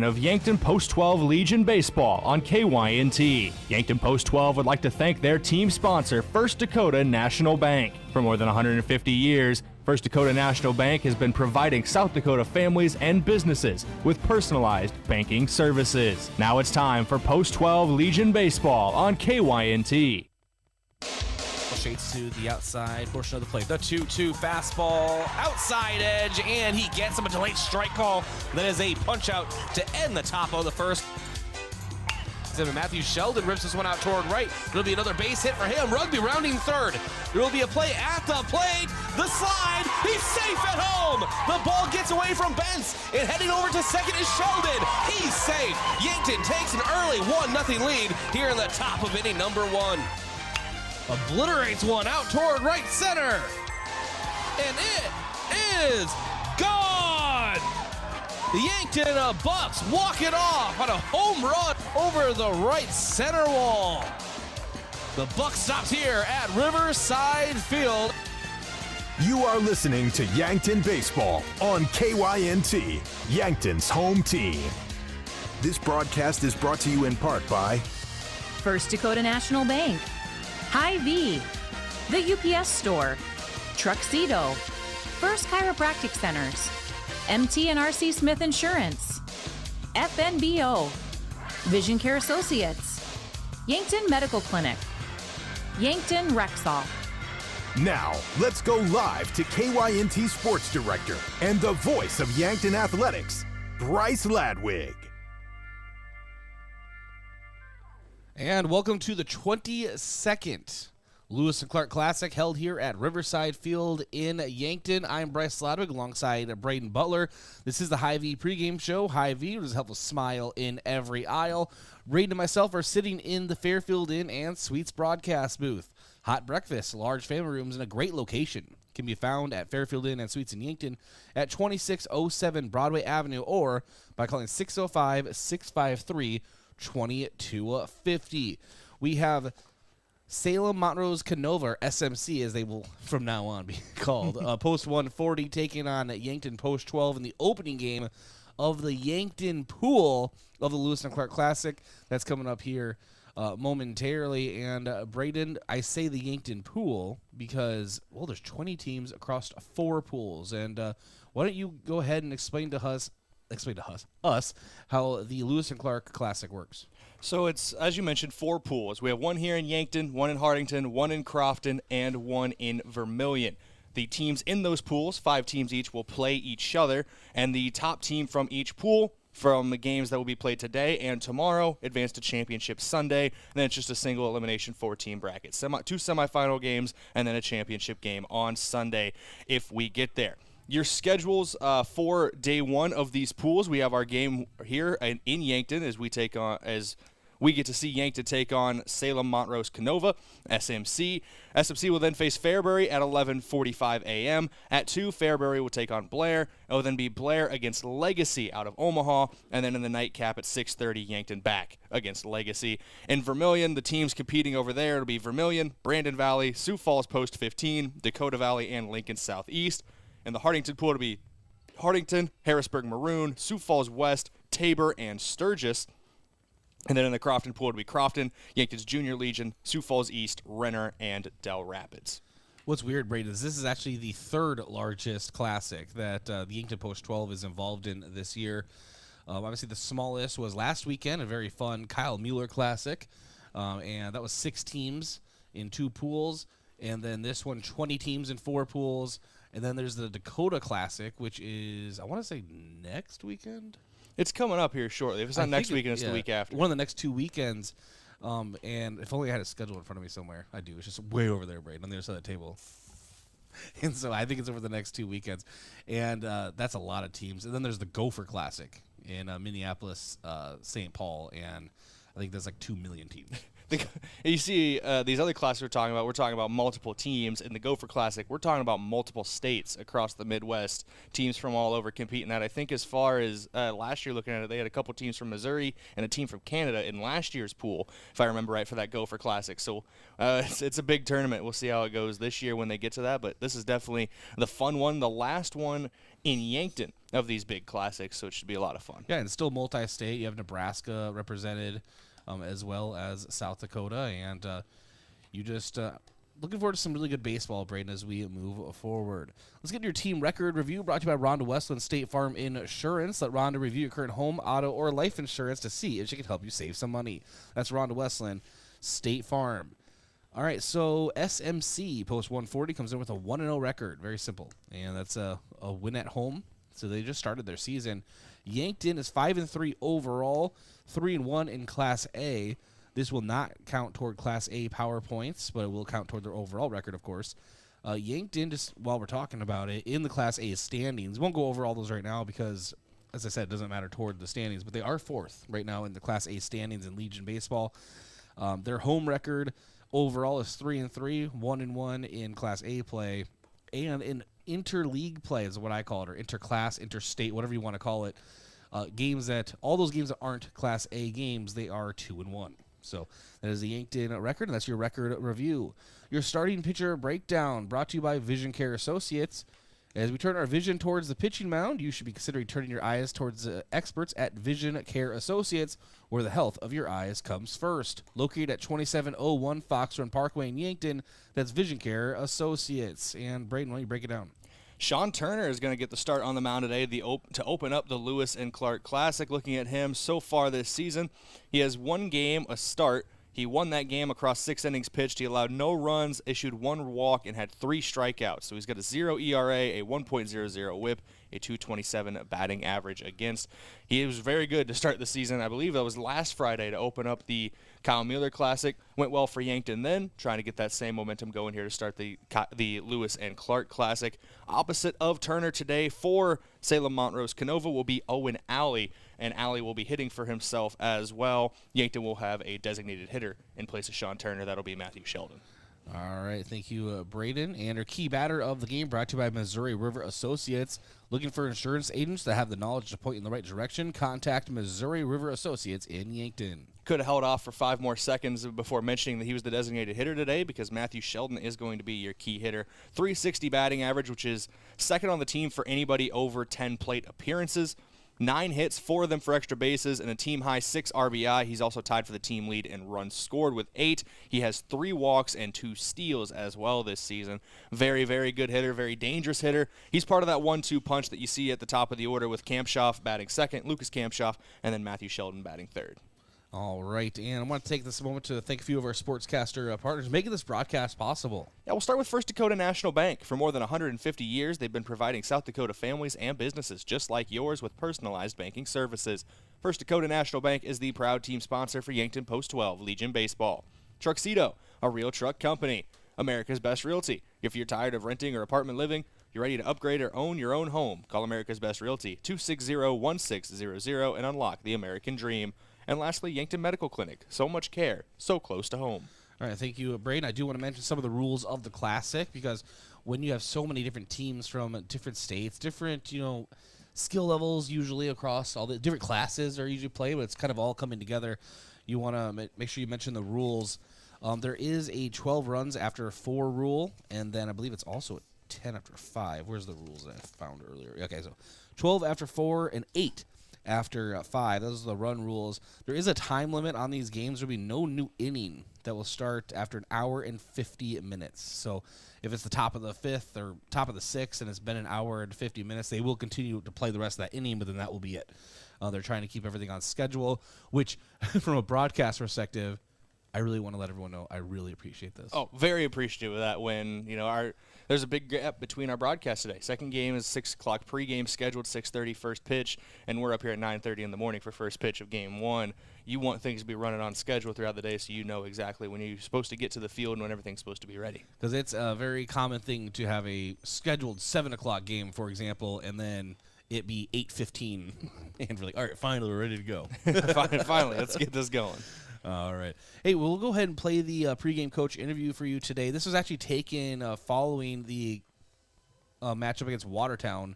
of Yankton Post-12 Legion Baseball on KYNT. Yankton Post-12 would like to thank their team sponsor, First Dakota National Bank. For more than 150 years, First Dakota National Bank has been providing South Dakota families and businesses with personalized banking services. Now it's time for Post-12 Legion Baseball on KYNT. Shades to the outside portion of the plate. The 2-2 fastball, outside edge, and he gets him a delayed strike call. That is a punch out to end the top of the first. Matthew Sheldon rips this one out toward right. It'll be another base hit for him. Rugby rounding third. There will be a play at the plate. The slide. He's safe at home. The ball gets away from Bentz. And heading over to second is Sheldon. He's safe. Yankton takes an early 1-0 lead here in the top of inning number 1. Obliterates one out toward right center. And it is gone. The Yankton Bucks walk it off on a home run over the right center wall. The buck stops here at Riverside Field. You are listening to Yankton Baseball on KYNT, Yankton's home team. This broadcast is brought to you in part by First Dakota National Bank, Hy-Vee, the UPS Store, Truxedo, First Chiropractic Centers, MT and RC Smith Insurance, FNBO, Vision Care Associates, Yankton Medical Clinic, Yankton Rexall. Now, let's go live to KYNT Sports Director and the voice of Yankton Athletics, Bryce Ladwig. And welcome to the 22nd Lewis and Clark Classic held here at Riverside Field in Yankton. I'm Bryce Ladwig alongside Brayden Butler. This is the Hy-Vee pregame show. Hy-Vee does help us smile in every aisle. Brayden and myself are sitting in the Fairfield Inn and Suites broadcast booth. Hot breakfast, large family rooms, and a great location can be found at Fairfield Inn and Suites in Yankton at 2607 Broadway Avenue or by calling 605-653-2250. We have Salem-Montrose-Canova, or SMC, as they will from now on be called. Post 140 taking on Yankton Post 12 in the opening game of the Yankton Pool of the Lewis and Clark Classic. That's coming up here momentarily. And Brayden, I say the Yankton Pool because, well, there's 20 teams across 4 pools. And why don't you go ahead and explain to us how the Lewis and Clark Classic works. So it's, as you mentioned, 4 pools. We have one here in Yankton, one in Hartington, one in Crofton, and one in Vermilion. The teams in those pools, 5 teams each, will play each other, and the top team from each pool from the games that will be played today and tomorrow advance to championship Sunday, and then it's just a single elimination 4-team bracket. 2 semifinal games, and then a championship game on Sunday if we get there. Your schedules for day 1 of these pools. We have our game here in Yankton as we get to see Yankton take on Salem-Montrose-Canova, SMC. SMC will then face Fairbury at 11:45 a.m. At 2, Fairbury will take on Blair. It will then be Blair against Legacy out of Omaha, and then in the nightcap at 6:30, Yankton back against Legacy. In Vermilion, the teams competing over there, it'll be Vermilion, Brandon Valley, Sioux Falls Post 15, Dakota Valley, and Lincoln Southeast. In the Hartington pool, it'll be Hartington, Harrisburg Maroon, Sioux Falls West, Tabor, and Sturgis. And then in the Crofton pool, it'll be Crofton, Yankton's Junior Legion, Sioux Falls East, Renner, and Del Rapids. What's weird, Brayden, is this is actually the 3rd largest classic that the Yankton Post 12 is involved in this year. Obviously, the smallest was last weekend, a very fun Kyle Mueller Classic, and that was 6 teams in 2 pools. And then this one, 20 teams in 4 pools. And then there's the Dakota Classic, which is, I want to say, next weekend? It's coming up here shortly. If it's not next weekend, it's the week after. One of the next 2 weekends. And if only I had a schedule in front of me somewhere. I do. It's just way over there, Brayden, on the other side of the table. And so I think it's over the next 2 weekends. And that's a lot of teams. And then there's the Gopher Classic in Minneapolis, St. Paul. And I think there's like 2 million teams. You see these other classes we're talking about multiple teams. In the Gopher Classic, we're talking about multiple states across the Midwest, teams from all over competing that. I think as far as last year looking at it, they had a couple teams from Missouri and a team from Canada in last year's pool, if I remember right, for that Gopher Classic. So it's a big tournament. We'll see how it goes this year when they get to that, but this is definitely the fun one, the last one in Yankton of these big classics, so it should be a lot of fun. Yeah, and it's still multi-state. You have Nebraska represented, as well as South Dakota, and you just looking forward to some really good baseball, Brayden, as we move forward. Let's get your team record review brought to you by Rhonda Westland State Farm Insurance. Let Rhonda review your current home, auto, or life insurance to see if she can help you save some money. That's Rhonda Westland State Farm. All right, so SMC Post 140 comes in with a 1-0 record. Very simple, and that's a win at home. So they just started their season. Yankton is 5-3 overall, 3-1 in Class A. This will not count toward Class A power points, but it will count toward their overall record, of course. Yankton, just while we're talking about it, in the Class A standings, won't go over all those right now because, as I said, it doesn't matter toward the standings, but they are 4th right now in the Class A standings in Legion Baseball. Their home record overall is 3-3, 1-1 in Class A play, and in interleague play is what I call it, or interclass, interstate, whatever you want to call it. All those games that aren't Class A games, they are 2-1. So that is the Yankton record, and that's your record review. Your starting pitcher breakdown brought to you by Vision Care Associates. As we turn our vision towards the pitching mound, you should be considering turning your eyes towards the experts at Vision Care Associates, where the health of your eyes comes first. Located at 2701 Fox Run Parkway in Yankton, that's Vision Care Associates. And Brayden, why don't you break it down? Sean Turner is going to get the start on the mound today to open up the Lewis and Clark Classic. Looking at him so far this season, he has one game, a start. He won that game across 6 innings pitched. He allowed no runs, issued 1 walk, and had 3 strikeouts. So he's got a 0 ERA, a 1.00 whip, a 227 batting average against. He was very good to start the season. I believe that was last Friday to open up the Kyle Mueller Classic. Went well for Yankton then, trying to get that same momentum going here to start the Lewis and Clark Classic. Opposite of Turner today for Salem-Montrose-Canova will be Owen Alley, and Alley will be hitting for himself as well. Yankton will have a designated hitter in place of Sean Turner. That'll be Matthew Sheldon. All right, thank you, Brayden. And our key batter of the game brought to you by Missouri River Associates. Looking for insurance agents that have the knowledge to point you in the right direction? Contact Missouri River Associates in Yankton. Could have held off for 5 more seconds before mentioning that he was the designated hitter today, because Matthew Sheldon is going to be your key hitter. 360 batting average, which is second on the team for anybody over 10 plate appearances. 9 hits, 4 of them for extra bases, and a team-high 6 RBI. He's also tied for the team lead in runs scored with 8. He has 3 walks and 2 steals as well this season. Very, very good hitter, very dangerous hitter. He's part of that 1-2 punch that you see at the top of the order with Kampshoff batting second, Lucas Kampshoff, and then Matthew Sheldon batting third. All right, and I want to take this moment to thank a few of our sportscaster partners making this broadcast possible. Yeah, we'll start with First Dakota National Bank. For more than 150 years, they've been providing South Dakota families and businesses just like yours with personalized banking services. First Dakota National Bank is the proud team sponsor for Yankton Post 12 Legion Baseball. Truxedo, a real truck company. America's Best Realty. If you're tired of renting or apartment living, you're ready to upgrade or own your own home, call America's Best Realty, 260-1600, and unlock the American dream. And lastly, Yankton Medical Clinic. So much care, so close to home. All right, thank you, Brayden. I do want to mention some of the rules of the Classic, because when you have so many different teams from different states, different, skill levels usually across all the different classes are usually played, but it's kind of all coming together. You want to make sure you mention the rules. There is a 12 runs after 4 rule, and then I believe it's also a 10 after 5. Where's the rules that I found earlier? Okay, so 12 after 4 and 8 after 5. Those are the run rules. There is a time limit on these games. There will be no new inning that will start after 1 hour and 50 minutes. So if it's the top of the 5th or top of the 6th and it's been 1 hour and 50 minutes, they will continue to play the rest of that inning, but then that will be it. They're trying to keep everything on schedule, which from a broadcast perspective, I really want to let everyone know I really appreciate this. Oh, very appreciative of that when, there's a big gap between our broadcasts today. Second game is 6 o'clock pregame, scheduled 6:30 first pitch, and we're up here at 9:30 in the morning for first pitch of game 1. You want things to be running on schedule throughout the day so you know exactly when you're supposed to get to the field and when everything's supposed to be ready. Because it's a very common thing to have a scheduled 7 o'clock game, for example, and then it be 8:15, and we're like, all right, finally, we're ready to go. Finally, let's get this going. All right. Hey, we'll go ahead and play the pregame coach interview for you today. This was actually taken following the matchup against Watertown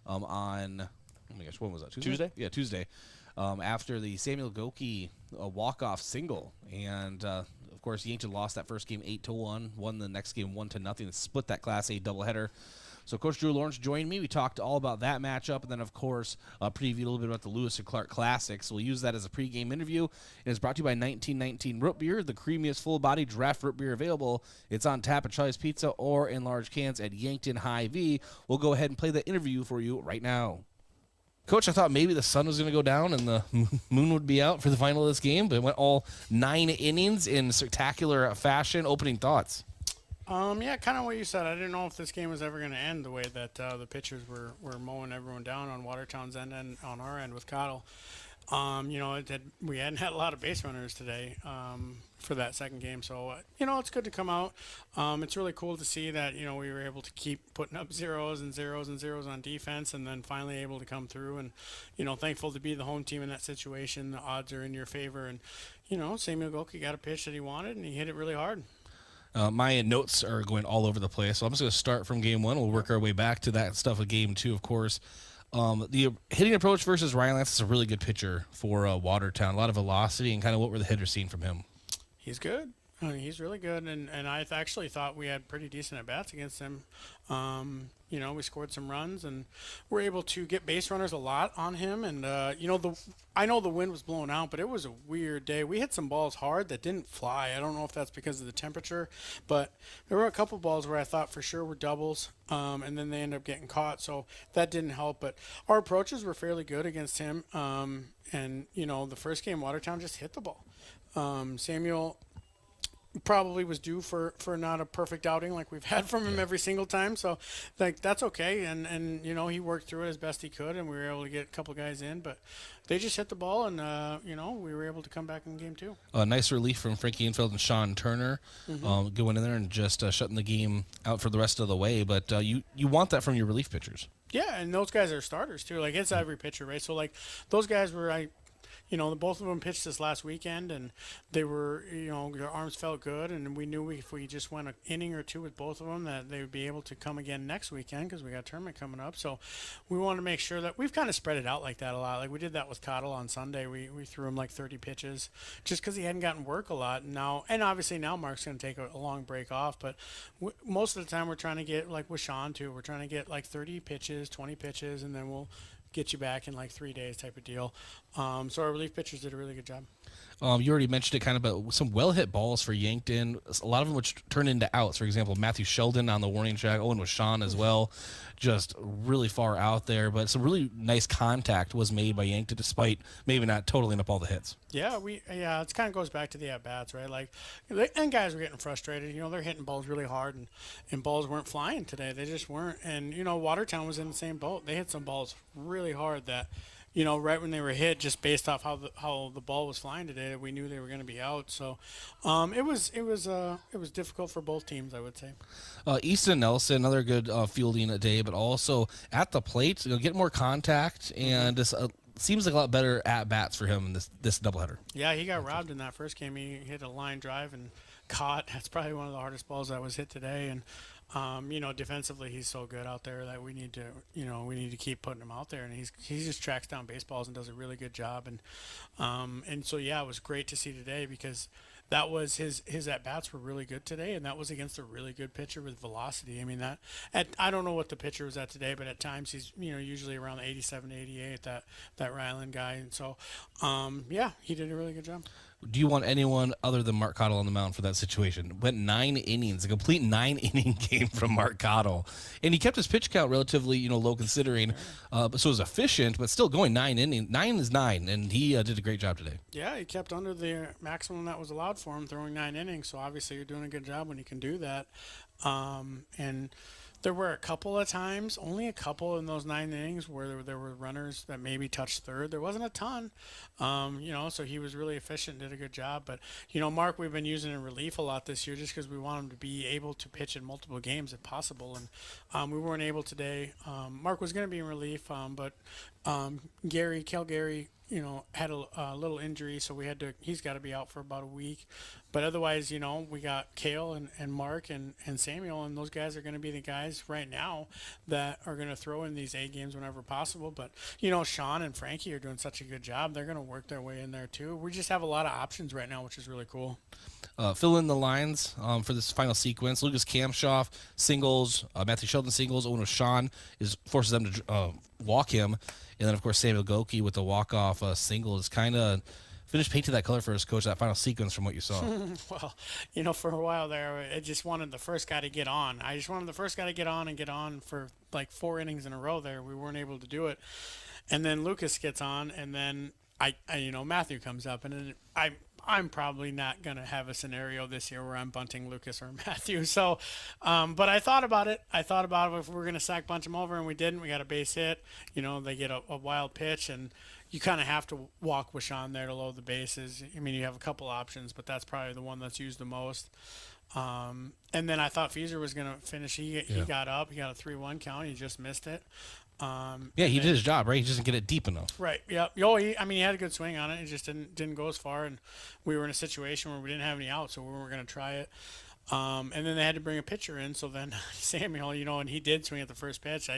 on, oh my gosh, when was that? Tuesday? Yeah, Tuesday. After the Samuel Goki walk-off single. And, of course, Yankton lost that first game 8-1, won the next game 1-0, and split that Class A doubleheader. So Coach Drew Lawrence joined me. We talked all about that matchup, and then, of course, previewed a little bit about the Lewis and Clark Classic. So we'll use that as a pregame interview. It is brought to you by 1919 Root Beer, the creamiest full-body draft root beer available. It's on tap at Charlie's Pizza or in large cans at Yankton Hy-Vee. We'll go ahead and play the interview for you right now. Coach, I thought maybe the sun was going to go down and the moon would be out for the final of this game, but it went all 9 innings in spectacular fashion. Opening thoughts? Yeah, kind of what you said. I didn't know if this game was ever going to end the way that the pitchers were mowing everyone down on Watertown's end and on our end with Cottle. We hadn't had a lot of base runners today for that second game. So, it's good to come out. It's really cool to see that, we were able to keep putting up zeros and zeros and zeros on defense and then finally able to come through. And, thankful to be the home team in that situation. The odds are in your favor. And, Samuel Goki got a pitch that he wanted and he hit it really hard. My notes are going all over the place, so I'm just going to start from game one. We'll work our way back to that stuff with game two, of course. The hitting approach versus Ryan Lance is a really good pitcher for Watertown. A lot of velocity, and kind of what were the hitters seeing from him? He's good. He's really good, and I actually thought we had pretty decent at-bats against him. We scored some runs, and we're able to get base runners a lot on him. And, I know the wind was blowing out, but it was a weird day. We hit some balls hard that didn't fly. I don't know if that's because of the temperature, but there were a couple balls where I thought for sure were doubles, and then they ended up getting caught, so that didn't help. But our approaches were fairly good against him, and, the first game, Watertown just hit the ball. Samuel probably was due for not a perfect outing like we've had from him every single time. So, that's okay. And he worked through it as best he could, and we were able to get a couple guys in. But they just hit the ball, and, we were able to come back in game two. A nice relief from Frankie Infeld and Sean Turner going in there and just shutting the game out for the rest of the way. But you want that from your relief pitchers. Yeah, and those guys are starters, too. It's every pitcher, right? So, those guys were both of them pitched this last weekend, and they were, their arms felt good, and we knew if we just went an inning or two with both of them that they would be able to come again next weekend because we got a tournament coming up. So we wanted to make sure that we've kind of spread it out like that a lot. Like we did that with Cottle on Sunday. We threw him 30 pitches just because he hadn't gotten work a lot. And obviously now Mark's going to take a long break off, but most of the time we're trying to get, with Sean too, we're trying to get 30 pitches, 20 pitches, and then we'll get you back in 3 days type of deal. So our relief pitchers did a really good job. You already mentioned it kind of, but some well-hit balls for Yankton. A lot of them which turned into outs. For example, Matthew Sheldon on the warning track. Owen with Sean as well. Just really far out there. But some really nice contact was made by Yankton despite maybe not totaling up all the hits. Yeah, it kind of goes back to the at-bats, right? And guys were getting frustrated. They're hitting balls really hard, and balls weren't flying today. They just weren't. And, Watertown was in the same boat. They hit some balls really hard that, right when they were hit, just based off how the ball was flying today, we knew they were going to be out. So, it was difficult for both teams, I would say. Easton Nelson, another good fielding day, but also at the plate, get more contact, and just seems like a lot better at bats for him in this doubleheader. Yeah, he got robbed in that first game. He hit a line drive and caught. That's probably one of the hardest balls that was hit today. And defensively, he's so good out there that we need to keep putting him out there, and he just tracks down baseballs and does a really good job. And so it was great to see today because that was his at bats were really good today, and that was against a really good pitcher with velocity. I mean I don't know what the pitcher was at today, but at times he's usually around 87, 88. That Ryland guy, and so he did a really good job. Do you want anyone other than Mark Cottle on the mound for that situation? Went 9 innings, a complete 9-inning game from Mark Cottle. And he kept his pitch count relatively, low considering. So it was efficient, but still going 9 innings. 9 is 9, and he did a great job today. Yeah, he kept under the maximum that was allowed for him, throwing 9 innings. So obviously you're doing a good job when you can do that. And there were a couple of times, only a couple in those 9 innings where there were runners that maybe touched third. There wasn't a ton, so he was really efficient, did a good job. But, Mark, we've been using in relief a lot this year just because we want him to be able to pitch in multiple games if possible. And we weren't able today. Mark was going to be in relief, but Kel Gary, had a little injury, so he's got to be out for about a week. But otherwise, we got Kale and Mark and Samuel, and those guys are going to be the guys right now that are going to throw in these A games whenever possible. But, Sean and Frankie are doing such a good job. They're going to work their way in there too. We just have a lot of options right now, which is really cool. Fill in the lines for this final sequence. Lucas Kamshoff, singles. Matthew Sheldon, singles. Owen Sean forces them to walk him. And then, of course, Samuel Goki with the walk-off single is kind of finished painting that color for his coach, that final sequence from what you saw. Well, for a while there, I just wanted the first guy to get on. I just wanted the first guy to get on for like 4 innings in a row there. We weren't able to do it. And then Lucas gets on, and then Matthew comes up, and then I'm probably not going to have a scenario this year where I'm bunting Lucas or Matthew. So, but I thought about it. If we were going to sack bunch them over, and we didn't. We got a base hit. They get a wild pitch, and you kind of have to walk with Sean there to load the bases. I mean, you have a couple options, but that's probably the one that's used the most. And then I thought Fieser was going to finish. He got up. He got a 3-1 count. He just missed it. He did his job, right? He just didn't get it deep enough. Right. Yeah. He had a good swing on it. It just didn't go as far, and we were in a situation where we didn't have any outs, so we weren't going to try it. And then they had to bring a pitcher in. So then Samuel, and he did swing at the first pitch.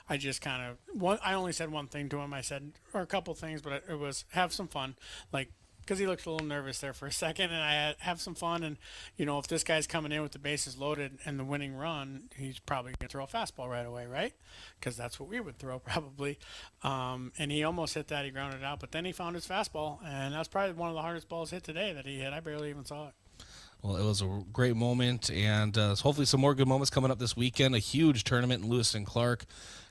I just kind of I only said one thing to him. I said, or a couple things, but it was have some fun, because he looked a little nervous there for a second, and I have some fun. And, if this guy's coming in with the bases loaded and the winning run, he's probably going to throw a fastball right away, right? Because that's what we would throw probably. And he almost hit that. He grounded it out, but then he found his fastball, and that's probably one of the hardest balls hit today that he hit. I barely even saw it. Well, it was a great moment, and hopefully some more good moments coming up this weekend. A huge tournament in Lewis and Clark.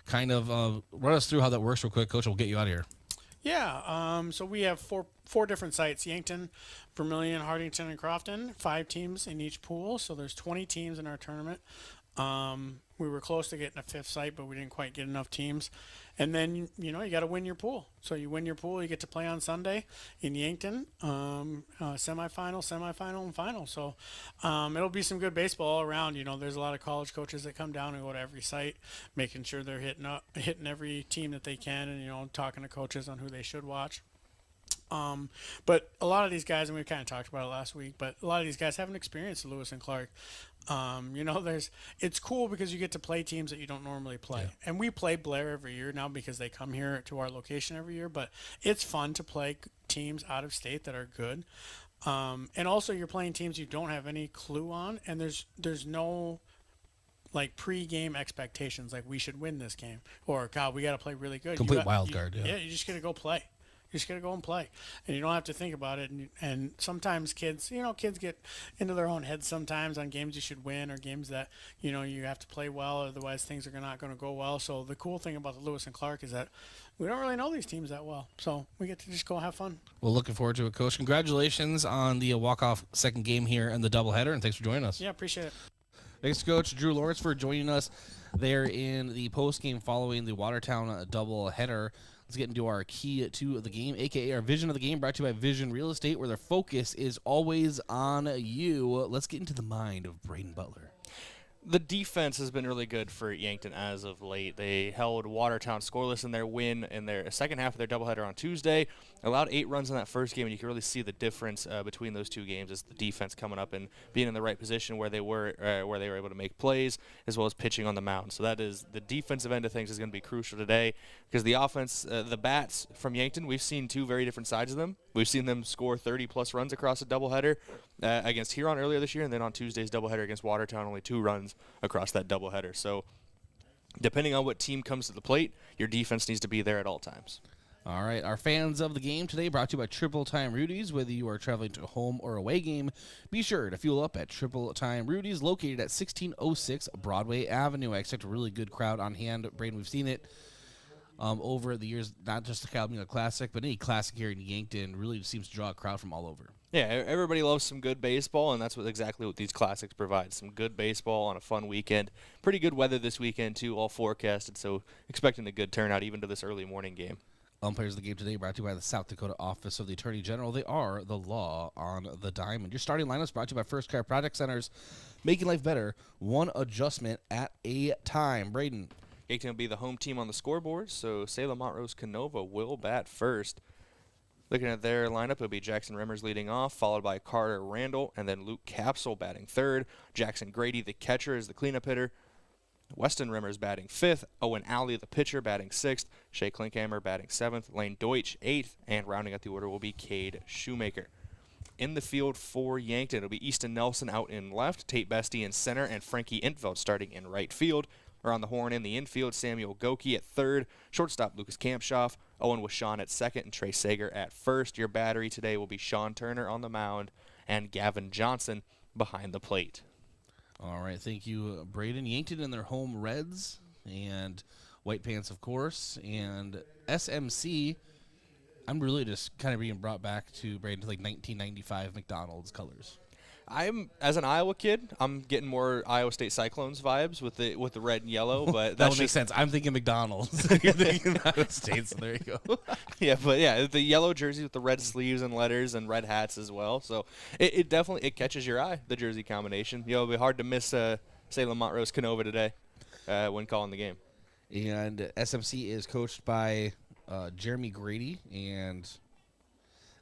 Kind of run us through how that works real quick, Coach, and we'll get you out of here. Yeah, so we have four different sites: Yankton, Vermilion, Hardington, and Crofton. 5 teams in each pool, so there's 20 teams in our tournament. We were close to getting a 5th site, but we didn't quite get enough teams. And then, you got to win your pool. So you win your pool, you get to play on Sunday in Yankton, semifinal, and final. So it'll be some good baseball all around. There's a lot of college coaches that come down and go to every site, making sure they're hitting every team that they can, and, talking to coaches on who they should watch. But a lot of these guys, and we kind of talked about it last week, but a lot of these guys haven't experienced Lewis and Clark. It's cool because you get to play teams that you don't normally play. Yeah. And we play Blair every year now because they come here to our location every year, but it's fun to play teams out of state that are good. And also you're playing teams you don't have any clue on, and there's no pre-game expectations like we should win this game or God, we got to play really good. Complete wild card. Yeah, you just got to go play. You just got to go and play, and you don't have to think about it. And sometimes kids get into their own heads sometimes on games you should win or games that, you have to play well, otherwise things are not going to go well. So the cool thing about the Lewis and Clark is that we don't really know these teams that well. So we get to just go have fun. Well, looking forward to it, Coach. Congratulations on the walk-off second game here in the doubleheader, and thanks for joining us. Yeah, appreciate it. Thanks, Coach Drew Lawrence, for joining us there in the post-game following the Watertown doubleheader. Let's get into our key to the game, a.k.a. our vision of the game, brought to you by Vision Real Estate, where their focus is always on you. Let's get into the mind of Brayden Butler. The defense has been really good for Yankton as of late. They held Watertown scoreless in their win in their second half of their doubleheader on Tuesday, allowed 8 runs in that first game, and you can really see the difference between those two games is the defense coming up and being in the right position where they were able to make plays, as well as pitching on the mound. So that is the defensive end of things is going to be crucial today because the offense, the bats from Yankton, we've seen 2 very different sides of them. We've seen them score 30-plus runs across a doubleheader against Huron earlier this year, and then on Tuesday's doubleheader against Watertown, only 2 runs across that doubleheader. So depending on what team comes to the plate, your defense needs to be there at all times. All right, our fans of the game today brought to you by Triple Time Rudy's. Whether you are traveling to a home or away game, be sure to fuel up at Triple Time Rudy's, located at 1606 Broadway Avenue. I expect a really good crowd on hand. Brayden, we've seen it over the years, not just the Calamina Classic, but any classic here in Yankton really seems to draw a crowd from all over. Yeah, everybody loves some good baseball, and that's exactly what these classics provide. Some good baseball on a fun weekend. Pretty good weather this weekend, too, all forecasted, so expecting a good turnout even to this early morning game. Umpires of the game today brought to you by the South Dakota Office of the Attorney General. They are the law on the diamond. Your starting lineups brought to you by First Chiropractic Centers, making life better, one adjustment at a time. Brayden. Yankton will be the home team on the scoreboard, so Salem-Montrose-Canova will bat first. Looking at their lineup, it'll be Jackson Remmers leading off, followed by Carter Randall, and then Luke Capsule batting third. Jackson Grady, the catcher, is the cleanup hitter. Weston Remmers batting fifth. Owen Alley, the pitcher, batting sixth. Shea Klinkhammer batting seventh. Lane Deutsch, eighth. And rounding out the order will be Cade Shoemaker. In the field for Yankton, it'll be Easton Nelson out in left, Tate Bestie in center, and Frankie Intveld starting in right field. Around the horn in the infield, Samuel Goki at third, shortstop Lucas Kampshoff, Owen Washon at second, and Trey Sager at first. Your battery today will be Sean Turner on the mound and Gavin Johnson behind the plate. All right, thank you, Brayden. Yankton in their home reds and white pants, of course, and SMC. I'm really just kind of being brought back to Brayden to like 1995 McDonald's colors. As an Iowa kid, I'm getting more Iowa State Cyclones vibes with the red and yellow, but that would make sense. I'm thinking McDonald's. You're thinking Iowa State, so there you go. Yeah, the yellow jersey with the red sleeves and letters and red hats as well. So it definitely catches your eye, the jersey combination. It'll be hard to miss Salem-Montrose-Canova today when calling the game. And SMC is coached by Jeremy Grady, and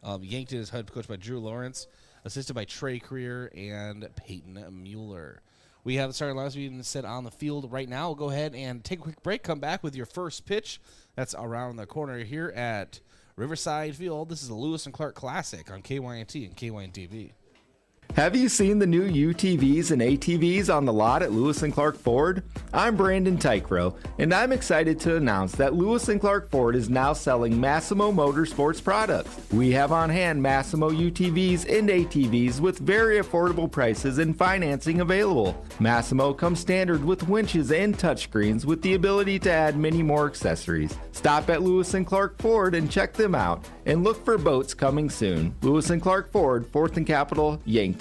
Yankton is head coached by Drew Lawrence, assisted by Trey Creer and Peyton Mueller. We have the starting lineups being set on the field right now. We'll go ahead and take a quick break, come back with your first pitch. That's around the corner here at Riverside Field. This is the Lewis and Clark Classic on KYNT and KYNT TV. Have you seen the new UTVs and ATVs on the lot at Lewis and Clark Ford? I'm Brandon Tykrow, and I'm excited to announce that Lewis and Clark Ford is now selling Massimo Motorsports products. We have on hand Massimo UTVs and ATVs with very affordable prices and financing available. Massimo comes standard with winches and touchscreens with the ability to add many more accessories. Stop at Lewis and Clark Ford and check them out, and look for boats coming soon. Lewis and Clark Ford, 4th and Capitol, Yankton.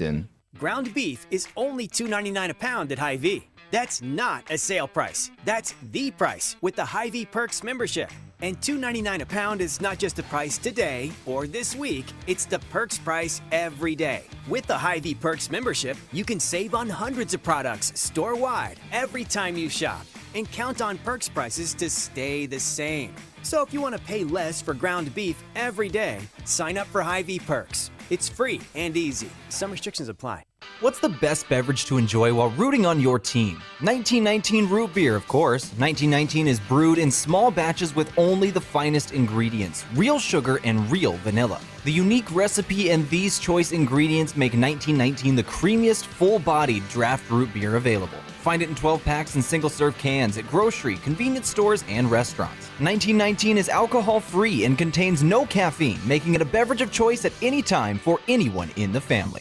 Ground beef is only $2.99 a pound at Hy-Vee. That's not a sale price. That's the price with the Hy-Vee Perks membership. And $2.99 a pound is not just the price today or this week, it's the Perks price every day. With the Hy-Vee Perks membership, you can save on hundreds of products store-wide every time you shop, and count on Perks prices to stay the same. So if you want to pay less for ground beef every day, sign up for Hy-Vee Perks. It's free and easy. Some restrictions apply. What's the best beverage to enjoy while rooting on your team? 1919 root beer, of course. 1919 is brewed in small batches with only the finest ingredients, real sugar and real vanilla. The unique recipe and these choice ingredients make 1919 the creamiest, full-bodied draft root beer available. Find it in 12 packs and single-serve cans at grocery, convenience stores, and restaurants. 1919 is alcohol-free and contains no caffeine, making it a beverage of choice at any time for anyone in the family.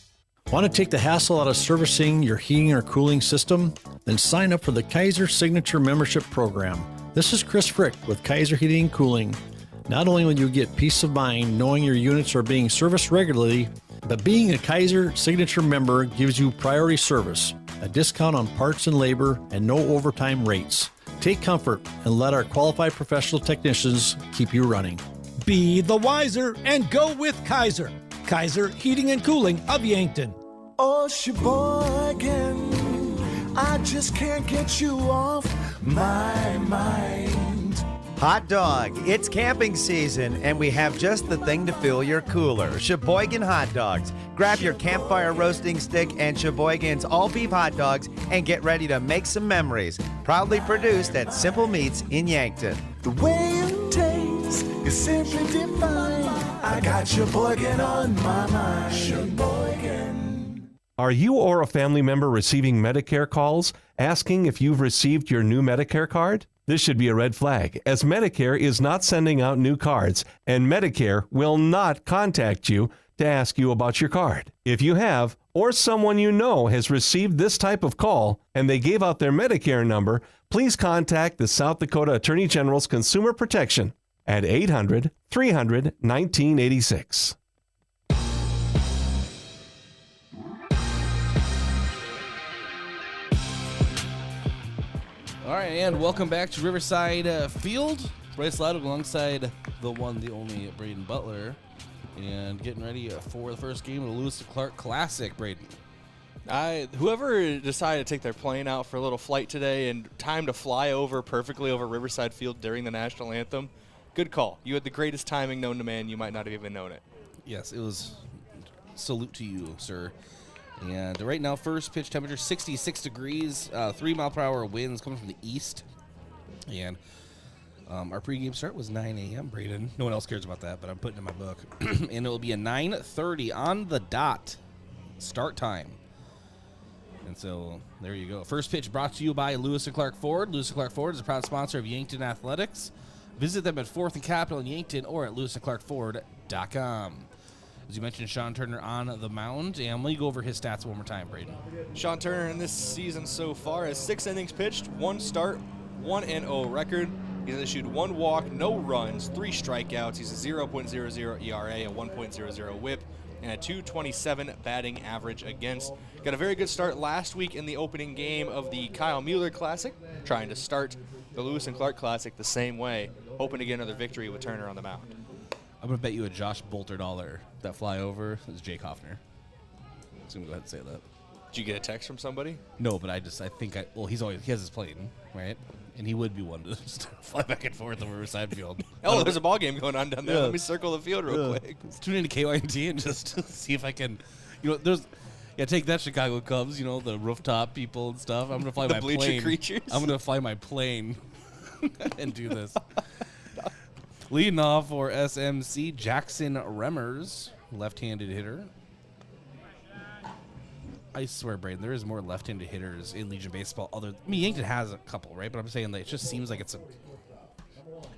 Want to take the hassle out of servicing your heating or cooling system? Then sign up for the Kaiser Signature Membership Program. This is Chris Frick with Kaiser Heating and Cooling. Not only will you get peace of mind knowing your units are being serviced regularly, but being a Kaiser Signature member gives you priority service, a discount on parts and labor, and no overtime rates. Take comfort and let our qualified professional technicians keep you running. Be the wiser and go with Kaiser. Kaiser Heating and Cooling of Yankton. Oh, Sheboygan, I just can't get you off my mind. Hot dog, it's camping season, and we have just the thing to fill your cooler. Sheboygan hot dogs. Grab your campfire roasting stick and Sheboygan's all-beef hot dogs and get ready to make some memories. Proudly produced at Simple Meats in Yankton. The way it tastes is simply divine. I got Sheboygan on my mind. Sheboygan. Are you or a family member receiving Medicare calls asking if you've received your new Medicare card? This should be a red flag, as Medicare is not sending out new cards, and Medicare will not contact you to ask you about your card. If you have, or someone you know has received this type of call, and they gave out their Medicare number, please contact the South Dakota Attorney General's Consumer Protection at 800-300-1986. All right, and welcome back to Riverside Field. Bryce Ladwig alongside the one, the only Brayden Butler, and getting ready for the first game of the Lewis and Clark Classic. Brayden, whoever decided to take their plane out for a little flight today and time to fly over perfectly over Riverside Field during the national anthem, Good call. You had the greatest timing known to man. You might not have even known it. Yes, it was. Salute to you, sir. And right now, first pitch temperature 66 degrees, 3 mile per hour winds coming from the east. And our pregame start was 9 a.m. Brayden. No one else cares about that, but I'm putting it in my book. And it will be a 9:30 on the dot start time. And so there you go. First pitch brought to you by Lewis and Clark Ford. Lewis and Clark Ford is a proud sponsor of Yankton Athletics. Visit them at 4th and Capitol in Yankton or at lewisandclarkford.com. As you mentioned, Sean Turner on the mound. And let me go over his stats one more time, Brayden. Sean Turner in this season so far has 6 innings pitched, 1 start, 1-0 record. He's issued 1 walk, no runs, 3 strikeouts. He's a 0.00 ERA, a 1.00 whip, and a 227 batting average against. Got a very good start last week in the opening game of the Kyle Mueller Classic, trying to start the Lewis and Clark Classic the same way, hoping to get another victory with Turner on the mound. I'm going to bet you a Josh Bolter dollar that flyover is Jake Hoffner. So I'm going to go ahead and say that. Did you get a text from somebody? No, but well, he has his plane, right? And he would be one to just fly back and forth over Riverside Field. Oh, there's a ball game going on down there. Yeah. Let me circle the field real quick. Let's tune into KYNT and just see if I can, take that Chicago Cubs, the rooftop people and stuff. I'm going to fly The my bleacher plane. creatures? I'm going to fly my plane and do this. Leading off for SMC, Jackson Remmers, left-handed hitter. I swear, Brayden, there is more left-handed hitters in Legion Baseball. Yankton has a couple, right? But I'm saying that it just seems like it's an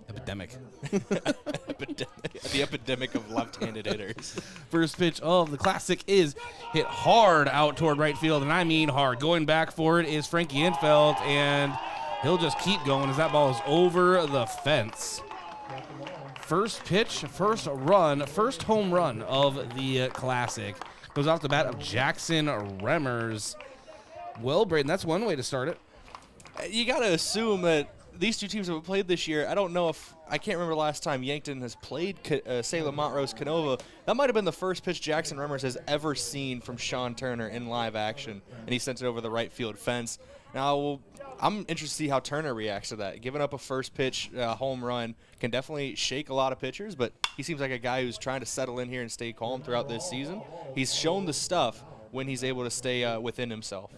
epidemic. The epidemic of left-handed hitters. First pitch of the Classic is hit hard out toward right field, and I mean hard. Going back for it is Frankie Infeld, and he'll just keep going as that ball is over the fence. First pitch, first home run of the Classic. Goes off the bat of Jackson Remmers. Well, Brayden, that's one way to start it. You got to assume that these two teams have played this year. I can't remember the last time Yankton has played Salem-Montrose-Canova. That might have been the first pitch Jackson Remmers has ever seen from Sean Turner in live action, and he sent it over the right field fence. Now, I'm interested to see how Turner reacts to that. Giving up a first pitch home run can definitely shake a lot of pitchers, but he seems like a guy who's trying to settle in here and stay calm throughout this season. He's shown the stuff when he's able to stay within himself.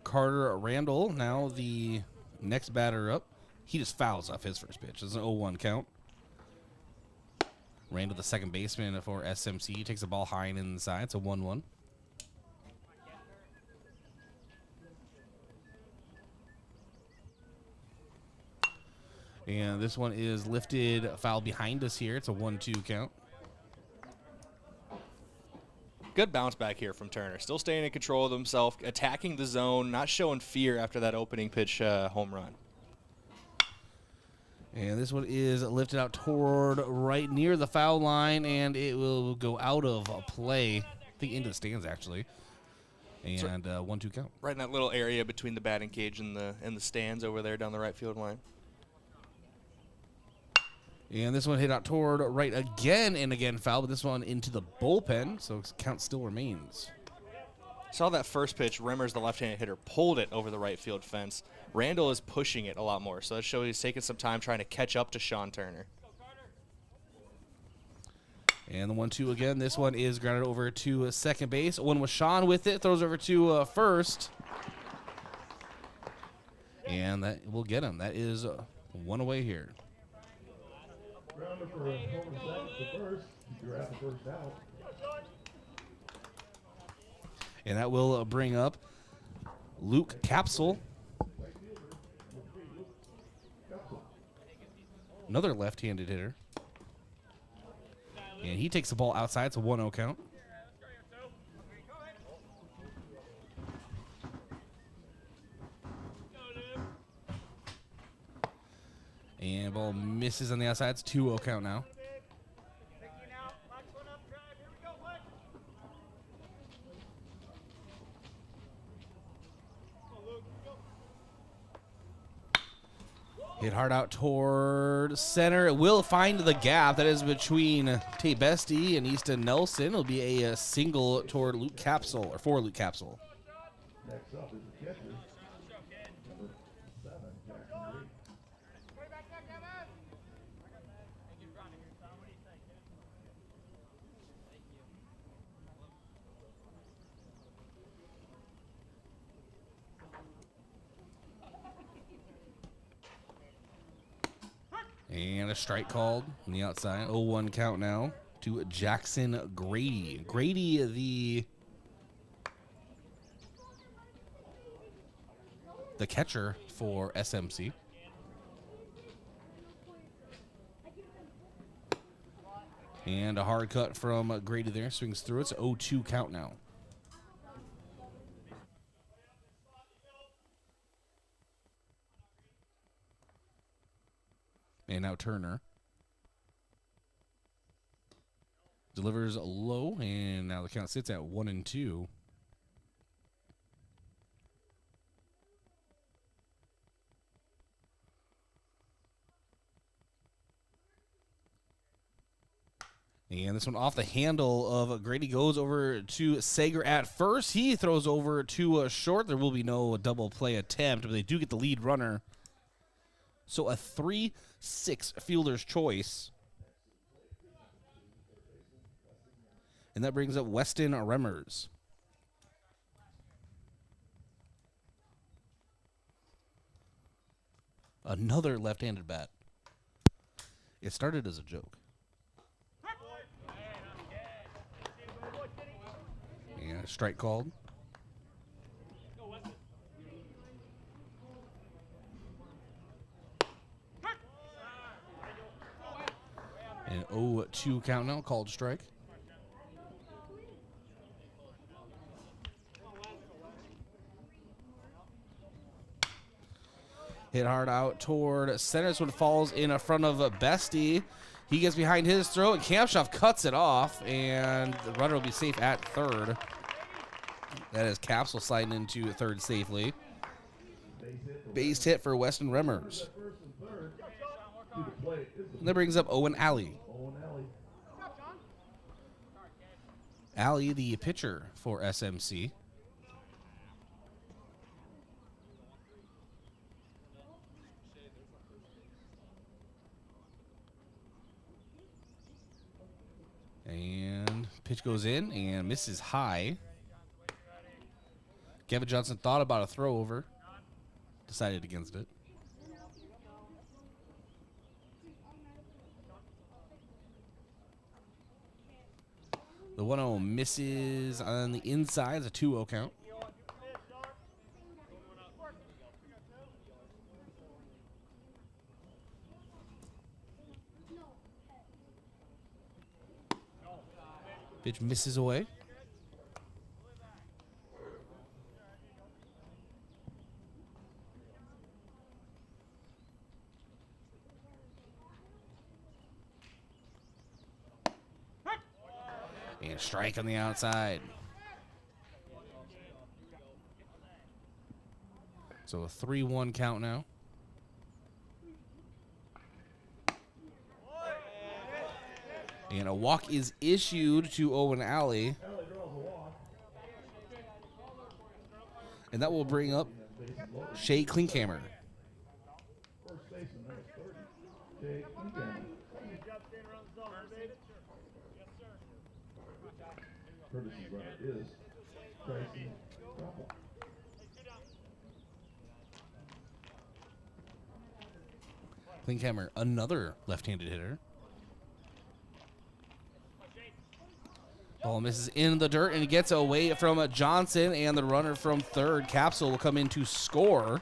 Carter Randall, now the next batter up. He just fouls off his first pitch. It's an 0-1 count. Randall, the second baseman for SMC, takes the ball high and inside. It's a 1-1. And this one is lifted, foul behind us here. It's a 1-2 count. Good bounce back here from Turner. Still staying in control of himself, attacking the zone, not showing fear after that opening pitch home run. And this one is lifted out toward right near the foul line, and it will go out of play. I think into the stands, actually. And 1-2 count. Right in that little area between the batting cage and the stands over there down the right field line. And this one hit out toward right again and again foul, but this one into the bullpen, so count still remains. Saw that first pitch, Remmers, the left-handed hitter, pulled it over the right field fence. Randall is pushing it a lot more, so that shows he's taking some time trying to catch up to Sean Turner. And the 1-2 again. This one is grounded over to second base. One was Sean with it, throws over to first. And that will get him. That is one away here. Grounder for home to first. You're at the first out. And that will bring up Luke Capsule. Another left-handed hitter. And he takes the ball outside. It's a 1-0 count. And ball misses on the outside. It's 2-0 count now. Hit hard out toward center. It will find the gap that is between Tate Bestie and Easton Nelson. It'll be a single toward Luke Capsule, or for Luke Capsule. Next up is the catcher. Number 7, Jackson Reed. And a strike called on the outside. 0-1 count now to Jackson Grady. Grady, the catcher for SMC. And a hard cut from Grady there. Swings through. It's 0-2 count now. And now Turner delivers low, and now the count sits at 1-2. And this one off the handle of Grady goes over to Sager at first. He throws over to short. There will be no double play attempt, but they do get the lead runner. So a 3-6 fielder's choice. And that brings up Weston Remmers. Another left-handed bat. It started as a joke. And a strike called. And 0-2 count now, called strike. Hit hard out toward center. This one falls in front of Bestie. He gets behind his throw, and Kamshoff cuts it off, and the runner will be safe at third. That is Capsule sliding into third safely. Base hit for Weston Remmers. And that brings up Owen Alley. Alley, the pitcher for SMC. And pitch goes in and misses high. Kevin Johnson thought about a throw over. Decided against it. The 1-0 misses on the inside. It's a 2-0 count. Pitch misses away. And strike on the outside. So a 3-1 count now. And a walk is issued to Owen Alley. And that will bring up Shea Klinkhammer. Klinkhammer, another left-handed hitter. Ball misses in the dirt, and it gets away from Johnson, and the runner from third, Capsule, will come in to score.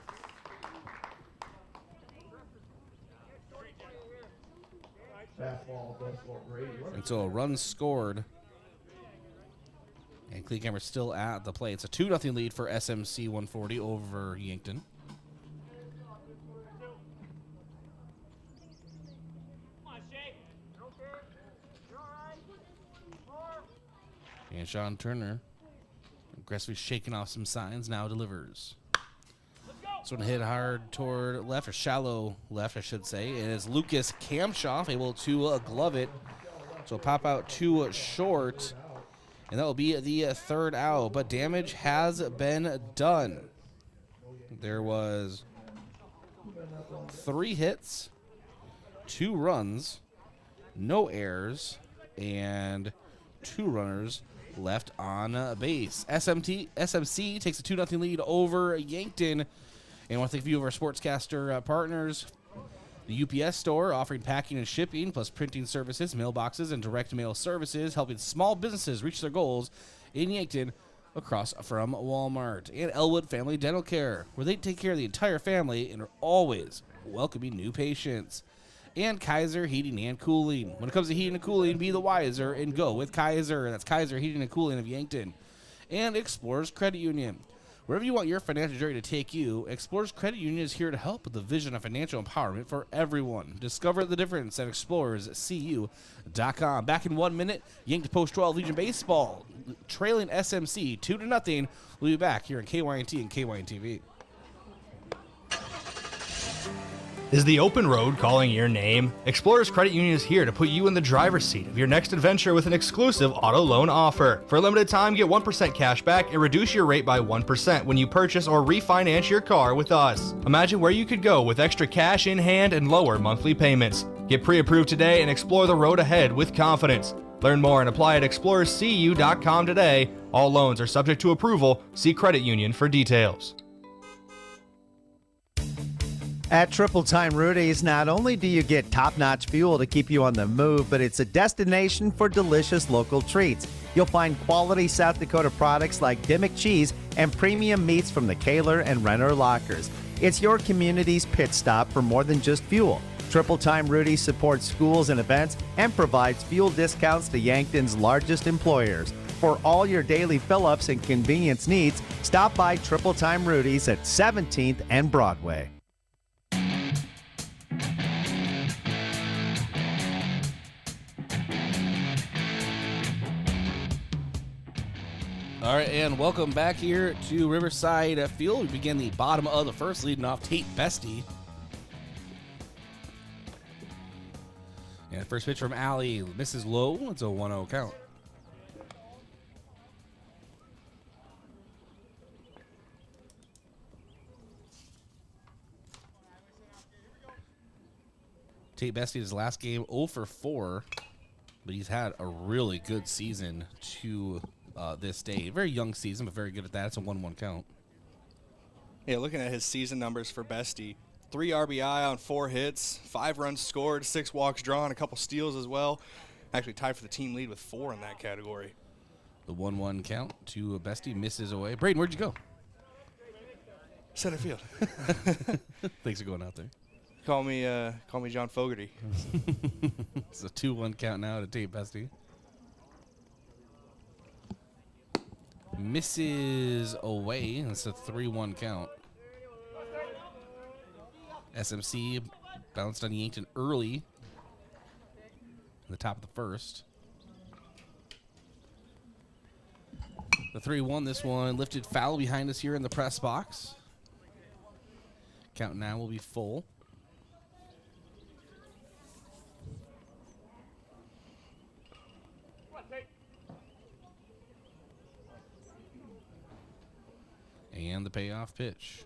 And so a run scored. And Klinkhammer still at the plate. It's a 2-0 lead for SMC 140 over Yankton. And Sean Turner, aggressively shaking off some signs, now delivers. This one hit hard toward left, or shallow left, I should say. It is Lucas Kamshoff able to glove it. So pop out to short, and that will be the third out. But damage has been done. There was 3 hits, 2 runs, no errors, and 2 runners left on base. SMC takes a 2-0 lead over Yankton. And I want to thank a few of our sportscaster partners. The UPS store offering packing and shipping, plus printing services, mailboxes, and direct mail services, helping small businesses reach their goals in Yankton across from Walmart. And Elwood Family Dental Care, where they take care of the entire family and are always welcoming new patients. And Kaiser Heating and Cooling. When it comes to heating and cooling, be the wiser and go with Kaiser. That's Kaiser Heating and Cooling of Yankton. And Explorers Credit Union. Wherever you want your financial journey to take you, Explorers Credit Union is here to help with the vision of financial empowerment for everyone. Discover the difference at explorerscu.com. Back in 1 minute, Yankton Post 12 Legion Baseball trailing SMC 2-0. We'll be back here on KYNT and KYNT TV. Is the open road calling your name? Explorers Credit Union is here to put you in the driver's seat of your next adventure with an exclusive auto loan offer. For a limited time, get 1% cash back and reduce your rate by 1% when you purchase or refinance your car with us. Imagine where you could go with extra cash in hand and lower monthly payments. Get pre-approved today and explore the road ahead with confidence. Learn more and apply at explorerscu.com today. All loans are subject to approval. See credit union for details. At Triple Time Rudy's, not only do you get top-notch fuel to keep you on the move, but it's a destination for delicious local treats. You'll find quality South Dakota products like Dimmick cheese and premium meats from the Kaler and Renner lockers. It's your community's pit stop for more than just fuel. Triple Time Rudy's supports schools and events and provides fuel discounts to Yankton's largest employers. For all your daily fill-ups and convenience needs, stop by Triple Time Rudy's at 17th and Broadway. All right, and welcome back here to Riverside Field. We begin the bottom of the first, leading off Tate Bestie. And first pitch from Allie misses low. It's a 1-0 count. Tate Bestie, his last game, 0 for 4, but he's had a really good season to this day. Very young season, but very good at that. It's a 1-1 count. Yeah, looking at his season numbers for Bestie, 3 RBI on 4 hits, 5 runs scored, 6 walks drawn, a couple steals as well. Actually tied for the team lead with 4 in that category. The 1-1 count to Bestie misses away. Brayden, where'd you go? Center field. Thanks for going out there. Call me John Fogerty. It's a 2-1 count now to Tate Bestie. Misses away. That's a 3-1 count. SMC bounced on Yankton early in the top of the first. The 3-1, this one lifted foul behind us here in the press box. Count now will be full. And the payoff pitch.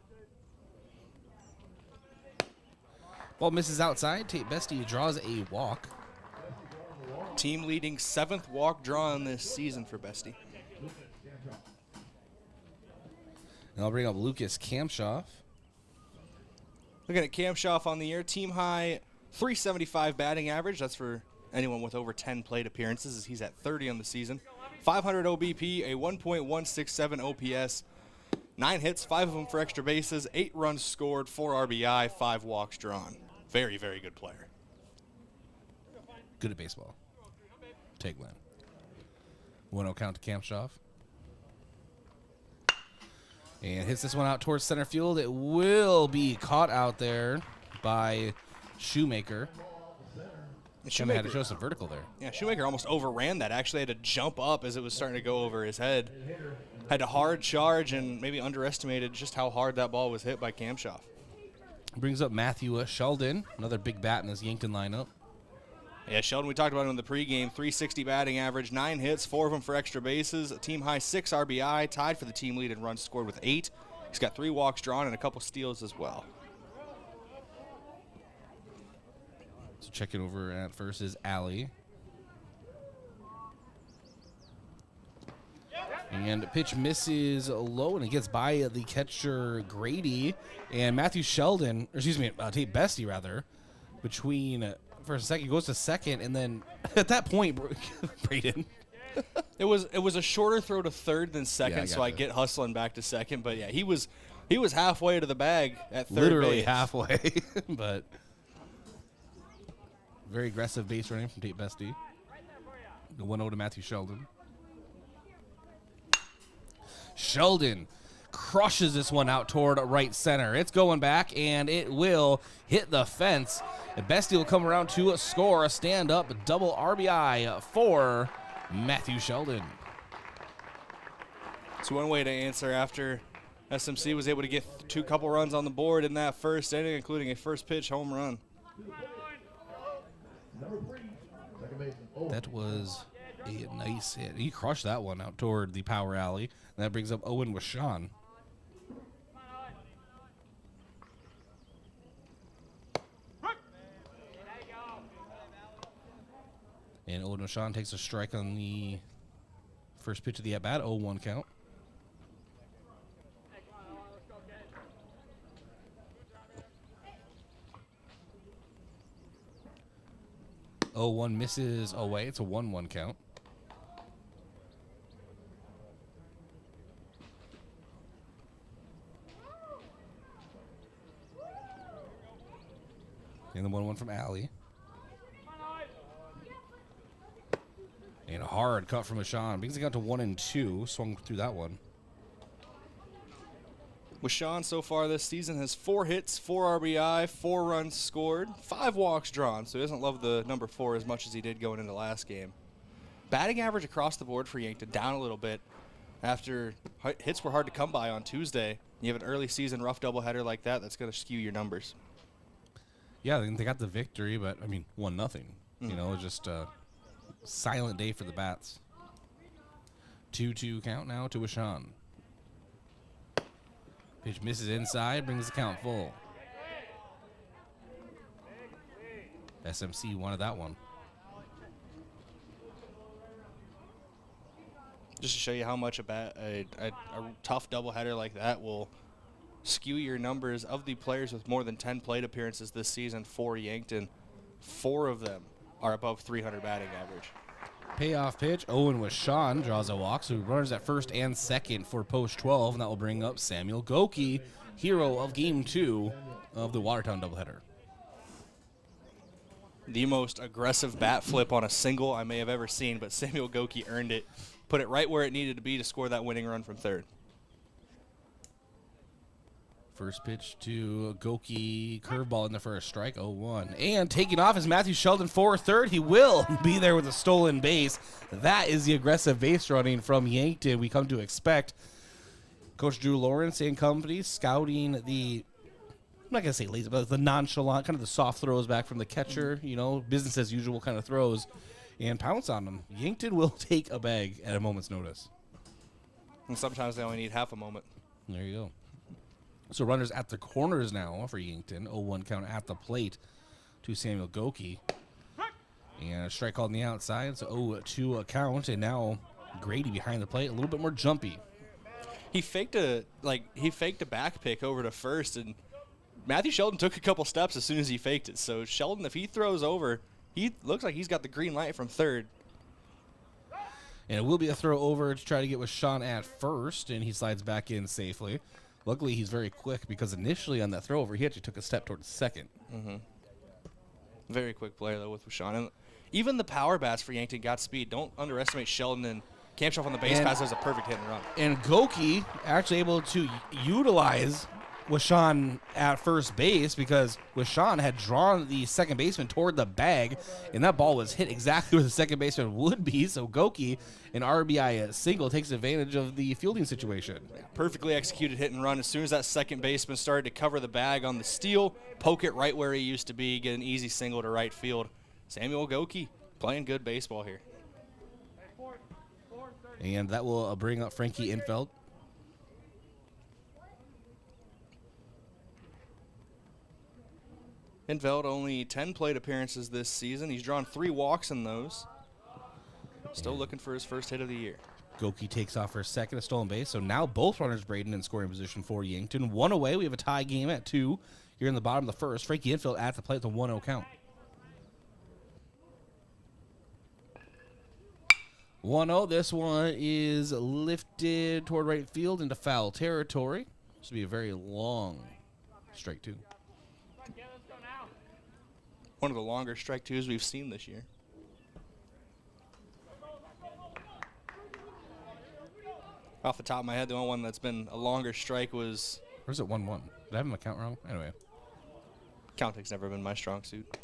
Ball misses outside. Tate Bestie draws a walk. Team leading 7th walk drawn this season for Bestie. And I'll bring up Lucas Kamshoff. Looking at Kamshoff on the year, team high 375 batting average. That's for anyone with over 10 plate appearances. He's at 30 on the season. 500 OBP, a 1.167 OPS. 9 hits, 5 of them for extra bases, 8 runs scored, 4 RBI, 5 walks drawn. Very, very good player. Good at baseball. Take Lynn. 1-0 count to Kamshoff. And hits this one out towards center field. It will be caught out there by Shoemaker. Shoemaker had to show some vertical there. Yeah, Shoemaker almost overran that. Actually had to jump up as it was starting to go over his head. Had a hard charge and maybe underestimated just how hard that ball was hit by Kamshoff. Brings up Matthew Sheldon, another big bat in this Yankton lineup. Yeah, Sheldon, we talked about him in the pregame. 360 batting average, 9 hits, 4 of them for extra bases, a team high 6 RBI, tied for the team lead in runs scored with 8. He's got 3 walks drawn and a couple steals as well. So checking over at first is Allie. And pitch misses low, and it gets by the catcher Grady. And Matthew Sheldon, or excuse me, Tate Bestie rather, between first and second. He goes to second, and then at that point, Brayden. It was a shorter throw to third than second, so I get hustling back to second. But yeah, he was halfway to the bag at third Literally base. halfway, but very aggressive base running from Tate Bestie. The 1-0 to Matthew Sheldon. Sheldon crushes this one out toward right center. It's going back, and it will hit the fence. And Bestie will come around to score a stand-up double RBI for Matthew Sheldon. It's one way to answer after SMC was able to get two couple runs on the board in that first inning, including a first pitch home run. That was a nice hit. He crushed that one out toward the power alley. And that brings up Owen with Sean. And Owen with Sean takes a strike on the first pitch of the at-bat, 0-1 count. One misses away. It's a 1-1 count. And the 1-1 from Alley. And a hard cut from Ashawn. Brings it down to 1-2. Swung through that one. Washawn so far this season has 4 hits, 4 RBI, 4 runs scored, 5 walks drawn, so he doesn't love the number 4 as much as he did going into last game. Batting average across the board for Yankton down a little bit after hits were hard to come by on Tuesday. You have an early season rough doubleheader like that, that's going to skew your numbers. Yeah, they got the victory, but, 1-0. You know, just a silent day for the Bats. 2-2 count now to Washawn. Pitch misses inside, brings the count full. SMC wanted that one. Just to show you how much a tough doubleheader like that will skew your numbers of the players with more than 10 plate appearances this season for Yankton. 4 of them are above 300 batting average. Payoff pitch. Owen with Sean draws a walk, so runners at first and second for post 12, and that will bring up Samuel Goki, hero of game 2 of the Watertown doubleheader. The most aggressive bat flip on a single I may have ever seen, but Samuel Goki earned it, put it right where it needed to be to score that winning run from third. First pitch to Goki, curveball in the first, strike, 0-1. And taking off is Matthew Sheldon for third. He will be there with a stolen base. That is the aggressive base running from Yankton we come to expect. Coach Drew Lawrence and company scouting the, I'm not going to say lazy, but the nonchalant, kind of the soft throws back from the catcher, business as usual kind of throws, and pounce on them. Yankton will take a bag at a moment's notice. And sometimes they only need half a moment. There you go. So runners at the corners now for Yankton. 0-1 count at the plate to Samuel Goki. And a strike called on the outside. So 0-2 count. And now Grady behind the plate. A little bit more jumpy. He faked a back pick over to first, and Matthew Sheldon took a couple steps as soon as he faked it. So Sheldon, if he throws over, he looks like he's got the green light from third. And it will be a throw over to try to get with Sean at first, and he slides back in safely. Luckily, he's very quick because initially on that throw over, he actually took a step towards second. Very quick player, though, with Washawn. And even the power bats for Yankton got speed. Don't underestimate Sheldon, and Kamshoff on the base pass was a perfect hit and run. And Goki actually able to utilize Washawn at first base because Washawn had drawn the second baseman toward the bag, and that ball was hit exactly where the second baseman would be. So Goki, an RBI single, takes advantage of the fielding situation. Perfectly executed hit and run. As soon as that second baseman started to cover the bag on the steal, poke it right where he used to be, get an easy single to right field. Samuel Goki playing good baseball here. And that will bring up Frankie Infeld. Infeld only 10 plate appearances this season. He's drawn 3 walks in those. Still looking for his first hit of the year. Goki takes off for a second, a stolen base. So now both runners Brayden in scoring position for Yankton. 1 away. We have a tie game at 2. Here in the bottom of the first, Frankie Infield at the plate with a 1-0 count. 1-0. This one is lifted toward right field into foul territory. This will be a very long strike two. One of the longer strike twos we've seen this year. Off the top of my head, the only one that's been a longer strike was... Where's it 1-1? Did I have my count wrong? Anyway. Counting's never been my strong suit.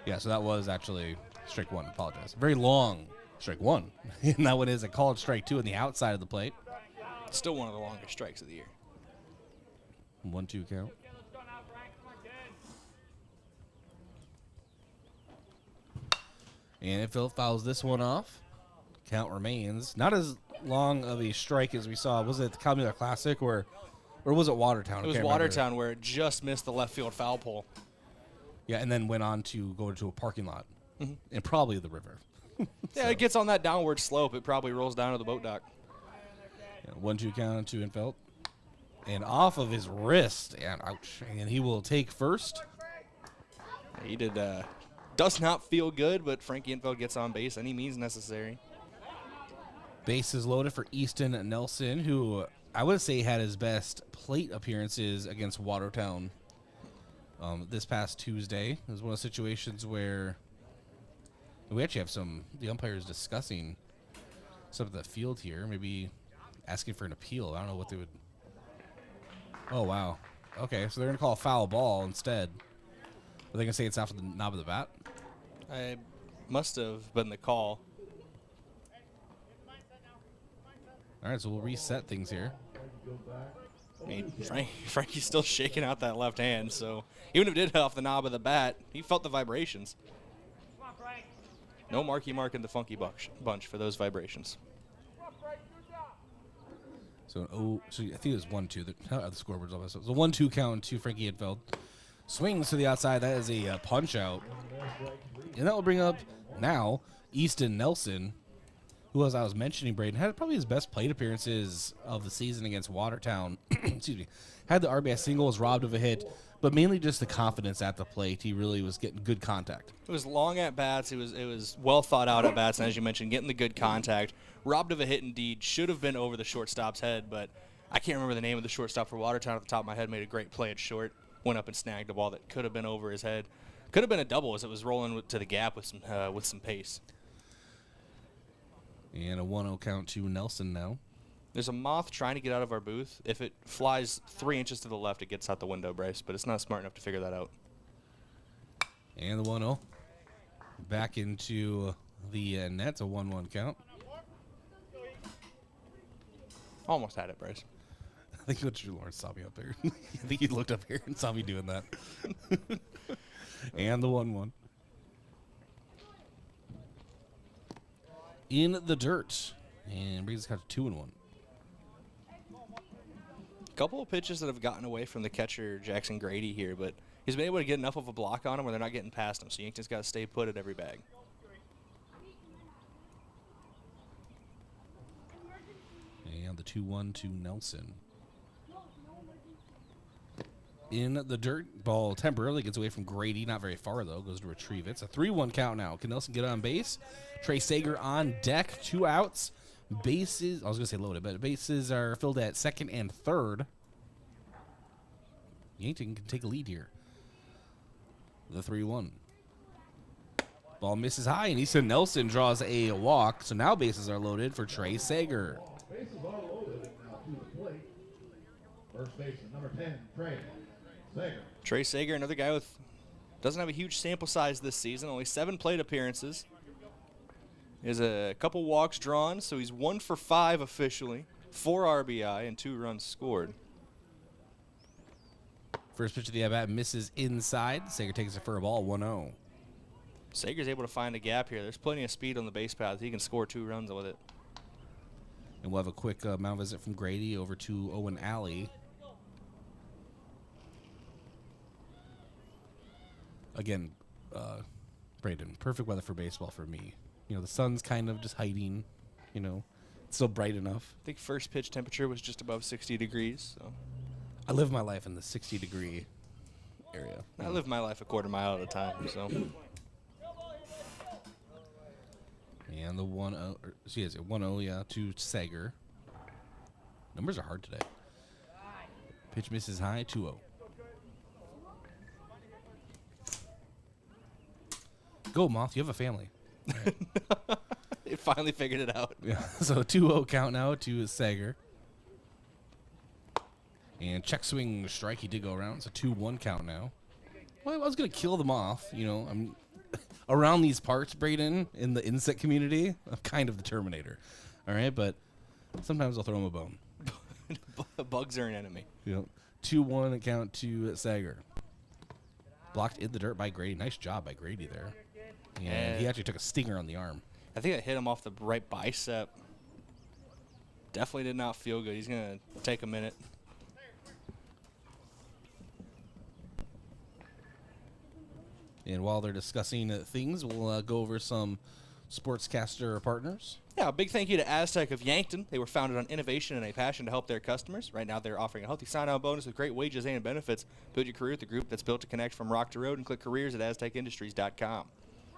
Yeah, so that was actually strike one. Apologize. Very long strike one. And that one is a called strike two on the outside of the plate. Still one of the longer strikes of the year. 1-2 count. And Infield fouls this one off. Count remains. Not as long of a strike as we saw. Was it the Calumet Classic or was it Watertown? It was Watertown where it just missed the left field foul pole. Yeah, and then went on to go to a parking lot. And probably the river. Yeah, it gets on that downward slope. It probably rolls down to the boat dock. Yeah, 1-2 count to Infield. And off of his wrist. And ouch. And he will take first. He did... does not feel good, but Frankie Infield gets on base any means necessary. Base is loaded for Easton Nelson, who I would say had his best plate appearances against Watertown this past Tuesday. It was one of the situations where we actually have the umpires discussing some of the field here, maybe asking for an appeal. I don't know what they would. Oh, wow. Okay, so they're going to call a foul ball instead. Are they going to say it's after the knob of the bat? I must have been the call. All right, so we'll reset things here. I mean, Frankie's still shaking out that left hand, so even if it did hit off the knob of the bat, he felt the vibrations. No marky mark in the funky bunch for those vibrations. So I think it was 1-2. The scoreboard's almost. It was a 1-2 count to Frankie Infield. Swings to the outside. That is a punch out. And that will bring up now Easton Nelson, who, as I was mentioning, Brayden, had probably his best plate appearances of the season against Watertown. Excuse me. Had the RBI single, was robbed of a hit, but mainly just the confidence at the plate. He really was getting good contact. It was long at bats. It was well thought out at bats, and as you mentioned, getting the good contact. Robbed of a hit indeed. Should have been over the shortstop's head, but I can't remember the name of the shortstop for Watertown off the top of my head. Made a great play at short. Went up and snagged a ball that could have been over his head. Could have been a double as it was rolling to the gap with some pace. And a 1-0 count to Nelson now. There's a moth trying to get out of our booth. If it flies 3 inches to the left, it gets out the window, Bryce, but it's not smart enough to figure that out. And the 1-0. Back into the net, a 1-1 count. Almost had it, Bryce. I think Coach Lawrence saw me up here. I think he looked up here and saw me doing that. And the 1-1. In the dirt. And brings us to 2-1. A couple of pitches that have gotten away from the catcher, Jackson Grady, here, but he's been able to get enough of a block on him where they're not getting past him, so Yankton's got to stay put at every bag. And the 2-1 to Nelson. In the dirt, ball temporarily gets away from Grady. Not very far, though. Goes to retrieve it. It's a 3-1 count now. Can Nelson get on base? Trey Sager on deck. 2 outs. Bases, I was going to say loaded, but bases are filled at second and third. Yankton can take a lead here. The 3-1. Ball misses high, and Easton Nelson draws a walk. So now bases are loaded for Trey Sager. Bases are loaded now to the plate. First baseman, number 10, Trey Sager. Trey Sager, another guy with doesn't have a huge sample size this season, only 7 plate appearances. There's a couple walks drawn, so he's 1 for 5 officially, 4 RBI and 2 runs scored. First pitch of the at-bat misses inside. Sager takes it for a ball, 1-0. Sager's able to find a gap here. There's plenty of speed on the base path. He can score 2 runs with it. And we'll have a quick mound visit from Grady over to Owen Alley. Again, Brayden, perfect weather for baseball for me. You know, the sun's kind of just hiding, you know, it's still bright enough. I think first pitch temperature was just above 60 degrees, so I live my life in the 60-degree area. I live my life a quarter mile at a time, so. And the 1-0, she has a 1-0, yeah, to Sager. Numbers are hard today. Pitch misses high, 2-0. Go, Moth, you have a family. It finally figured it out. Yeah, so 2-0 count now to Sager. And check swing strike, he did go around. It's a 2-1 count now. Well, I was going to kill the moth. You know, I'm around these parts, Brayden, in the insect community. I'm kind of the Terminator. All right, but sometimes I'll throw him a bone. Bugs are an enemy. Yep. 2-1 count to Sager. Blocked in the dirt by Grady. Nice job by Grady there. And he actually took a stinger on the arm. I think it hit him off the right bicep. Definitely did not feel good. He's going to take a minute. And while they're discussing things, we'll go over some sportscaster partners. Yeah, a big thank you to Aztec of Yankton. They were founded on innovation and a passion to help their customers. Right now, they're offering a healthy sign-on bonus with great wages and benefits. Build your career with the group that's built to connect from rock to road, and click careers at aztecindustries.com.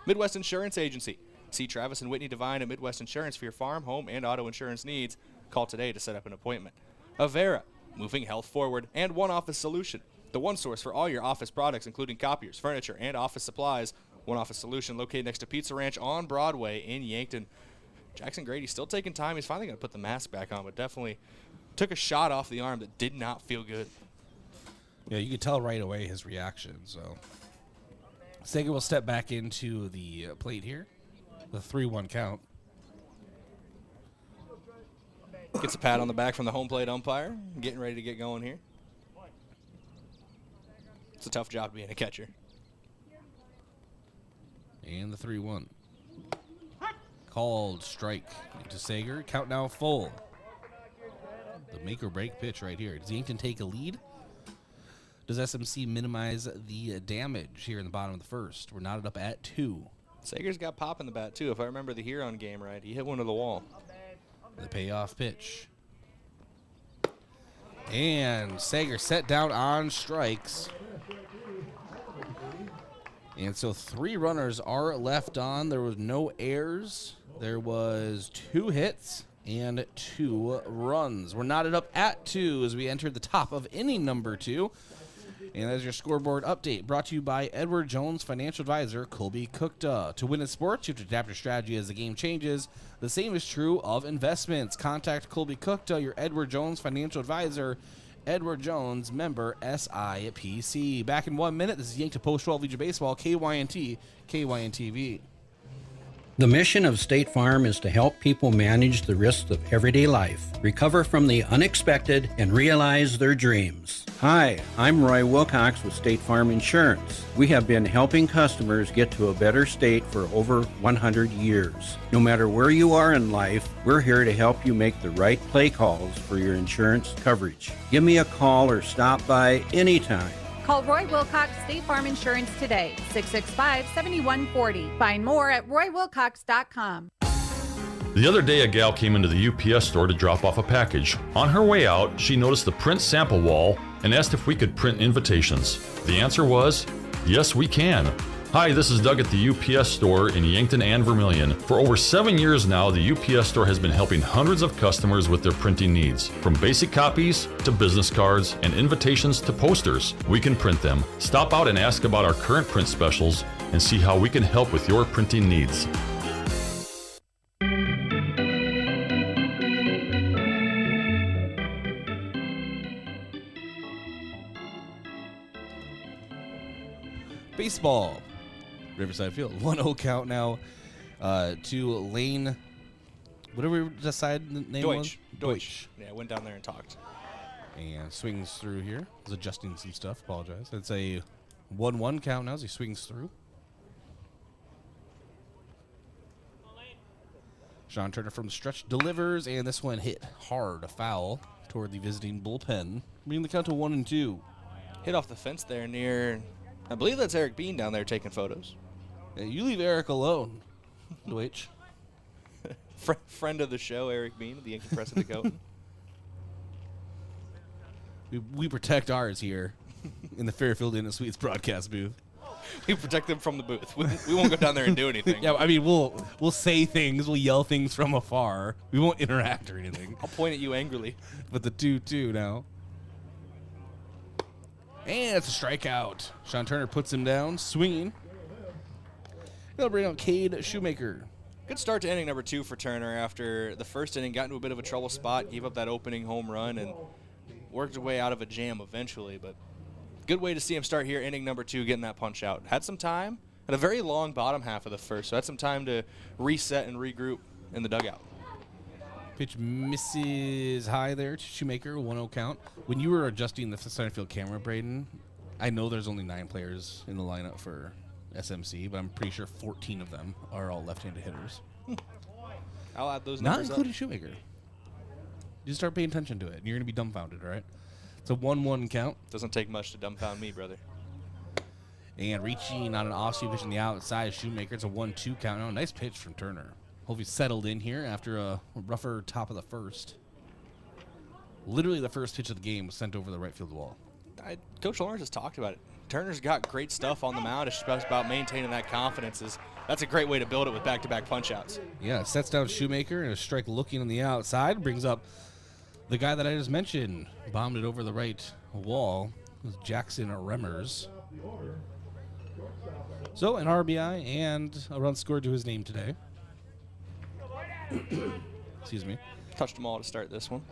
Midwest Insurance Agency. See Travis and Whitney Devine at Midwest Insurance for your farm, home, and auto insurance needs. Call today to set up an appointment. Avera, moving health forward, and One Office Solution. The one source for all your office products, including copiers, furniture, and office supplies. One Office Solution located next to Pizza Ranch on Broadway in Yankton. Jackson Grady's still taking time. He's finally going to put the mask back on, but definitely took a shot off the arm that did not feel good. Yeah, you could tell right away his reaction. So Sager will step back into the plate here. The 3-1 count. Gets a pat on the back from the home plate umpire. Getting ready to get going here. It's a tough job being a catcher. And the 3-1. Called strike to Sager. Count now full. The make or break pitch right here. Does Yankton take a lead? Does SMC minimize the damage here in the bottom of the first? We're knotted up at 2. Sager's got pop in the bat, too. If I remember the Huron game right, he hit one to the wall. The payoff pitch. And Sager set down on strikes. And so 3 runners are left on. There was no errors. There was 2 hits and 2 runs. We're knotted up at 2 as we enter the top of inning number 2. And that's your scoreboard update, brought to you by Edward Jones Financial Advisor Colby Cookta. To win in sports, you have to adapt your strategy as the game changes. The same is true of investments. Contact Colby Cookta, your Edward Jones Financial Advisor. Edward Jones, member SIPC. Back in 1 minute, this is Yankton Post 12 Legion Baseball, KYNT, KYNTV. The mission of State Farm is to help people manage the risks of everyday life, recover from the unexpected, and realize their dreams. Hi, I'm Roy Wilcox with State Farm Insurance. We have been helping customers get to a better state for over 100 years. No matter where you are in life, we're here to help you make the right play calls for your insurance coverage. Give me a call or stop by anytime. Call Roy Wilcox State Farm Insurance today, 665-7140. Find more at roywilcox.com. The other day, a gal came into the UPS store to drop off a package. On her way out, she noticed the print sample wall and asked if we could print invitations. The answer was, yes, we can. Hi, this is Doug at the UPS store in Yankton and Vermilion. For over 7 years now, the UPS store has been helping hundreds of customers with their printing needs. From basic copies to business cards and invitations to posters, we can print them. Stop out and ask about our current print specials and see how we can help with your printing needs. Baseball. Riverside Field. 1-0 count now to Lane. What did we decide the name was? Deutsch. Yeah, I went down there and talked. And swings through here. He's adjusting some stuff. Apologize. It's a 1-1 count now as he swings through. Sean Turner from the stretch delivers, and this one hit hard, a foul toward the visiting bullpen, bringing the count to 1-2. Hit off the fence there near, I believe that's Eric Bean down there taking photos. Yeah, you leave Eric alone, Deutsch. Friend of the show, Eric Bean, the Yankton Press of Dakota. We protect ours here in the Fairfield Inn & Suites broadcast booth. We protect them from the booth. We won't go down there and do anything. Yeah, I mean, we'll say things, we'll yell things from afar. We won't interact or anything. I'll point at you angrily. But the 2-2 now. And it's a strikeout. Sean Turner puts him down, swinging. He'll bring out Cade Shoemaker. Good start to inning number 2 for Turner after the first inning. Got into a bit of a trouble spot, gave up that opening home run, and worked his way out of a jam eventually. But good way to see him start here, inning number 2, getting that punch out. Had some time, had a very long bottom half of the first, so had some time to reset and regroup in the dugout. Pitch misses high there to Shoemaker, 1-0 count. When you were adjusting the center field camera, Brayden, I know there's only 9 players in the lineup for SMC, but I'm pretty sure 14 of them are all left-handed hitters. I'll add those Not numbers including up. Shoemaker. You start paying attention to it, and you're going to be dumbfounded, all right? It's a 1-1 count. Doesn't take much to dumbfound me, brother. And reaching on an off-speed pitch on the outside, Shoemaker. It's a 1-2 count. Oh, nice pitch from Turner. Hope he's settled in here after a rougher top of the first. Literally the first pitch of the game was sent over the right field wall. Coach Lawrence has talked about it. Turner's got great stuff on the mound. It's just about maintaining that confidence. That's a great way to build it with back-to-back punch-outs. Yeah, it sets down Shoemaker, and a strike looking on the outside. Brings up the guy that I just mentioned. Bombed it over the right wall. It was Jackson Remmers. So an RBI and a run scored to his name today. Excuse me. Touched them all to start this one.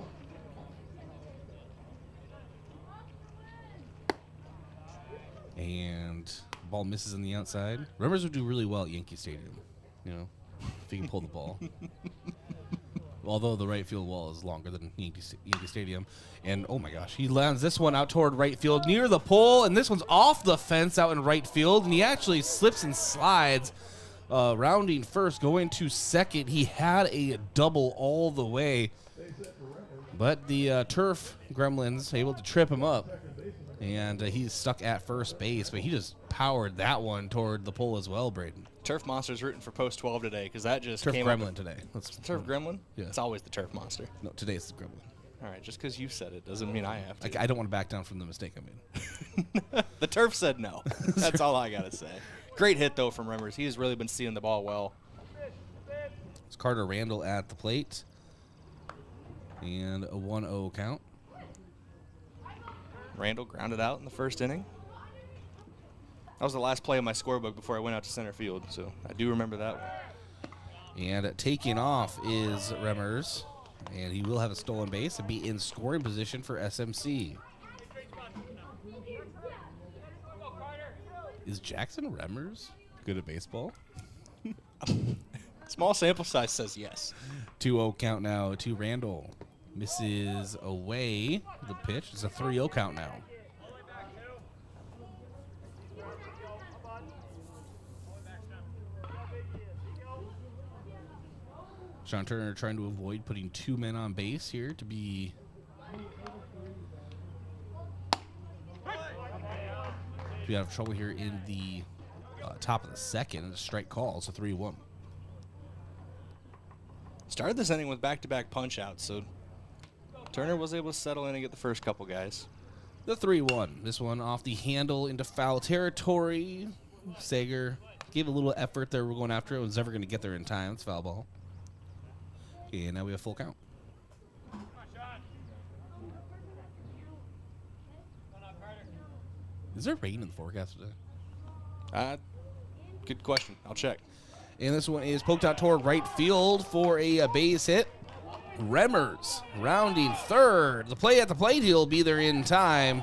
And ball misses on the outside. Remmers would do really well at Yankee Stadium, you know, if he can pull the ball. Although the right field wall is longer than Yankee Stadium. And, oh, my gosh, he lands this one out toward right field near the pole, and this one's off the fence out in right field, and he actually slips and slides, rounding first, going to second. He had a double all the way, but the turf gremlins able to trip him up, and he's stuck at first base, but he just powered that one toward the pole as well, Brayden. Turf Monster's rooting for post 12 today because that just Turf came Gremlin up. today. Turf Gremlin? Yeah. It's always the Turf Monster. No, today's the Gremlin. All right, just because you said it doesn't mean I have to. I don't want to back down from the mistake I made. The Turf said no. That's all I got to say. Great hit, though, from Remmers. He's really been seeing the ball well. It's Carter Randall at the plate. And a 1-0 count. Randall grounded out in the first inning. That was the last play of my scorebook before I went out to center field, so I do remember that one. And taking off is Remmers, and he will have a stolen base and be in scoring position for SMC. Is Jackson Remmers good at baseball? Small sample size says yes. 2-0 count now to Randall. Misses away the pitch. It's a 3-0 count now. Sean Turner trying to avoid putting 2 men on base here to be... We have trouble here in the top of the second. And a strike call. It's a 3-1. Started this inning with back-to-back punch-outs, so Turner was able to settle in and get the first couple guys. The 3-1. This one off the handle into foul territory. Sager gave a little effort there. We're going after it. Was never going to get there in time. It's foul ball. And now we have full count. Is there rain in the forecast today? Good question. I'll check. And this one is poked out toward right field for a base hit. Remmers rounding third. The play at the plate, he'll be there in time.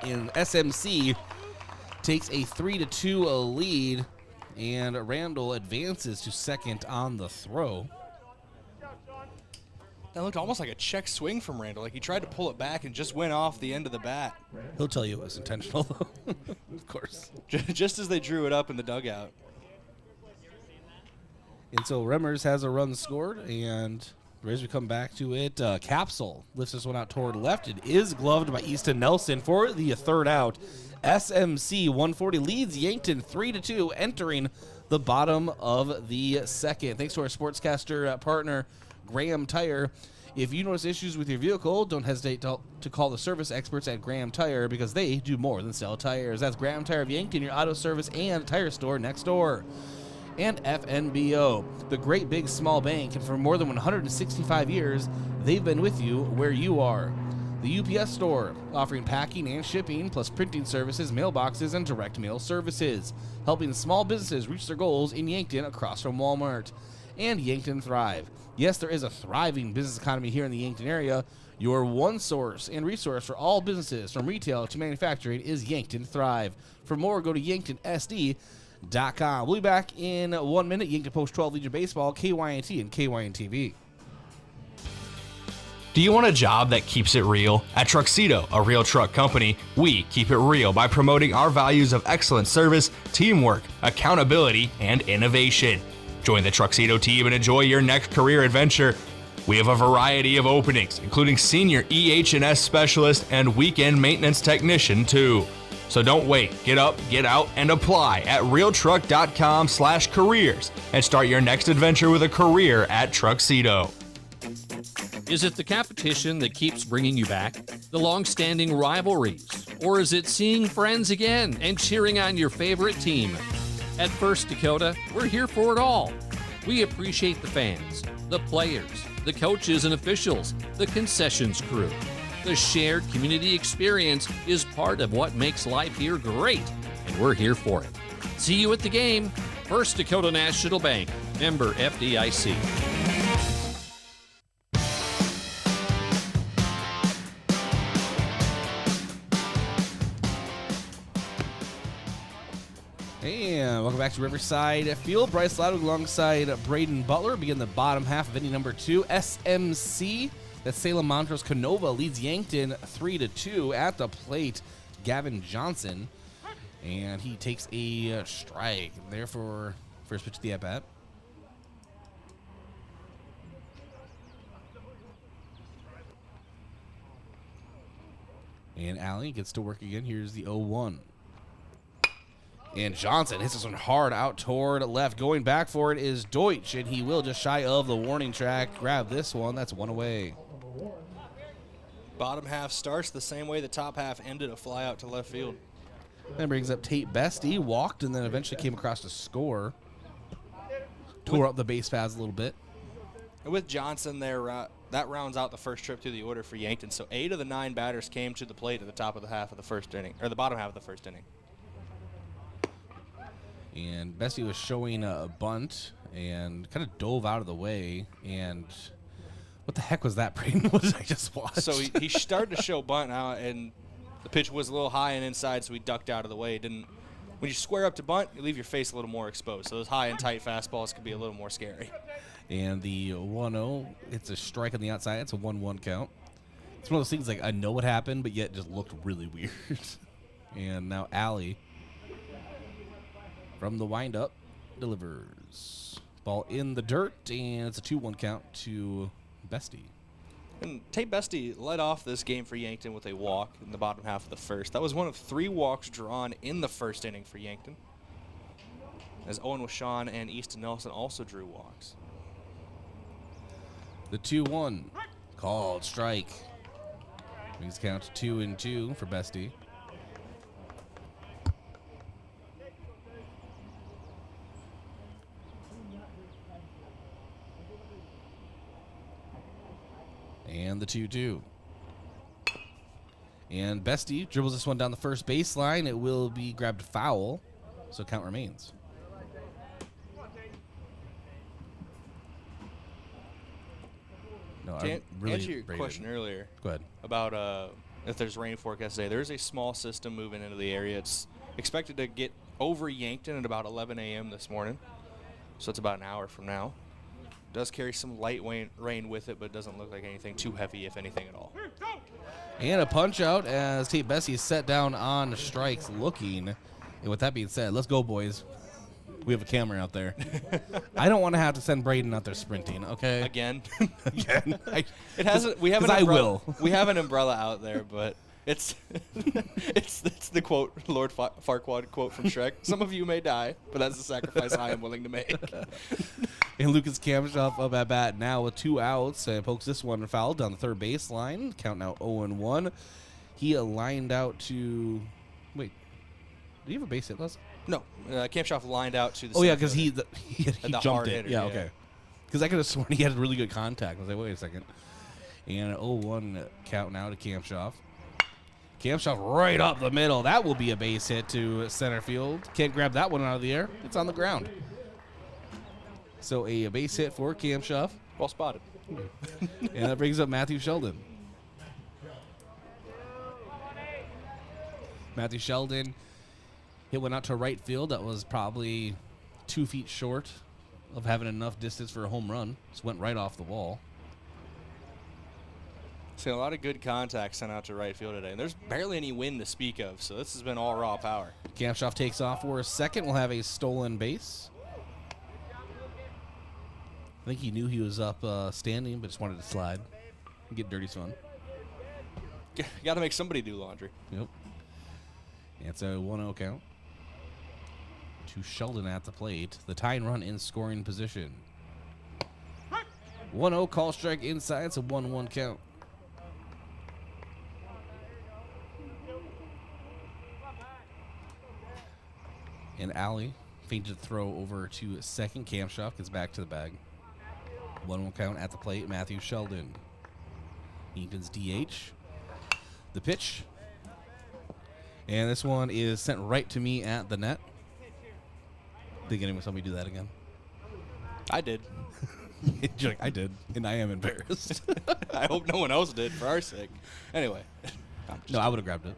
And SMC takes a 3-2 lead. And Randall advances to second on the throw. That looked almost like a check swing from Randall. Like he tried to pull it back and just went off the end of the bat. He'll tell you it was intentional, though. Of course. Just as they drew it up in the dugout. And so Remmers has a run scored, and as we come back to it, Capsule lifts this one out toward left. It is gloved by Easton Nelson for the third out. SMC 140 leads Yankton 3-2, entering the bottom of the second. Thanks to our sportscaster partner, Graham Tire. If you notice issues with your vehicle, don't hesitate to call the service experts at Graham Tire because they do more than sell tires. That's Graham Tire of Yankton, your auto service and tire store next door. And FNBO, the great big small bank, and for more than 165 years, they've been with you where you are. The UPS store, offering packing and shipping, plus printing services, mailboxes, and direct mail services, helping small businesses reach their goals in Yankton across from Walmart. And Yankton Thrive. Yes, there is a thriving business economy here in the Yankton area. Your one source and resource for all businesses, from retail to manufacturing, is Yankton Thrive. For more, go to YanktonSD.com. We'll be back in 1 minute. Yankton Post 12 Legion Baseball, KYNT and KYNT-TV. Do you want a job that keeps it real? At Truxedo, a real truck company, we keep it real by promoting our values of excellent service, teamwork, accountability, and innovation. Join the Truxedo team and enjoy your next career adventure. We have a variety of openings, including senior EH&S specialist and weekend maintenance technician too. So don't wait. Get up, get out, and apply at realtruck.com/careers and start your next adventure with a career at Truxedo. Is it the competition that keeps bringing you back? The long-standing rivalries? Or is it seeing friends again and cheering on your favorite team? At First Dakota, we're here for it all. We appreciate the fans, the players, the coaches and officials, the concessions crew. The shared community experience is part of what makes life here great, and we're here for it. See you at the game. First Dakota National Bank, member FDIC. And welcome back to Riverside Field. Bryce Ladwig alongside Brayden Butler begin the bottom half of inning number 2. SMC, that's Salem-Montrose-Canova, leads Yankton 3-2 at the plate. Gavin Johnson, and he takes a strike. Therefore, first pitch of the at-bat. And Alley gets to work again. Here's the 0-1. And Johnson hits this one hard out toward left. Going back for it is Deutsch, and he will just shy of the warning track. Grab this one. That's one away. Bottom half starts the same way the top half ended, a fly out to left field. That brings up Tate Bestie. Walked and then eventually came across to score. Tore up the base paths a little bit. And with Johnson there, that rounds out the first trip through the order for Yankton. So 8 of the 9 batters came to the plate at the top of the half of the first inning, or the bottom half of the first inning. And Bessie was showing a bunt and kind of dove out of the way. And what the heck was that, Brayden? What did I just watch? So he started to show bunt out, and the pitch was a little high and inside, so he ducked out of the way. When you square up to bunt, you leave your face a little more exposed. So those high and tight fastballs could be a little more scary. And the 1-0, it's a strike on the outside. It's a 1-1 count. It's one of those things like I know what happened, but yet just looked really weird. And now Alley, from the windup, delivers. Ball in the dirt, and it's a 2-1 count to Bestie. And Tate Bestie led off this game for Yankton with a walk in the bottom half of the first. That was one of 3 walks drawn in the first inning for Yankton, as Owen Washon and Easton Nelson also drew walks. The 2-1 called strike. Brings the count to 2-2 for Bestie. And the 2-2. And Bestie dribbles this one down the first baseline. It will be grabbed foul, so count remains. No, to answer your question earlier, go ahead, about if there's rain forecast today, there's a small system moving into the area. It's expected to get over Yankton at about 11 a.m. this morning, so it's about an hour from now. Does carry some light rain with it, but it doesn't look like anything too heavy, if anything at all. And a punch out as Tate Bessie is set down on strikes looking. And with that being said, let's go, boys. We have a camera out there. I don't want to have to send Brayden out there sprinting, okay? Again? Again. It hasn't. We have an umbrella. We have an umbrella out there, but It's it's the quote, Lord Farquaad quote from Shrek. Some of you may die, but that's the sacrifice I am willing to make. And Lucas Kamshoff up at bat now with 2 outs and pokes this one foul down the third baseline. Count now 0-1. He lined out to wait. Did he have a base hit, Les? No, Kamshoff lined out to the. Oh yeah, because he jumped it. Hitter, yeah, okay. Because I could have sworn he had really good contact. I was like, wait a second. And an 0-1 count now to Kamshoff. Kamshoff right up the middle. That will be a base hit to center field. Can't grab that one out of the air. It's on the ground. So a base hit for Kamshoff. Well spotted. And that brings up Matthew Sheldon. Matthew Sheldon hit one out to right field that was probably 2 feet short of having enough distance for a home run. Just went right off the wall. Seen a lot of good contact sent out to right field today. And there's barely any wind to speak of, so this has been all raw power. Kamshoff takes off for a second. We'll have a stolen base. I think he knew he was up standing, but just wanted to slide and get dirty fun. Got to make somebody do laundry. Yep. It's a 1-0 count to Sheldon at the plate. The tying run in scoring position. 1-0 call strike inside. It's a 1-1 count. And Alley feinted throw over to second. Kamshoff gets back to the bag. 1-1 count at the plate. Matthew Sheldon. Yankton's DH. The pitch. And this one is sent right to me at the net. Think anyone saw me do that again? I did. You're like, I did, and I am embarrassed. I hope no one else did for our sake. Anyway. No, I would have grabbed it.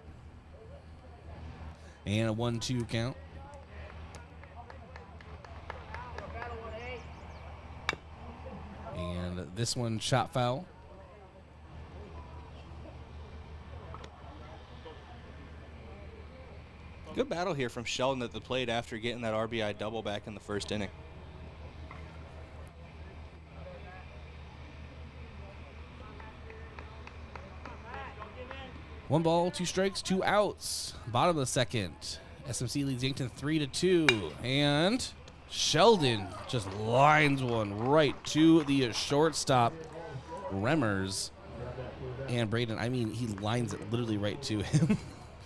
And a 1-2 count. And this one shot foul. Good battle here from Sheldon at the plate after getting that RBI double back in the first inning. One ball, 2 strikes, 2 outs. Bottom of the second. SMC leads Yankton 3-2. And Sheldon just lines one right to the shortstop, Remmers. And Brayden, I mean, he lines it literally right to him.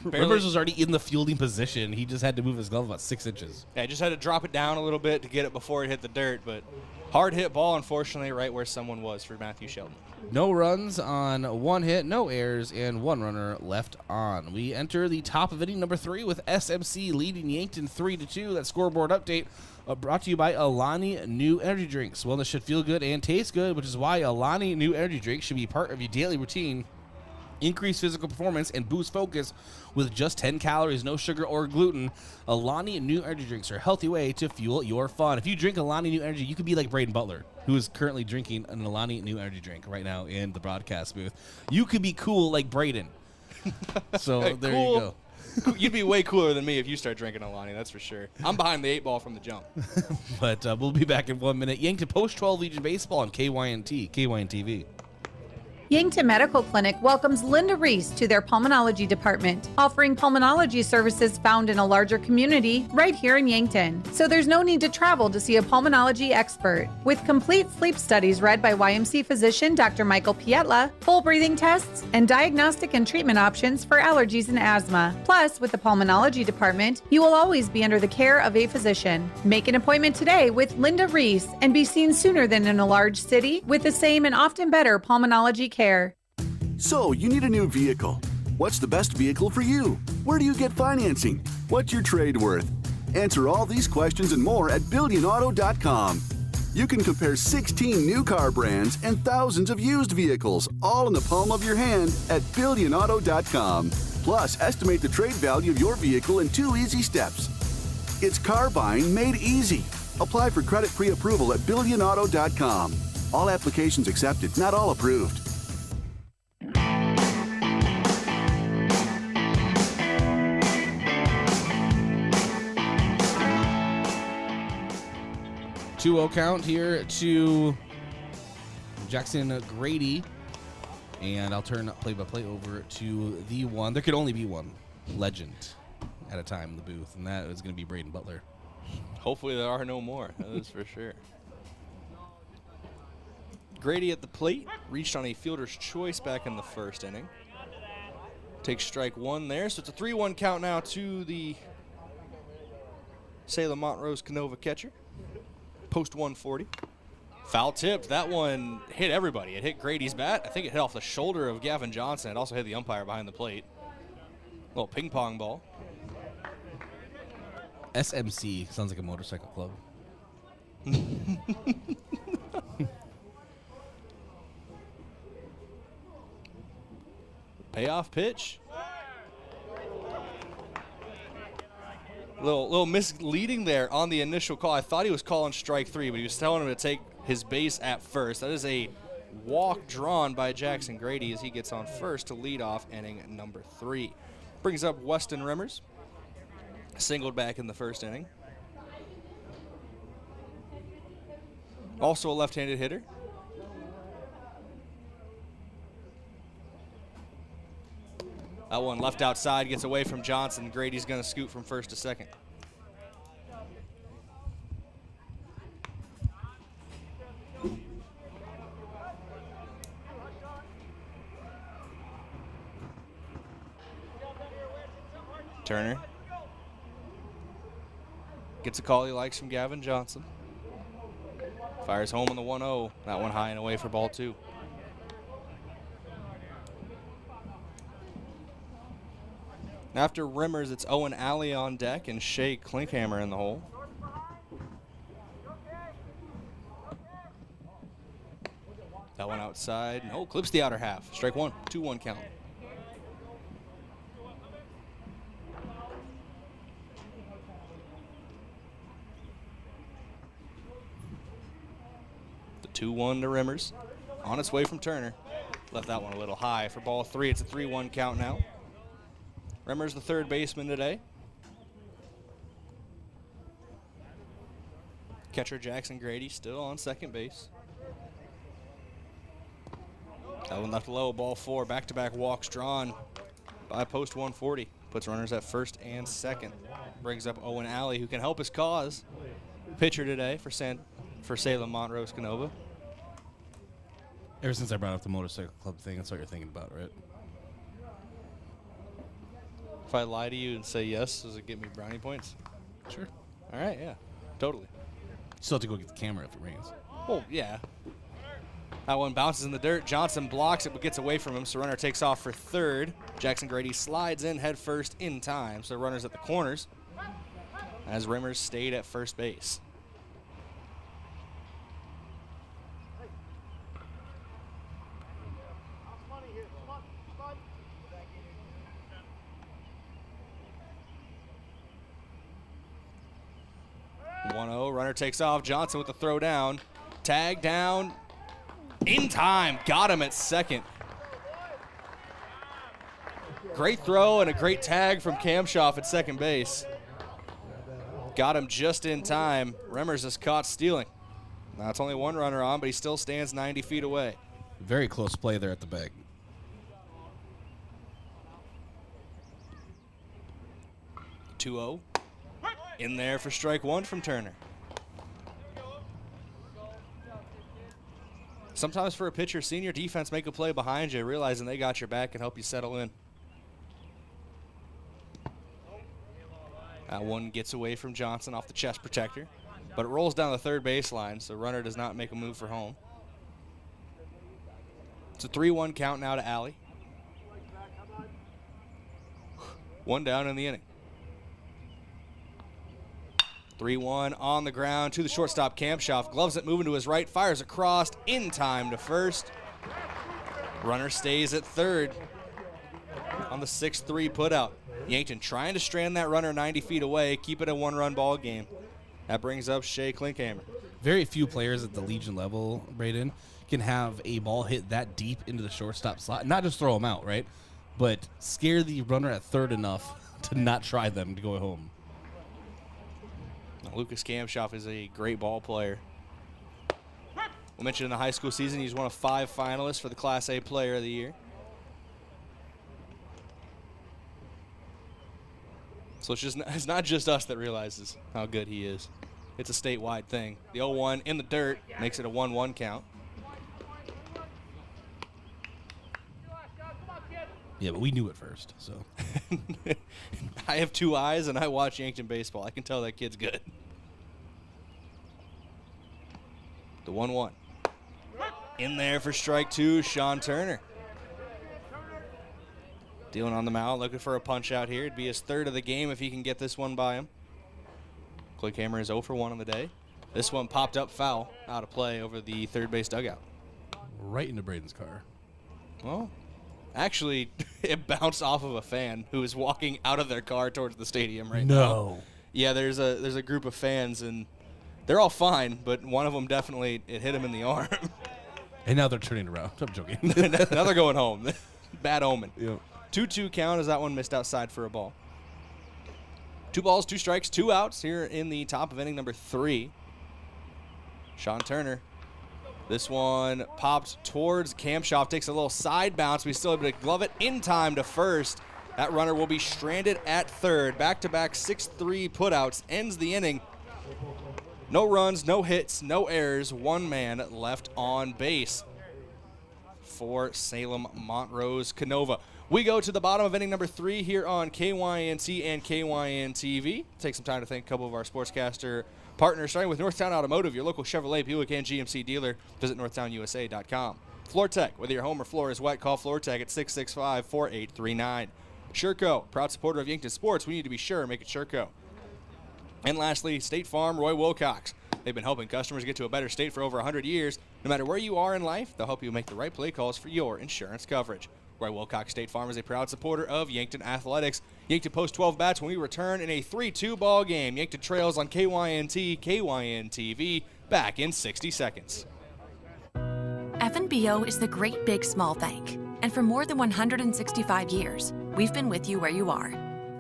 Remmers was already in the fielding position. He just had to move his glove about 6 inches. Yeah, just had to drop it down a little bit to get it before it hit the dirt, but hard hit ball, unfortunately, right where someone was for Matthew Sheldon. No runs on 1 hit, no errors, and 1 runner left on. We enter the top of inning number 3 with SMC leading Yankton 3-2. That scoreboard update brought to you by Alani New Energy Drinks. Wellness should feel good and taste good, which is why Alani New Energy Drinks should be part of your daily routine. Increase physical performance and boost focus with just 10 calories, no sugar or gluten. Alani New Energy Drinks are a healthy way to fuel your fun. If you drink Alani New Energy, you could be like Brayden Butler, who is currently drinking an Alani New Energy drink right now in the broadcast booth. You could be cool like Brayden. So Hey, there cool. you go. You'd be way cooler than me if you start drinking Alani, that's for sure. I'm behind the 8 ball from the jump. But we'll be back in 1 minute. Yankton Post-12 Legion Baseball on KYNT, KYNT-TV. Yankton Medical Clinic welcomes Linda Reese to their pulmonology department, offering pulmonology services found in a larger community right here in Yankton. So there's no need to travel to see a pulmonology expert. With complete sleep studies read by YMC physician Dr. Michael Pietla, full breathing tests, and diagnostic and treatment options for allergies and asthma. Plus, with the pulmonology department, you will always be under the care of a physician. Make an appointment today with Linda Reese and be seen sooner than in a large city with the same and often better pulmonology care. So, you need a new vehicle. What's the best vehicle for you? Where do you get financing? What's your trade worth? Answer all these questions and more at BillionAuto.com. You can compare 16 new car brands and thousands of used vehicles, all in the palm of your hand at BillionAuto.com. Plus, estimate the trade value of your vehicle in 2 easy steps. It's car buying made easy. Apply for credit pre-approval at BillionAuto.com. All applications accepted, not all approved. Two-0 count here to Jackson Grady. And I'll turn play-by-play over to the one. There could only be one legend at a time in the booth, and that is going to be Brayden Butler. Hopefully there are no more. That is for sure. Grady at the plate, reached on a fielder's choice back in the first inning. Takes strike one there, so it's a 3-1 count now to the Salem-Montrose-Canova catcher. Post 140. Foul tipped. That one hit everybody. It hit Grady's bat. I think it hit off the shoulder of Gavin Johnson. It also hit the umpire behind the plate. Little ping pong ball. SMC sounds like a motorcycle club. Payoff pitch. Little misleading there on the initial call. I thought he was calling strike 3, but he was telling him to take his base at first. That is a walk drawn by Jackson Grady as he gets on first to lead off inning number 3. Brings up Weston Rimmers. Singled back in the first inning. Also a left-handed hitter. That one left outside, gets away from Johnson. Grady's going to scoot from first to second. Turner gets a call he likes from Gavin Johnson. Fires home on the 1-0. That one high and away for ball 2. After Rimmers, it's Owen Alley on deck and Shea Klinkhammer in the hole. That one outside. No, clips the outer half. Strike 1, 2-1 count. The 2-1 to Rimmers. On its way from Turner. Left that one a little high for ball 3. It's a 3-1 count now. Rimmers the third baseman today. Catcher Jackson Grady still on second base. That one left low, ball 4. Back-to-back walks drawn by post 140. Puts runners at first and second. Brings up Owen Alley, who can help his cause. Pitcher today for Salem-Montrose-Canova. Ever since I brought up the motorcycle club thing, that's what you're thinking about, right? If I lie to you and say yes, does it get me brownie points? Sure. All right, yeah, totally. Still have to go get the camera if it rains. Oh, yeah. That one bounces in the dirt. Johnson blocks it but gets away from him, so runner takes off for third. Jackson Grady slides in head first in time, so runners at the corners as Rimmers stayed at first base. Runner takes off. Johnson with the throw down. Tag down. In time. Got him at second. Great throw and a great tag from Kamshoff at second base. Got him just in time. Rimmers is caught stealing. Now it's only one runner on, but he still stands 90 feet away. Very close play there at the bag. (2-0) in there for strike 1 from Turner. Sometimes for a pitcher, senior defense make a play behind you, realizing they got your back and help you settle in. That one gets away from Johnson off the chest protector, but it rolls down the third baseline, so runner does not make a move for home. It's a 3-1 count now to Alley. One down in the inning. 3-1 on the ground to the shortstop, Kamshoff. Gloves it, moving to his right, fires across in time to first. Runner stays at third on the 6-3 putout. Yankton trying to strand that runner 90 feet away, keep it a one-run ball game. That brings up Shea Klinkhammer. Very few players at the Legion level, Brayden, can have a ball hit that deep into the shortstop slot. Not just throw them out, right? But scare the runner at third enough to not try them to go home. Lucas Kamshoff is a great ball player. We'll mention in the high school season, he's one of 5 finalists for the Class A Player of the Year. So it's not just us that realizes how good he is. It's a statewide thing. The 0-1 in the dirt makes it a 1-1 count. Yeah, but we knew it first, so. I have 2 eyes, and I watch Yankton baseball. I can tell that kid's good. The 1-1. In there for strike 2, Sean Turner. Dealing on the mound, looking for a punch out here. It'd be his 3rd of the game if he can get this one by him. Click Hammer is 0 for 1 on the day. This one popped up foul, out of play over the third base dugout. Right into Brayden's car. Well, actually, it bounced off of a fan who was walking out of their car towards the stadium right now. No. Yeah, there's a group of fans, and they're all fine, but one of them definitely, it hit him in the arm. And now they're turning around. I'm joking. Now they're going home. Bad omen. Yep. 2-2 count as that one missed outside for a ball. 2 balls, 2 strikes, 2 outs here in the top of inning number 3. Sean Turner. This one popped towards Kamshoff, takes a little side bounce. We still able to glove it in time to first. That runner will be stranded at third. Back-to-back 6-3 putouts ends the inning. No runs, no hits, no errors. 1 man left on base for Salem-Montrose-Canova. We go to the bottom of inning number 3 here on KYNT and KYN-TV. Take some time to thank a couple of our sportscaster partners, starting with Northtown Automotive, your local Chevrolet, Buick, and GMC dealer. Visit northtownusa.com. Floor Tech, whether your home or floor is wet, call Floor Tech at 665-4839. Sherco, proud supporter of Yankton Sports. We need to be sure, make it Sherco. And lastly, State Farm, Roy Wilcox. They've been helping customers get to a better state for over 100 years. No matter where you are in life, they'll help you make the right play calls for your insurance coverage. Roy Wilcox State Farm is a proud supporter of Yankton Athletics. Yankton post 12 bats when we return in a 3-2 ball game. Yankton trails on KYNT, KYN-TV, back in 60 seconds. FNBO is the great big small bank. And for more than 165 years, we've been with you where you are.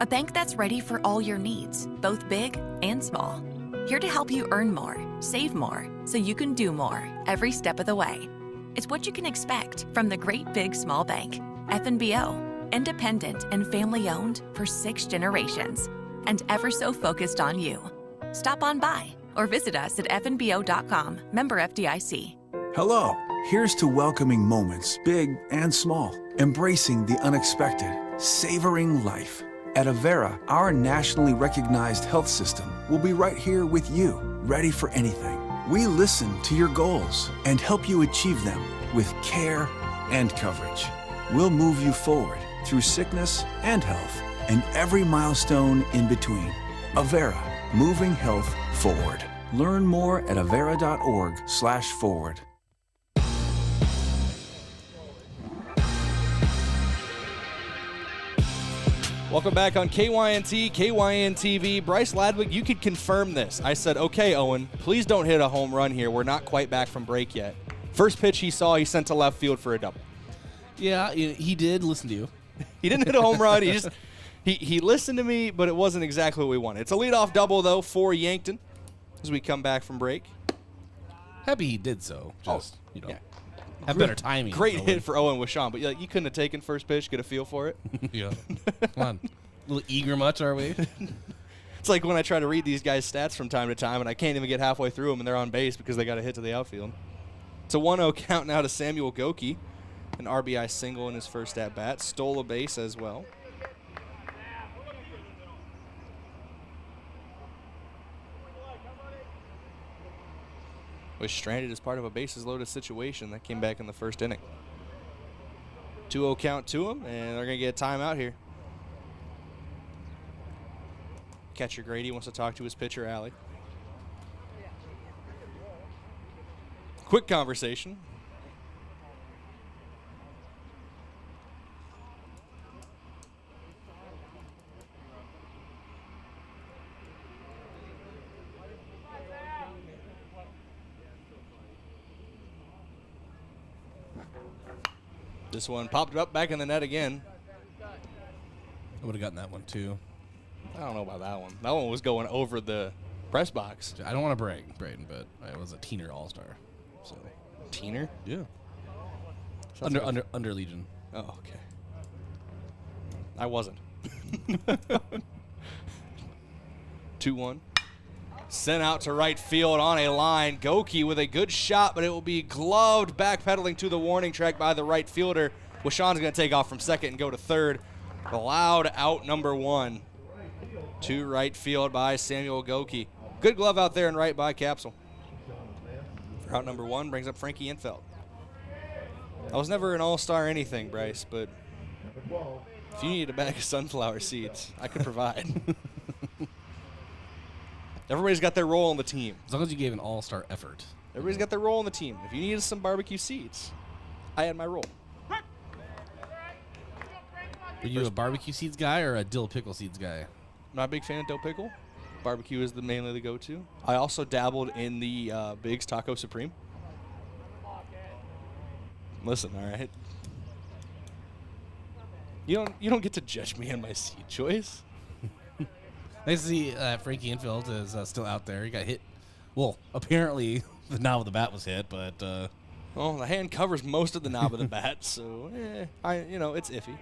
A bank that's ready for all your needs, both big and small. Here to help you earn more, save more, so you can do more every step of the way. It's what you can expect from the great big small bank. FNBO, independent and family owned for 6 generations, and ever so focused on you. Stop on by or visit us at fnbo.com, member FDIC. Hello, here's to welcoming moments, big and small, embracing the unexpected, savoring life. At Avera, our nationally recognized health system will be right here with you, ready for anything. We listen to your goals and help you achieve them with care and coverage. We'll move you forward through sickness and health and every milestone in between. Avera, moving health forward. Learn more at avera.org/forward. Welcome back on KYNT, KYN-TV. Bryce Ladwig, you could confirm this. I said, okay, Owen, please don't hit a home run here. We're not quite back from break yet. First pitch he saw, he sent to left field for a double. Yeah, he did listen to you. He didn't hit a home run. He listened to me, but it wasn't exactly what we wanted. It's a leadoff double, though, for Yankton as we come back from break. Happy he did so. Just, yeah. Have better timing. Great hit for Owen with Sean, but you couldn't have taken first pitch, get a feel for it? Yeah. Come on. A little eager much, are we? It's like when I try to read these guys' stats from time to time, and I can't even get halfway through them, and they're on base because they got a hit to the outfield. It's a 1-0 count now to Samuel Goki. An RBI single in his first at-bat. Stole a base as well. Was stranded as part of a bases-loaded situation that came back in the first inning. 2-0 count to him, and they're going to get a timeout here. Catcher Grady wants to talk to his pitcher, Allie. Quick conversation. This one popped up back in the net again. I would have gotten that one, too. I don't know about that one. That one was going over the press box. I don't want to brag, Brayden, but I was a teener all-star. So Teener? Yeah. Sounds Under Legion. Oh, okay. I wasn't. 2-1. Sent out to right field on a line. Goki with a good shot, but it will be gloved, backpedaling to the warning track by the right fielder. Washawn's going to take off from second and go to third. Allowed out number 1 to right field by Samuel Goki. Good glove out there and right by Capsule. For out number 1 brings up Frankie Infeld. I was never an all-star anything, Bryce, but if you need a bag of sunflower seeds, I could provide. Everybody's got their role on the team. As long as you gave an all-star effort. Everybody's got their role on the team. If you needed some barbecue seeds, I had my role. Are you a barbecue seeds guy or a dill pickle seeds guy? Not a big fan of dill pickle. Barbecue is mainly the go-to. I also dabbled in the Biggs Taco Supreme. Listen, all right. You don't get to judge me on my seed choice. Nice to see Frankie Infeld is still out there. He got hit. Well, apparently the knob of the bat was hit, but well, the hand covers most of the knob of the bat, so it's iffy.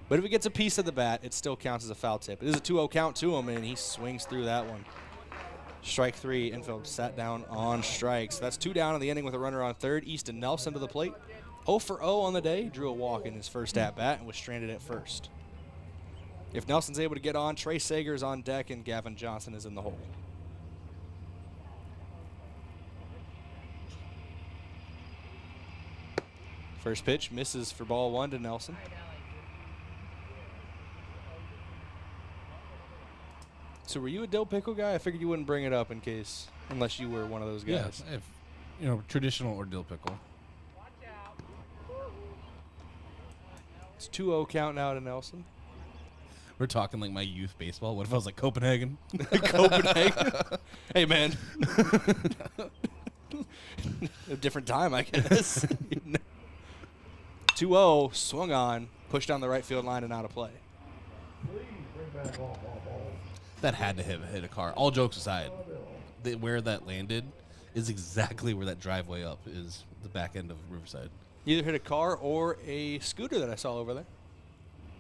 But if it gets a piece of the bat, it still counts as a foul tip. It is a 2-0 count to him, and he swings through that one. Strike 3. Infeld sat down on strikes. That's 2 down in the inning with a runner on third. Easton Nelson to the plate. 0 for 0 on the day. Drew a walk in his first at-bat and was stranded at first. If Nelson's able to get on, Trey Sager's on deck, and Gavin Johnson is in the hole. First pitch misses for ball 1 to Nelson. So were you a dill pickle guy? I figured you wouldn't bring it up unless you were one of those guys. Yeah, traditional or dill pickle. It's 2-0 count now to Nelson. We're talking like my youth baseball. What if I was like Copenhagen? Copenhagen? Hey, man. A different time, I guess. 2-0, swung on, pushed down the right field line and out of play. That had to hit a car. All jokes aside, where that landed is exactly where that driveway up is, the back end of Riverside. Either hit a car or a scooter that I saw over there.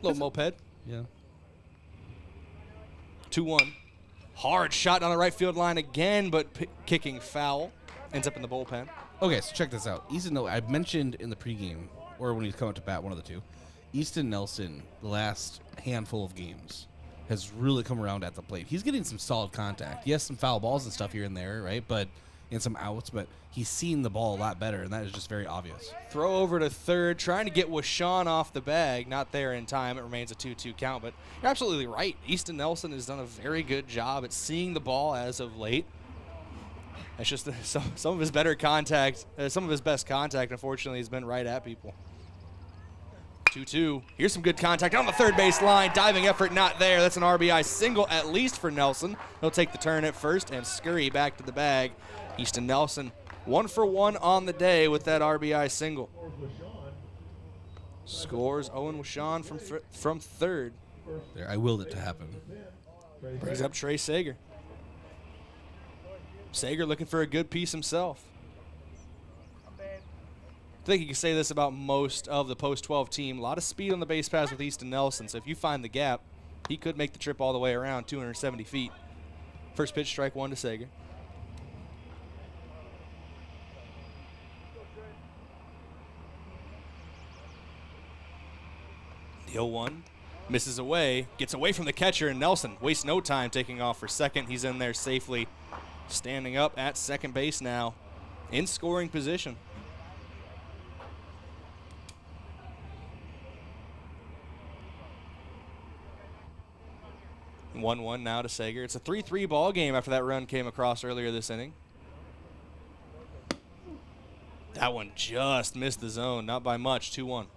Little moped. Yeah. 2-1. Hard shot down the right field line again, but kicking foul. Ends up in the bullpen. Okay, so check this out. Easton, I mentioned in the pregame, or when he's coming to bat, one of the two, Easton Nelson, the last handful of games, has really come around at the plate. He's getting some solid contact. He has some foul balls and stuff here and there, right? And some outs, but he's seen the ball a lot better, and that is just very obvious. Throw over to third, trying to get Washawn off the bag. Not there in time. It remains a 2-2 count, but you're absolutely right. Easton Nelson has done a very good job at seeing the ball as of late. It's just some of his better contact, some of his best contact, unfortunately, has been right at people. 2-2. Here's some good contact on the third base line. Diving effort not there. That's an RBI single at least for Nelson. He'll take the turn at first and scurry back to the bag. Easton Nelson 1 for 1 on the day with that RBI single. Scores Owen Washawn from third. There, I willed it to happen. Brings up Trey Sager. Sager looking for a good piece himself. I think you can say this about most of the post-12 team. A lot of speed on the base pass with Easton Nelson, so if you find the gap, he could make the trip all the way around 270 feet. First pitch, strike 1 to Sager. The 0-1 misses away, gets away from the catcher, and Nelson wastes no time taking off for second. He's in there safely, standing up at second base now, in scoring position. And 1-1 now to Sager. It's a 3-3 ball game after that run came across earlier this inning. That one just missed the zone, not by much, 2-1.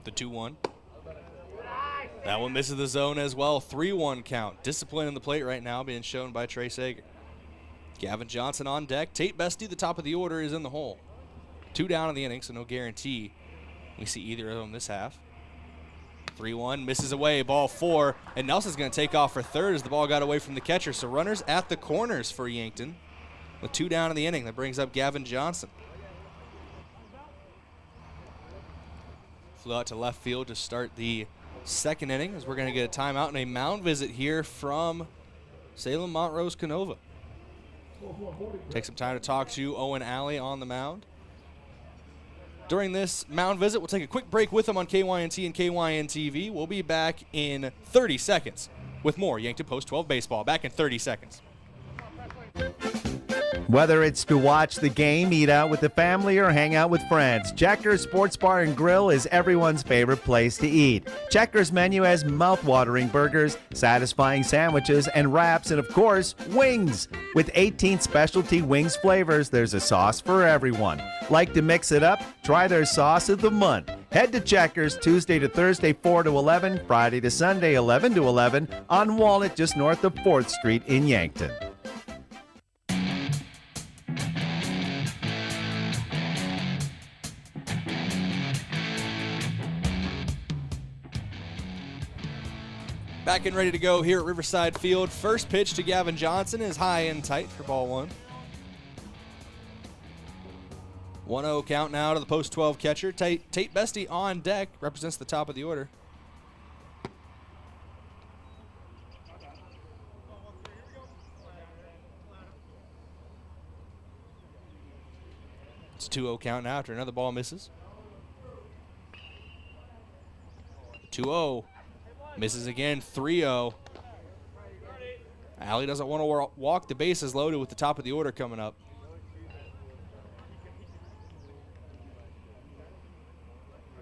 The 2-1. That one misses the zone as well. 3-1 count. Discipline in the plate right now being shown by Trey Sager. Gavin Johnson on deck. Tate Bestie, the top of the order, is in the hole. 2 down in the inning, so no guarantee we see either of them this half. 3-1, misses away, ball 4, and Nelson's going to take off for third as the ball got away from the catcher. So runners at the corners for Yankton with 2 down in the inning. That brings up Gavin Johnson. Flew out to left field to start the second inning as we're going to get a timeout and a mound visit here from Salem-Montrose-Canova. Take some time to talk to Owen Alley on the mound. During this mound visit, we'll take a quick break with them on KYNT and KYN TV. We'll be back in 30 seconds with more Yankton Post 12 baseball. Back in 30 seconds. Whether it's to watch the game, eat out with the family, or hang out with friends, Checkers Sports Bar and Grill is everyone's favorite place to eat. Checkers' menu has mouth-watering burgers, satisfying sandwiches, and wraps, and of course, wings. With 18 specialty wings flavors, there's a sauce for everyone. Like to mix it up? Try their sauce of the month. Head to Checkers Tuesday to Thursday 4 to 11, Friday to Sunday 11 to 11 on Walnut just north of 4th Street in Yankton. Back and ready to go here at Riverside Field. First pitch to Gavin Johnson is high and tight for ball 1. 1-0 count now to the post 12 catcher. Tate Bestie on deck, represents the top of the order. It's 2-0 count now after another ball misses. 2-0. Misses again, 3-0. Alley doesn't want to walk. The base is loaded with the top of the order coming up.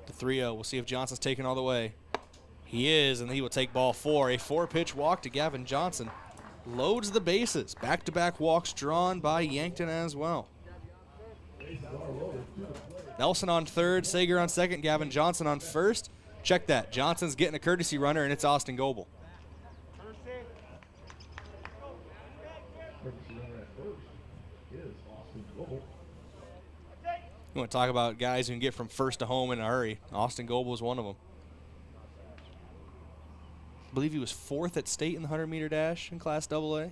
The 3-0. We'll see if Johnson's taken all the way. He is, and he will take ball 4. A 4-pitch walk to Gavin Johnson. Loads the bases. Back-to-back walks drawn by Yankton as well. Nelson on third, Sager on second, Gavin Johnson on first. Check that. Johnson's getting a courtesy runner, and it's Austin Goebel. You want to talk about guys who can get from first to home in a hurry. Austin Goebel is one of them. I believe he was 4th at state in the 100-meter dash in Class AA.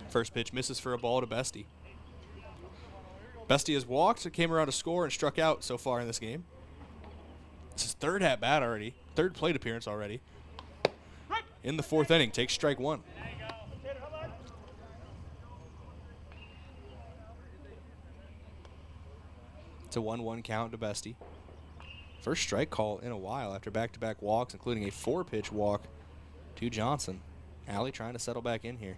First pitch misses for a ball to Bestie. Bestie has walked, came around to score, and struck out so far in this game. It's his third at-bat already, third plate appearance already. In the 4th inning, takes strike 1. It's a 1-1 count to Bestie. First strike call in a while after back-to-back walks, including a 4-pitch walk to Johnson. Alley trying to settle back in here.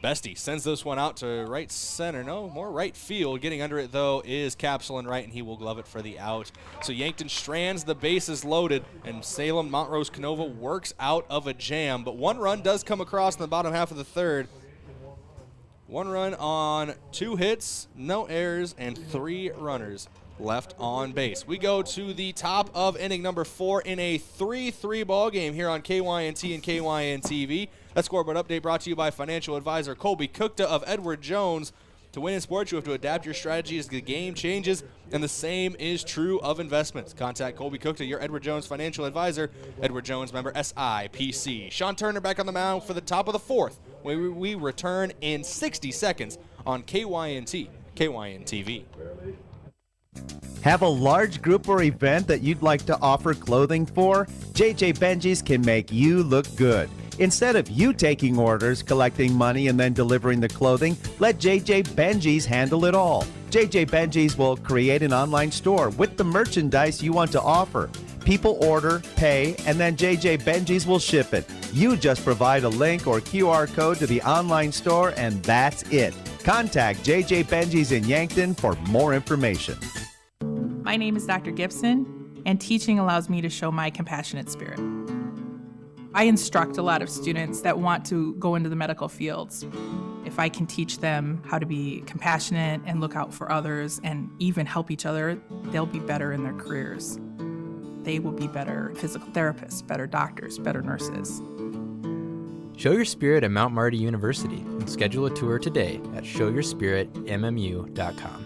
Bestie sends this one out to right center. No, more right field. Getting under it, though, is Capsule and right, and he will glove it for the out. So Yankton strands the bases loaded, and Salem-Montrose-Canova works out of a jam. But 1 run does come across in the bottom half of the 3rd. 1 run on 2 hits, no errors, and 3 runners left on base. We go to the top of inning number 4 in a 3-3 ball game here on KYNT and KYN TV. That scoreboard update brought to you by financial advisor Colby Cookta of Edward Jones. To win in sports, you have to adapt your strategy as the game changes, and the same is true of investments. Contact Colby Cookta, your Edward Jones financial advisor. Edward Jones, member SIPC. Sean Turner back on the mound for the top of the 4th. We return in 60 seconds on KYNT, KYN TV. Have a large group or event that you'd like to offer clothing for? JJ Benji's can make you look good. Instead of you taking orders, collecting money, and then delivering the clothing, let JJ Benji's handle it all. JJ Benji's will create an online store with the merchandise you want to offer. People order, pay, and then JJ Benji's will ship it. You just provide a link or QR code to the online store, and that's it. Contact JJ Benji's in Yankton for more information. My name is Dr. Gibson, and teaching allows me to show my compassionate spirit. I instruct a lot of students that want to go into the medical fields. If I can teach them how to be compassionate and look out for others and even help each other, they'll be better in their careers. They will be better physical therapists, better doctors, better nurses. Show your spirit at Mount Marty University and schedule a tour today at showyourspiritmmu.com.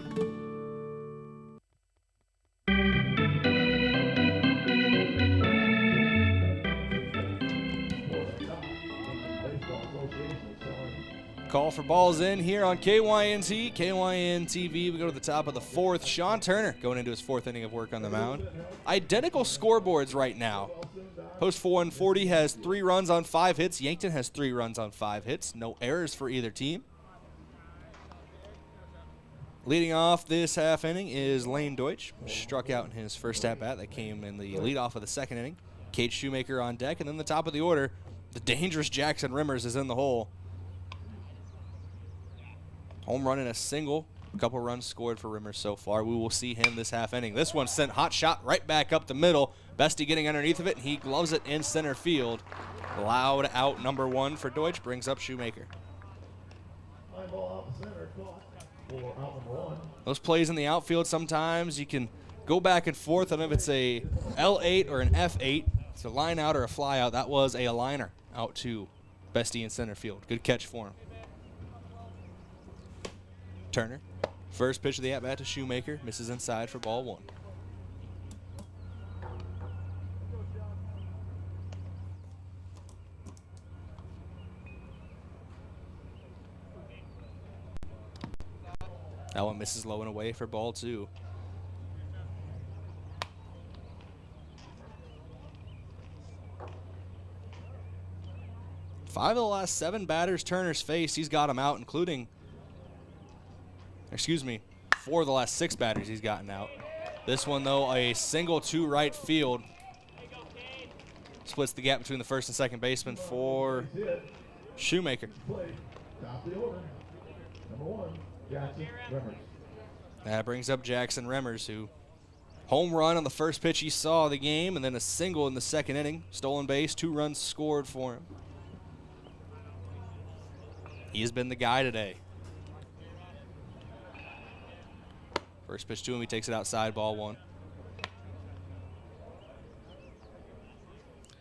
Call for balls in here on KYNT. KYN TV. We go to the top of the fourth. Sean Turner going into his fourth inning of work on the mound. Identical scoreboards right now. Post 140 has 3 runs on 5 hits. Yankton has 3 runs on 5 hits. No errors for either team. Leading off this half inning is Lane Deutsch. Struck out in his first at-bat. That came in the leadoff of the second inning. Cade Shoemaker on deck. And then the top of the order, the dangerous Jackson Rimmers is in the hole. Home run and a single. A couple runs scored for Rimmers so far. We will see him this half inning. This one sent hot shot right back up the middle. Bestie getting underneath of it, and he gloves it in center field. Loud out number 1 for Deutsch brings up Shoemaker. Those plays in the outfield, sometimes you can go back and forth on if it's a L8 or an F8. It's a line out or a fly out. That was a liner out to Bestie in center field. Good catch for him. Turner, first pitch of the at-bat to Shoemaker, misses inside for ball 1. That one misses low and away for ball 2. Five of the last 7 batters Turner's faced, he's got them out, including 4 of the last 6 batters he's gotten out. This one, though, a single to right field. Splits the gap between the first and second baseman for Shoemaker. That brings up Jackson Rimmers, who home run on the first pitch he saw of the game, and then a single in the second inning. Stolen base, 2 runs scored for him. He has been the guy today. First pitch to him, he takes it outside, ball 1.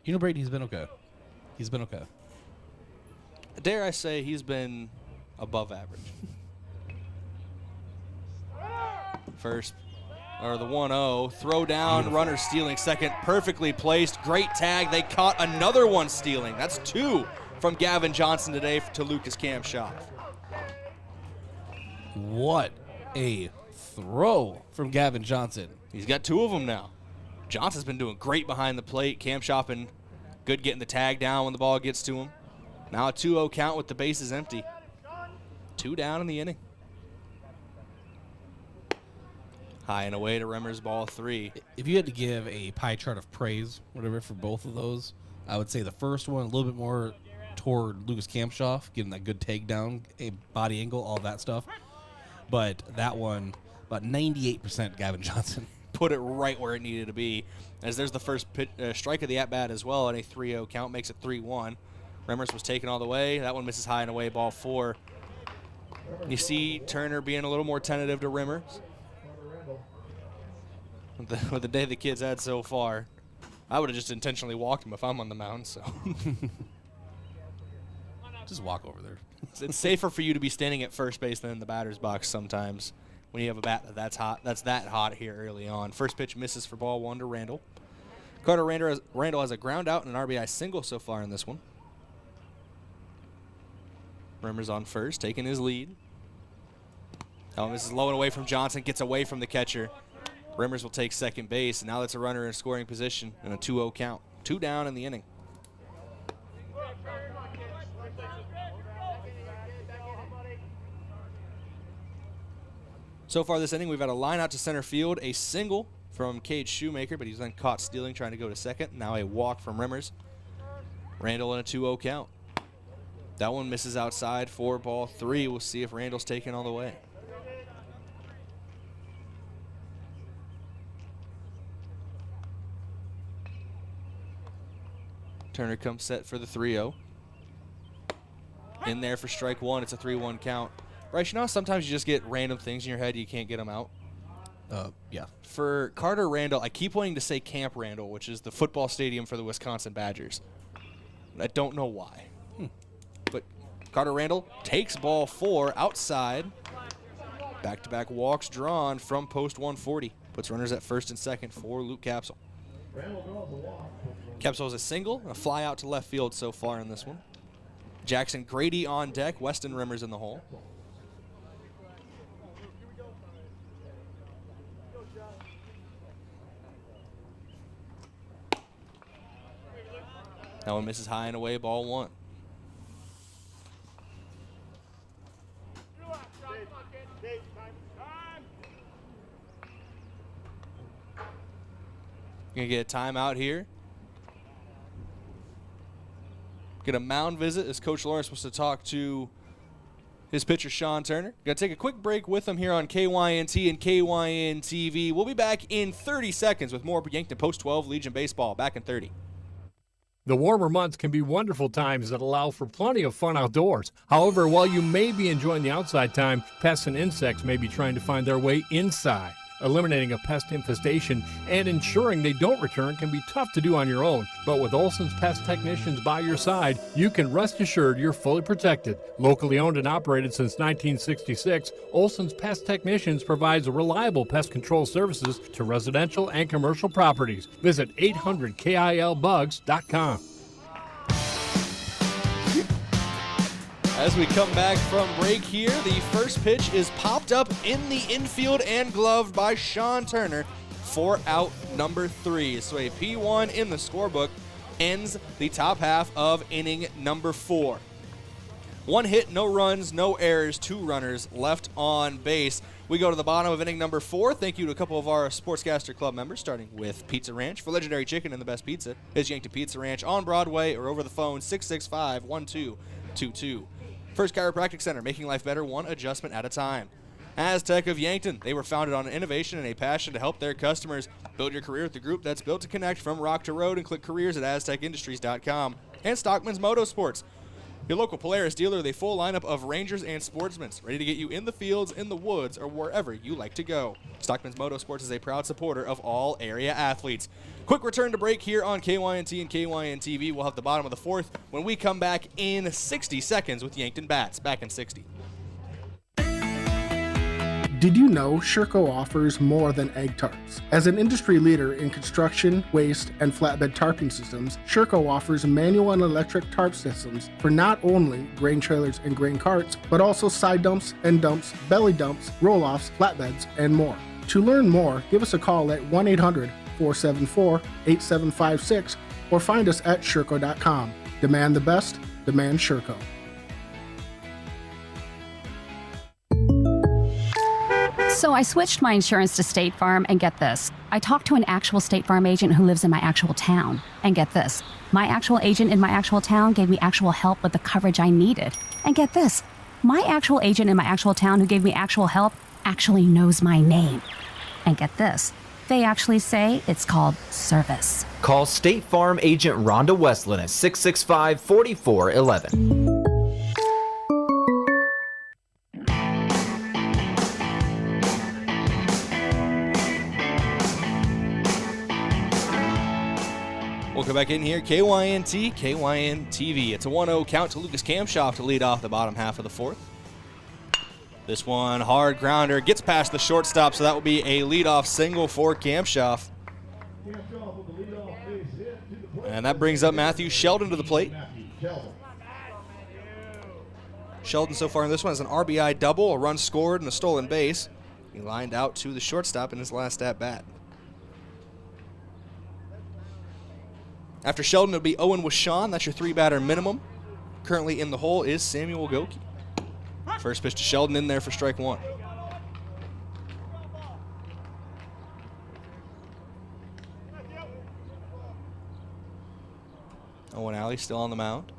You know, Brayden, he's been okay. He's been okay. Dare I say he's been above average. First, or the 1-0, throw down, runner stealing second, perfectly placed, great tag. They caught another one stealing. That's 2 from Gavin Johnson today to Lucas Kamshoff. What a throw from Gavin Johnson. He's got 2 of them now. Johnson's been doing great behind the plate. Kamshoff been good getting the tag down when the ball gets to him. Now a 2-0 count with the bases empty. 2 down in the inning. High and away to Rimmers, ball 3. If you had to give a pie chart of praise, whatever, for both of those, I would say the first one a little bit more toward Lucas Kamshoff, getting that good takedown, a body angle, all that stuff. But that one, about 98% Gavin Johnson. Put it right where it needed to be, as there's the first strike of the at-bat as well, and a 3-0 count makes it 3-1. Rimmers was taken all the way. That one misses high and away, ball 4. You see Turner being a little more tentative to Rimmers. With the day the kid's had so far, I would have just intentionally walked him if I'm on the mound. So just walk over there. It's safer for you to be standing at first base than in the batter's box sometimes when you have a bat that's hot. That's that hot here early on. First pitch misses for ball 1 to Randall. Carter Randall has a ground out and an RBI single so far in this one. Rimmers on first, taking his lead. Oh, this is low and away from Johnson, gets away from the catcher. Rimmers will take second base, and now that's a runner in scoring position and a 2-0 count. 2 down in the inning. So far this inning, we've had a line out to center field, a single from Cade Shoemaker, but he's then caught stealing, trying to go to second. Now a walk from Rimmers. Randall in a 2-0 count. That one misses outside for ball 3. We'll see if Randall's taken all the way. Turner comes set for the 3-0. In there for strike 1. It's a 3-1 count. Bryce, you know how sometimes you just get random things in your head, you can't get them out? Yeah. For Carter Randall, I keep wanting to say Camp Randall, which is the football stadium for the Wisconsin Badgers. I don't know why. But Carter Randall takes ball 4 outside. Back-to-back walks drawn from post 140. Puts runners at first and second for Luke Capsule. Capsule has a single, a fly out to left field so far in this one. Jackson Grady on deck. Weston Rimmers in the hole. That one misses high and away, ball 1. Gonna get a timeout here. Get a mound visit as Coach Lawrence wants to talk to his pitcher, Sean Turner. Gonna take a quick break with him here on KYNT and KYN TV. We'll be back in 30 seconds with more Yankton Post-12 Legion Baseball. Back in 30. The warmer months can be wonderful times that allow for plenty of fun outdoors. However, while you may be enjoying the outside time, pests and insects may be trying to find their way inside. Eliminating a pest infestation and ensuring they don't return can be tough to do on your own. But with Olson's Pest Technicians by your side, you can rest assured you're fully protected. Locally owned and operated since 1966, Olson's Pest Technicians provides reliable pest control services to residential and commercial properties. Visit 800KILBugs.com. As we come back from break here, the first pitch is popped up in the infield and gloved by Sean Turner for out number 3. So a P1 in the scorebook ends the top half of inning number 4. 1 hit, no runs, no errors, 2 runners left on base. We go to the bottom of inning number 4. Thank you to a couple of our Sportscaster Club members, starting with Pizza Ranch. For legendary chicken and the best pizza, is Yankton Pizza Ranch on Broadway or over the phone 665-1222. First Chiropractic Center, making life better one adjustment at a time. Aztec of Yankton, they were founded on innovation and a passion to help their customers. Build your career with the group that's built to connect from rock to road, and click careers at aztecindustries.com. And Stockman's Motorsports, your local Polaris dealer with a full lineup of Rangers and Sportsmen, ready to get you in the fields, in the woods, or wherever you like to go. Stockman's Motorsports is a proud supporter of all area athletes. Quick return to break here on KYNT and KYN TV. We'll have the bottom of the 4th when we come back in 60 seconds with Yankton Bats. Back in 60. Did you know Sherco offers more than egg tarps? As an industry leader in construction, waste, and flatbed tarping systems, Sherco offers manual and electric tarp systems for not only grain trailers and grain carts, but also side dumps, end dumps, belly dumps, roll-offs, flatbeds, and more. To learn more, give us a call at 1-800-474-8756 or find us at Sherco.com. Demand the best, demand Sherco. So I switched my insurance to State Farm, and get this. I talked to an actual State Farm agent who lives in my actual town. And get this. My actual agent in my actual town gave me actual help with the coverage I needed. And get this. My actual agent in my actual town who gave me actual help actually knows my name. And get this. They actually say it's called service. Call State Farm agent Rhonda Westland at 665-4411. Welcome back in here, KYNT, KYN TV. It's a 1-0 count to Lucas Kamshoff to lead off the bottom half of the 4th. This one, hard grounder, gets past the shortstop, so that will be a leadoff single for Kamshoff. And that brings up Matthew Sheldon to the plate. Sheldon so far in this one has an RBI double, a run scored, and a stolen base. He lined out to the shortstop in his last at-bat. After Sheldon, it'll be Owen Washon. That's your 3-batter minimum. Currently in the hole is Samuel Goki. First pitch to Sheldon in there for strike 1. Owen Alley still on the mound.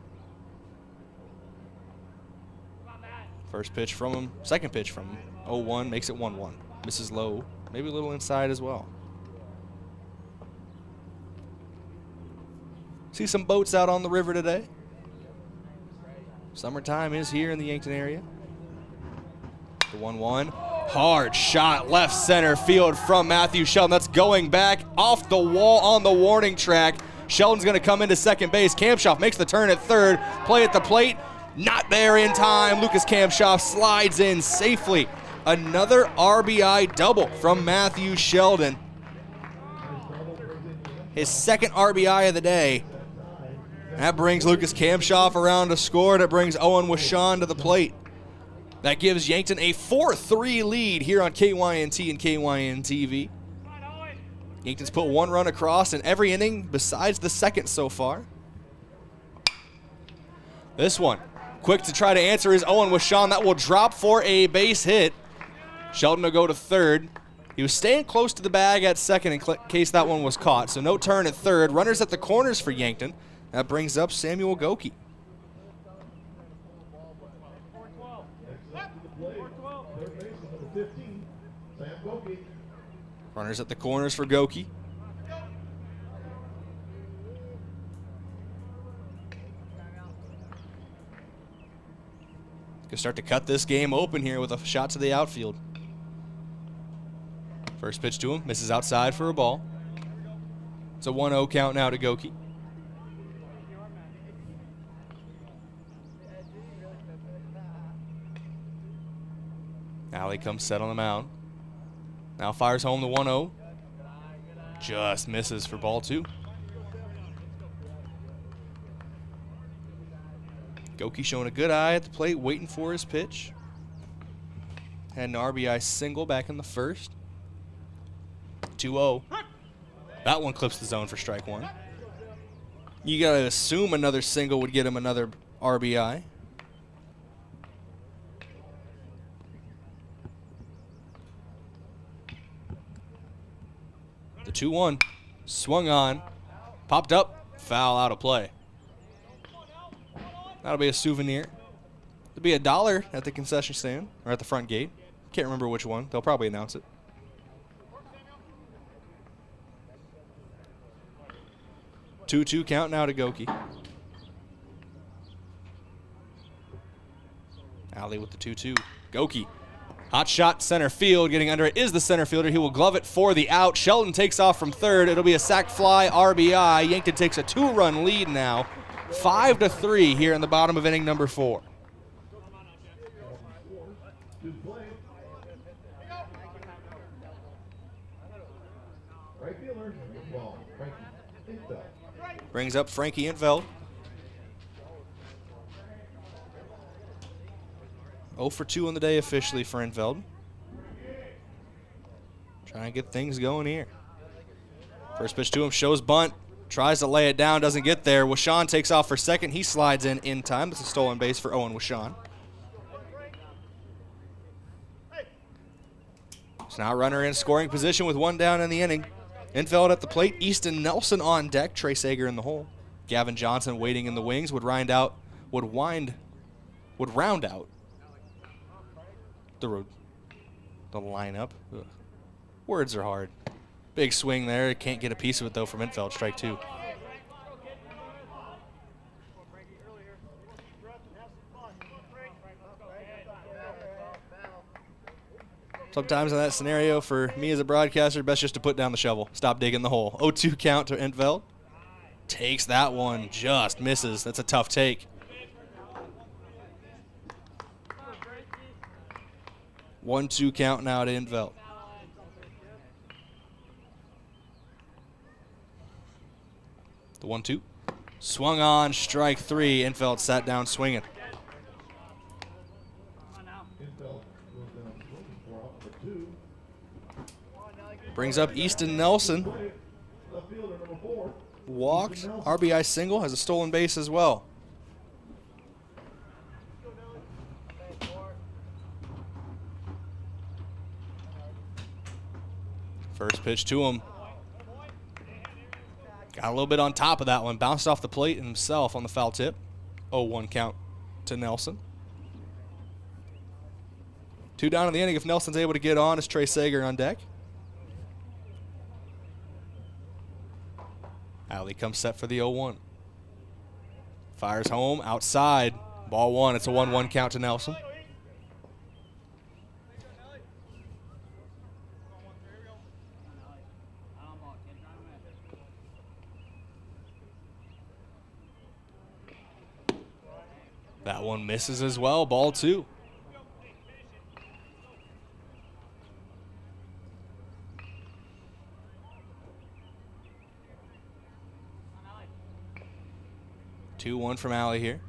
First pitch from him. Second pitch from him. 0-1 makes it 1-1. Misses low. Maybe a little inside as well. See some boats out on the river today. Summertime is here in the Yankton area. The 1-1. Hard shot left center field from Matthew Sheldon. That's going back off the wall on the warning track. Sheldon's going to come into second base. Kamshoff makes the turn at third. Play at the plate. Not there in time. Lucas Kamshoff slides in safely. Another RBI double from Matthew Sheldon. His second RBI of the day. That brings Lucas Kamshoff around to score, and it brings Owen Washon to the plate. That gives Yankton a 4-3 lead here on KYNT and KYN TV. Yankton's put one run across in every inning besides the second so far. This one, quick to try to answer, is Owen Washon. That will drop for a base hit. Sheldon will go to third. He was staying close to the bag at second in case that one was caught, so no turn at third. Runners at the corners for Yankton. That brings up Samuel Goki. Runners at the corners for Goki. Gonna start to cut this game open here with a shot to the outfield. First pitch to him, misses outside for a ball. It's a 1-0 count now to Goki. Alley comes set on the mound. Now fires home the 1-0. Just misses for ball 2. Goki showing a good eye at the plate, waiting for his pitch. Had an RBI single back in the first. 2-0. That one clips the zone for strike one. You got to assume another single would get him another RBI. The 2-1. Swung on. Popped up. Foul out of play. That'll be a souvenir. There'll be $1 at the concession stand, or at the front gate. Can't remember which one. They'll probably announce it. Two count now to Goki. Alley with the 2-2. Goki. Hot shot center field. Getting under it is the center fielder. He will glove it for the out. Sheldon takes off from third. It'll be a sac fly RBI. Yankton takes a 2-run lead now. 5-3 here in the bottom of inning number 4. Brings up Frankie Intveld. 0 for 2 on the day officially for Intveld. Trying to get things going here. First pitch to him, shows bunt. Tries to lay it down, doesn't get there. Washon takes off for second. He slides in time. It's a stolen base for Owen Washon. So now runner in scoring position with one down in the inning. Infield at the plate. Easton Nelson on deck. Trey Sager in the hole. Gavin Johnson waiting in the wings. Would round out the lineup. Ugh. Words are hard. Big swing there. Can't get a piece of it, though, from Infield. Strike 2. Sometimes in that scenario, for me as a broadcaster, best just to put down the shovel. Stop digging the hole. 0-2 count to Intveld. Takes that one. Just misses. That's a tough take. 1-2 count now to Intveld. The 1-2. Swung on, strike 3. Infield sat down swinging. Brings up Easton Nelson. Walked. RBI single. Has a stolen base as well. First pitch to him. Got a little bit on top of that one. Bounced off the plate himself on the foul tip. 0-1 count to Nelson. 2 down in the inning. If Nelson's able to get on, is Trey Sager on deck. Alley comes set for the 0-1. Fires home, outside. Ball 1. It's a 1-1 count to Nelson. That one misses as well. Ball 2. 2-1 from Alley here.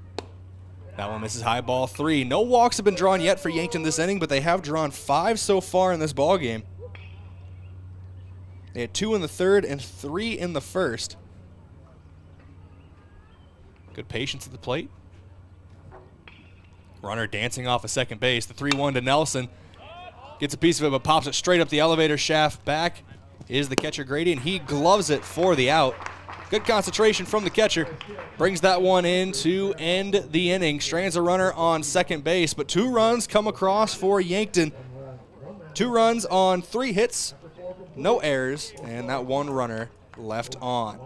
That one misses high, ball 3. No walks have been drawn yet for Yankton this inning, but they have drawn 5 so far in this ball game. They had 2 in the third and 3 in the first. Good patience at the plate. Runner dancing off of second base. The 3-1 to Nelson. Gets a piece of it, but pops it straight up the elevator shaft. Back is the catcher Grady, and he gloves it for the out. Good concentration from the catcher. Brings that one in to end the inning. Strands a runner on second base, but 2 runs come across for Yankton. 2 runs on 3 hits, no errors, and that 1 runner left on.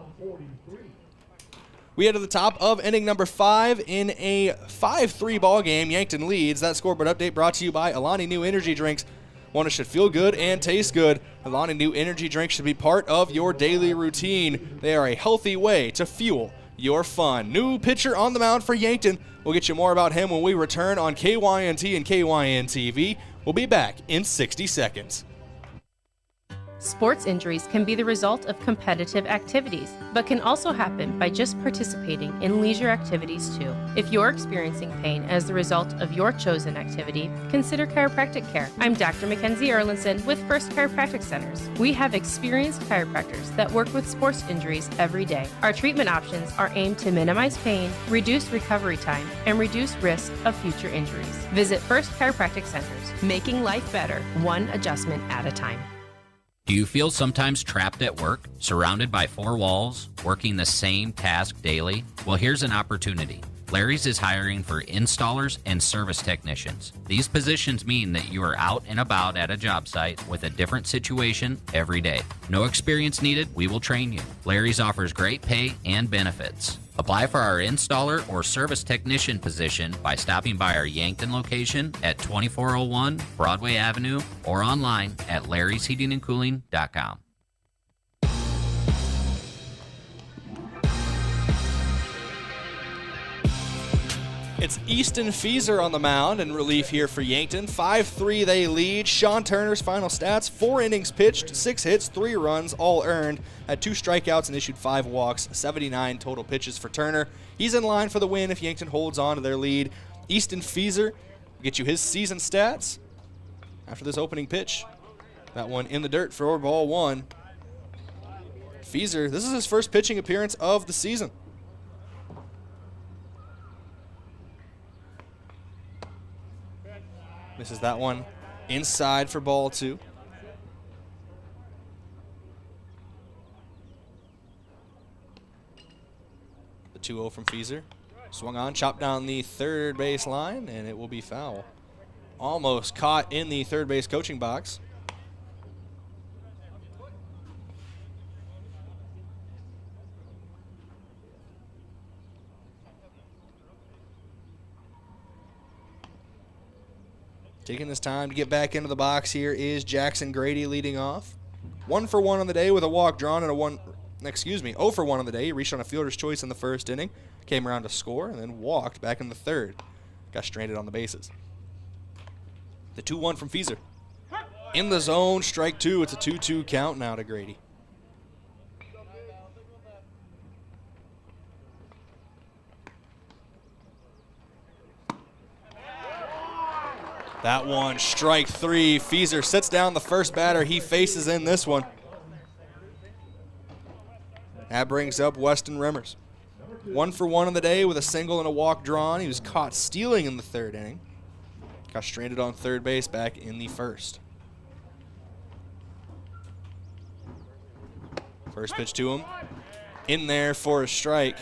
We head to the top of inning number 5 in a 5-3 ball game. Yankton leads. That scoreboard update brought to you by Alani New Energy Drinks. One that should feel good and taste good. Alani New Energy Drinks should be part of your daily routine. They are a healthy way to fuel your fun. New pitcher on the mound for Yankton. We'll get you more about him when we return on KYNT and KYN TV. We'll be back in 60 seconds. Sports injuries can be the result of competitive activities, but can also happen by just participating in leisure activities too. If you're experiencing pain as the result of your chosen activity, consider chiropractic care. I'm Dr. Mackenzie Erlinson with First Chiropractic Centers. We have experienced chiropractors that work with sports injuries every day. Our treatment options are aimed to minimize pain, reduce recovery time, and reduce risk of future injuries. Visit First Chiropractic Centers, making life better, one adjustment at a time. Do you feel sometimes trapped at work, surrounded by 4 walls, working the same task daily? Well, here's an opportunity. Larry's is hiring for installers and service technicians. These positions mean that you are out and about at a job site with a different situation every day. No experience needed, we will train you. Larry's offers great pay and benefits. Apply for our installer or service technician position by stopping by our Yankton location at 2401 Broadway Avenue or online at larrysheatingandcooling.com. It's Easton Feeser on the mound in relief here for Yankton. 5-3 they lead. Sean Turner's final stats: 4 innings pitched, 6 hits, 3 runs, all earned. Had 2 strikeouts and issued 5 walks, 79 total pitches for Turner. He's in line for the win if Yankton holds on to their lead. Easton Feeser will get you his season stats after this opening pitch. That one in the dirt for ball 1. Feeser, this is his first pitching appearance of the season. Misses that one inside for ball 2. The 2-0 from Feeser. Swung on, chopped down the third base line, and it will be foul. Almost caught in the third base coaching box. Taking this time to get back into the box here is Jackson Grady leading off. 1 for 1 on the day with a walk drawn and 0 for 1 on the day. He reached on a fielder's choice in the first inning, came around to score, and then walked back in the third. Got stranded on the bases. The 2-1 from Feeser. In the zone, strike 2. It's a 2-2 count now to Grady. That one, strike 3. Feeser sits down the first batter he faces in this one. That brings up Weston Remmers. 1 for 1 on the day with a single and a walk drawn. He was caught stealing in the third inning. Got stranded on third base back in the first. First pitch to him. In there for a strike.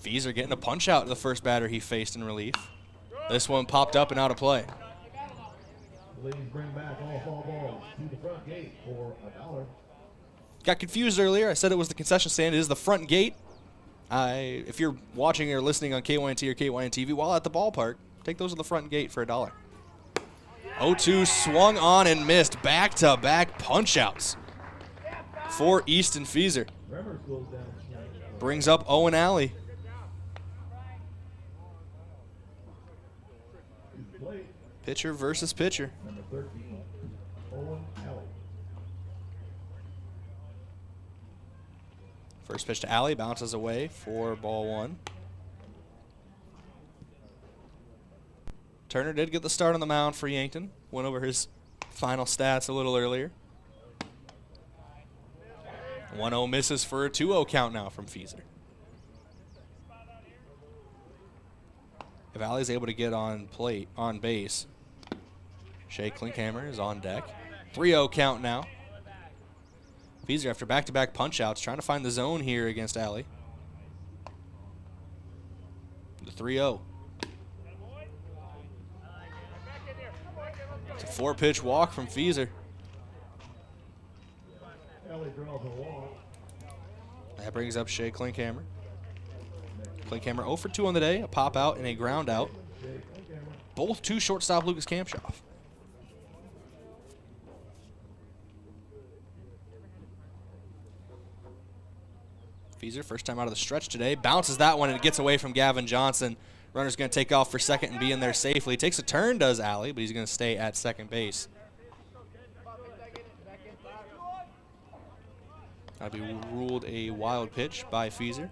Feeser getting a punch out to the first batter he faced in relief. This one popped up and out of play. Please bring back all foul balls to the front gate for $1. Got confused earlier. I said it was the concession stand. It is the front gate. If you're watching or listening on KYNT or KYN TV while at the ballpark, take those to the front gate for $1. 0-2 swung on and missed. Back-to-back punch-outs for Easton Feeser. Brings up Owen Alley. Pitcher versus pitcher. Number 13, Owen First pitch to Alley, bounces away for ball 1. Turner did get the start on the mound for Yankton. Went over his final stats a little earlier. 1-0 misses for a 2-0 count now from Feeser. If Alley's able to get on base, Shea Klinkhammer is on deck. 3-0 count now. Feeser, after back-to-back punch-outs, trying to find the zone here against Alley. The 3-0. It's a 4-pitch walk from Feeser. That brings up Shea Klinkhammer. Klinkhammer 0 for 2 on the day, a pop out and a ground out. Both to shortstop Lucas Kamshoff. Feeser, first time out of the stretch today, bounces that one and it gets away from Gavin Johnson. Runner's going to take off for second and be in there safely. Takes a turn, does Alley, but he's going to stay at second base. That'll be ruled a wild pitch by Feeser.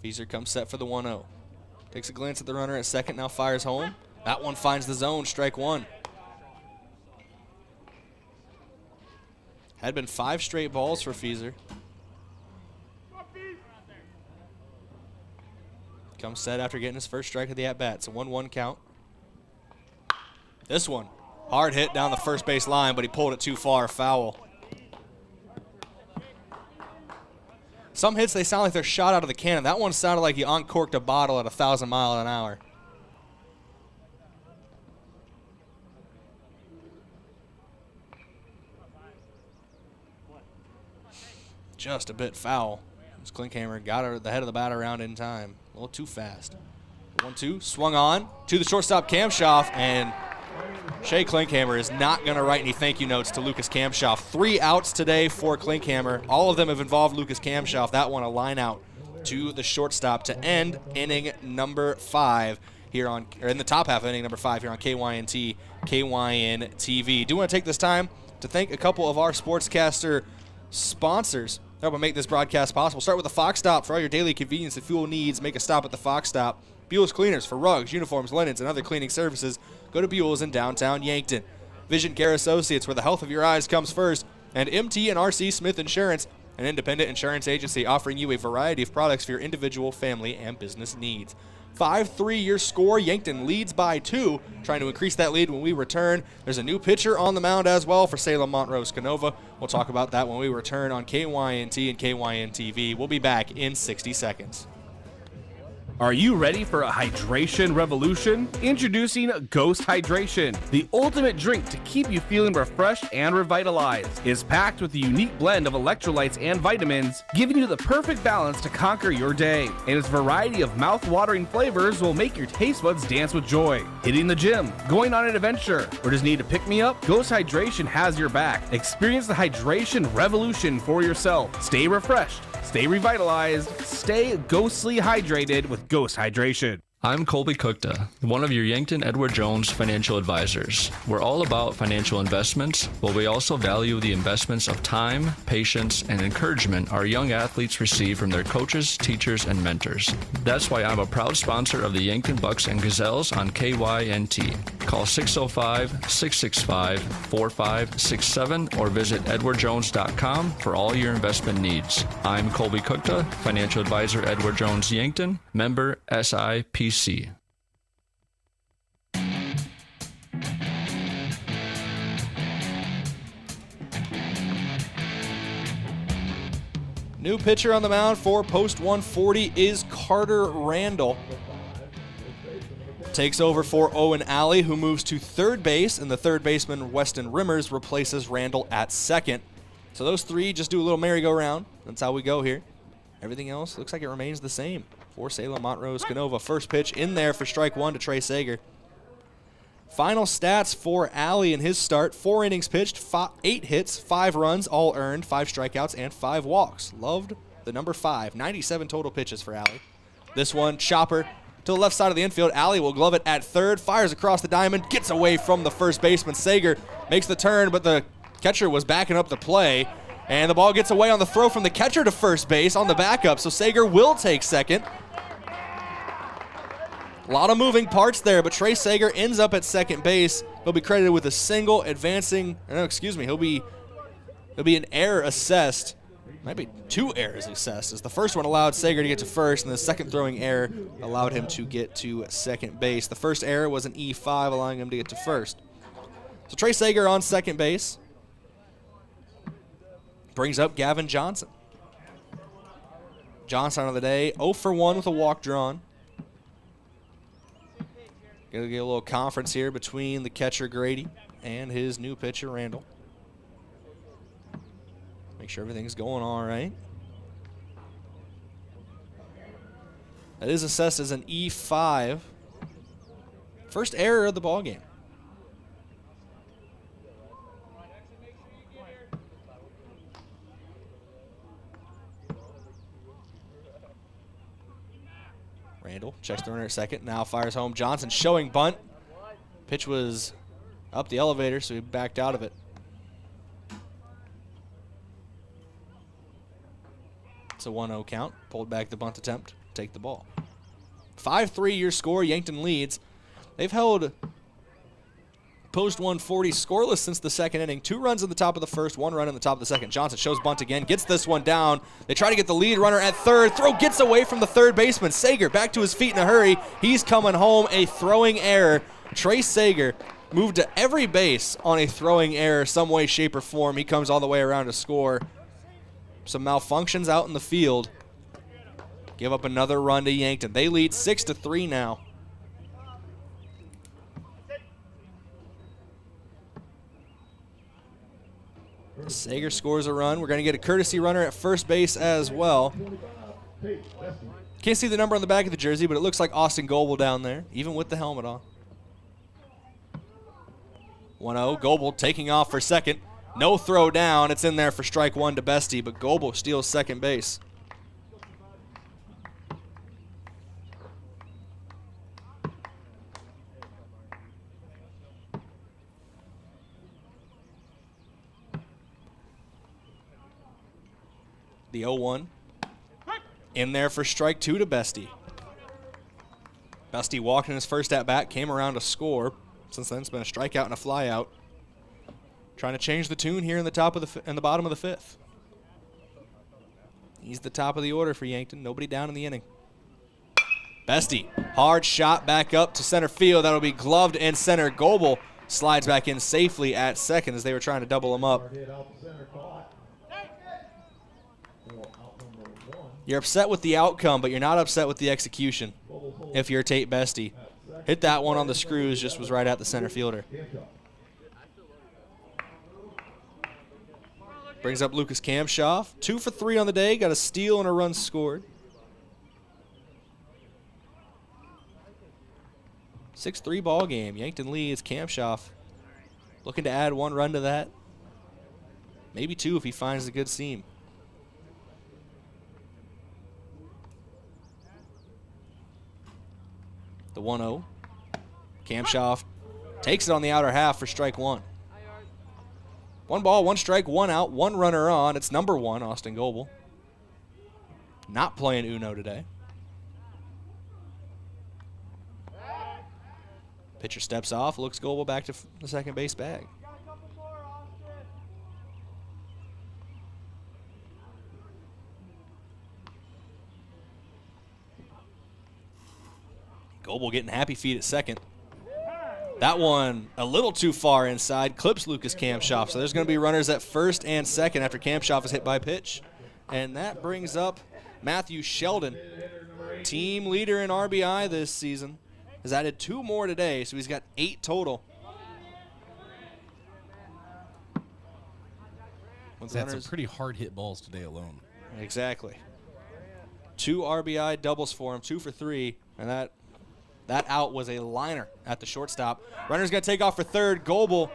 Feeser comes set for the 1-0. Takes a glance at the runner at second, now fires home. That one finds the zone, strike 1. Had been 5 straight balls for Feeser. Comes set after getting his first strike of the at-bat. It's a 1-1 count. This one, hard hit down the first base line, but he pulled it too far, foul. Some hits, they sound like they're shot out of the cannon. That one sounded like he uncorked a bottle at 1,000 miles an hour. Just a bit foul. This Klinkhammer got her the head of the bat around in time. A little too fast. 1-2, swung on to the shortstop Kamshoff, and Shea Klinkhammer is not going to write any thank you notes to Lucas Kamshoff. 3 outs today for Klinkhammer. All of them have involved Lucas Kamshoff. That one a line out to the shortstop to end inning number 5 here on, or in the top half of inning number 5 here on KYNT, KYN TV. Do want to take this time to thank a couple of our sportscaster sponsors that will make this broadcast possible. Start with the Fox Stop for all your daily convenience and fuel needs. Make a stop at the Fox Stop. Buell's Cleaners for rugs, uniforms, linens, and other cleaning services. Go to Buell's in downtown Yankton. Vision Care Associates, where the health of your eyes comes first. And MT and RC Smith Insurance, an independent insurance agency offering you a variety of products for your individual, family, and business needs. 5-3 your score. Yankton leads by 2. Trying to increase that lead when we return. There's a new pitcher on the mound as well for Salem-Montrose-Canova. We'll talk about that when we return on KYNT and KYN TV. We'll be back in 60 seconds. Are you ready for a hydration revolution? Introducing Ghost Hydration, the ultimate drink to keep you feeling refreshed and revitalized. It's packed with a unique blend of electrolytes and vitamins, giving you the perfect balance to conquer your day. And its variety of mouth-watering flavors will make your taste buds dance with joy. Hitting the gym, going on an adventure, or just need to pick me up? Ghost Hydration has your back. Experience the hydration revolution for yourself. Stay refreshed. Stay revitalized, stay ghostly hydrated with Ghost Hydration. I'm Colby Cookta, one of your Yankton Edward Jones financial advisors. We're all about financial investments, but we also value the investments of time, patience, and encouragement our young athletes receive from their coaches, teachers, and mentors. That's why I'm a proud sponsor of the Yankton Bucks and Gazelles on KYNT. Call 605-665-4567 or visit edwardjones.com for all your investment needs. I'm Colby Cookta, financial advisor Edward Jones Yankton, member SIPC. New pitcher on the mound for post 140 is Carter Randall. Takes over for Owen Alley, who moves to third base, and the third baseman Weston Rimmers replaces Randall at second. So those three just do a little merry-go-round. That's how we go here. Everything else looks like it remains the same for Salem-Montrose-Canova. First pitch in there for strike 1 to Trey Sager. Final stats for Alley in his start. 4 innings pitched, 8 hits, 5 runs, all earned, 5 strikeouts, and 5 walks. Loved the number 5. 97 total pitches for Alley. This one, chopper to the left side of the infield. Alley will glove it at third, fires across the diamond, gets away from the first baseman. Sager makes the turn, but the catcher was backing up the play, and the ball gets away on the throw from the catcher to first base on the backup, so Sager will take second. A lot of moving parts there, but Trey Sager ends up at second base. He'll be credited with a single advancing, he'll be an error assessed. Might be 2 errors assessed, as the first one allowed Sager to get to first, and the second throwing error allowed him to get to second base. The first error was an E5, allowing him to get to first. So Trey Sager on second base brings up Gavin Johnson. Johnson on the day, 0 for 1 with a walk drawn. Gonna get a little conference here between the catcher Grady and his new pitcher Randall. Make sure everything's going all right. That is assessed as an E5. First error of the ball game. Randall checks the runner at second, now fires home. Johnson showing bunt. Pitch was up the elevator, so he backed out of it. It's a 1-0 count. Pulled back the bunt attempt. Take the ball. 5-3 your score. Yankton leads. They've held post 140 scoreless since the second inning. 2 runs in the top of the first, 1 run in the top of the second. Johnson shows bunt again, gets this one down. They try to get the lead runner at third. Throw gets away from the third baseman. Sager back to his feet in a hurry. He's coming home. A throwing error. Trey Sager moved to every base on a throwing error, some way, shape, or form. He comes all the way around to score. Some malfunctions out in the field. Give up another run to Yankton. They lead 6-3 now. Sager scores a run. We're going to get a courtesy runner at first base as well. Can't see the number on the back of the jersey, but it looks like Austin Goebel down there, even with the helmet on. 1-0, Goebel taking off for second. No throw down. It's in there for strike 1 to Bestie, but Goebel steals second base. The 0-1. In there for strike 2 to Bestie. Bestie walked in his first at-bat, came around to score. Since then, it's been a strikeout and a flyout. Trying to change the tune here in the bottom of the 5th. He's the top of the order for Yankton. Nobody down in the inning. Bestie, hard shot back up to center field. That'll be gloved in center. Goebel slides back in safely at second as they were trying to double him up. You're upset with the outcome, but you're not upset with the execution if you're Tate Bestie. Hit that one on the screws, just was right at the center fielder. Brings up Lucas Kamshoff. 2 for 3 on the day, got a steal and a run scored. 6-3 ball game. Yankton leads. Kamshoff looking to add 1 run to that. Maybe 2 if he finds a good seam. The 1-0. Kamshoff takes it on the outer half for strike 1. 1 ball, 1 strike, 1 out, 1 runner on. It's number 1, Austin Goebel. Not playing Uno today. Pitcher steps off, looks Goebel back to the second base bag. Goebel getting happy feet at second. That one a little too far inside, clips Lucas Kamshoff. So there's going to be runners at first and second after Kamshoff is hit by pitch. And that brings up Matthew Sheldon, team leader in RBI this season. Has added 2 more today, so he's got 8 total. That's some pretty hard hit balls today alone. Exactly. 2 RBI doubles for him, 2 for 3, and that out was a liner at the shortstop. Runner's going to take off for third. Goebel,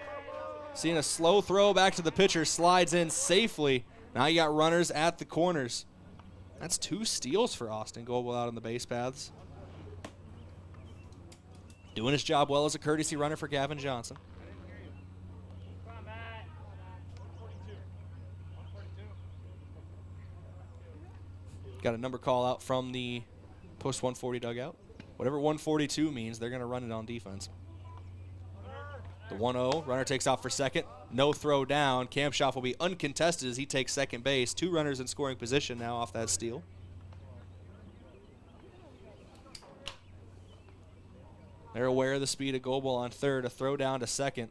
seeing a slow throw back to the pitcher, slides in safely. Now you got runners at the corners. That's 2 steals for Austin Goebel out on the base paths. Doing his job well as a courtesy runner for Gavin Johnson. Got a number call out from the post 140 dugout. Whatever 142 means, they're going to run it on defense. The 1-0, runner takes off for second. No throw down. Kamshoff will be uncontested as he takes second base. 2 runners in scoring position now off that steal. They're aware of the speed of Goebel on third. A throw down to second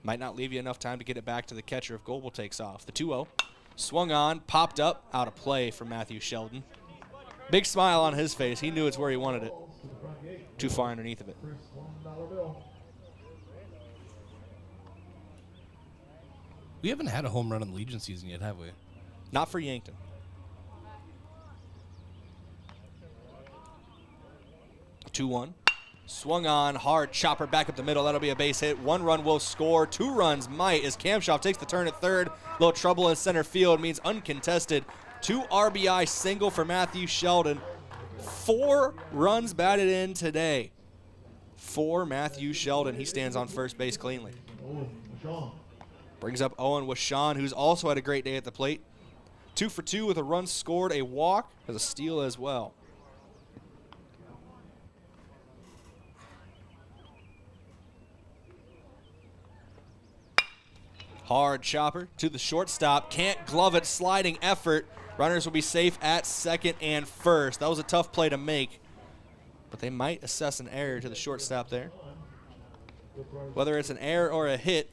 might not leave you enough time to get it back to the catcher if Goebel takes off. The 2-0, swung on, popped up, out of play from Matthew Sheldon. Big smile on his face. He knew it's where he wanted it. Too far underneath of it. We haven't had a home run in the Legion season yet, have we? Not for Yankton. The 2-1. Swung on, hard chopper back up the middle. That'll be a base hit. 1 run will score. 2 runs might as Kamshoff takes the turn at third. Little trouble in center field means uncontested. 2 RBI single for Matthew Sheldon. 4 runs batted in today for Matthew Sheldon. He stands on first base cleanly. Brings up Owen Washon, who's also had a great day at the plate. 2 for 2 with a run scored, a walk, has a steal as well. Hard chopper to the shortstop. Can't glove it. Sliding effort. Runners will be safe at second and first. That was a tough play to make, but they might assess an error to the shortstop there. Whether it's an error or a hit,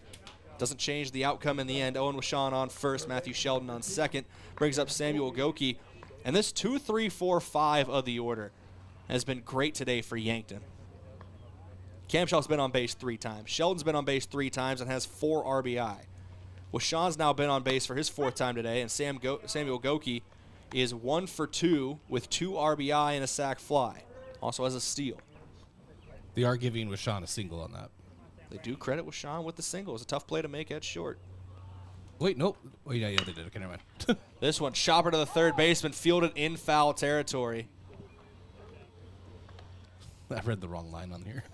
doesn't change the outcome in the end. Owen Washon on first, Matthew Sheldon on second. Brings up Samuel Goki. And this 2, 3, 4, 5 of the order has been great today for Yankton. Kamshoff's been on base 3 times. Sheldon's been on base 3 times and has 4 RBI. Washon's now been on base for his 4th time today, and Samuel Goki is 1 for 2 with 2 RBI and a sac fly. Also has a steal. They are giving Washon a single on that. They do credit Washon with the single. It was a tough play to make at short. Wait, nope. Oh, yeah, they did. Okay, never mind. This one, chopper to the third baseman, fielded in foul territory. I read the wrong line on here.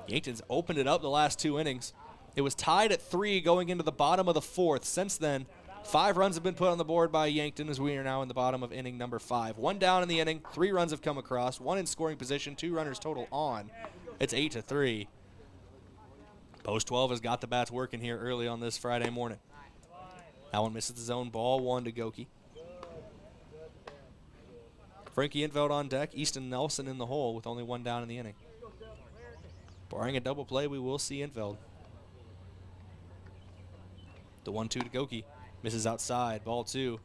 Yankton's opened it up the last 2 innings. It was tied at 3 going into the bottom of the 4th. Since then, 5 runs have been put on the board by Yankton as we are now in the bottom of inning number 5. 1 down in the inning, 3 runs have come across, 1 in scoring position, 2 runners total on. It's 8-3. Post 12 has got the bats working here early on this Friday morning. That one misses the zone, ball 1 to Goki. Frankie Infeld on deck, Easton Nelson in the hole with only 1 down in the inning. Barring a double play, we will see Infeld. The 1-2 to Goki. Misses outside, ball 2.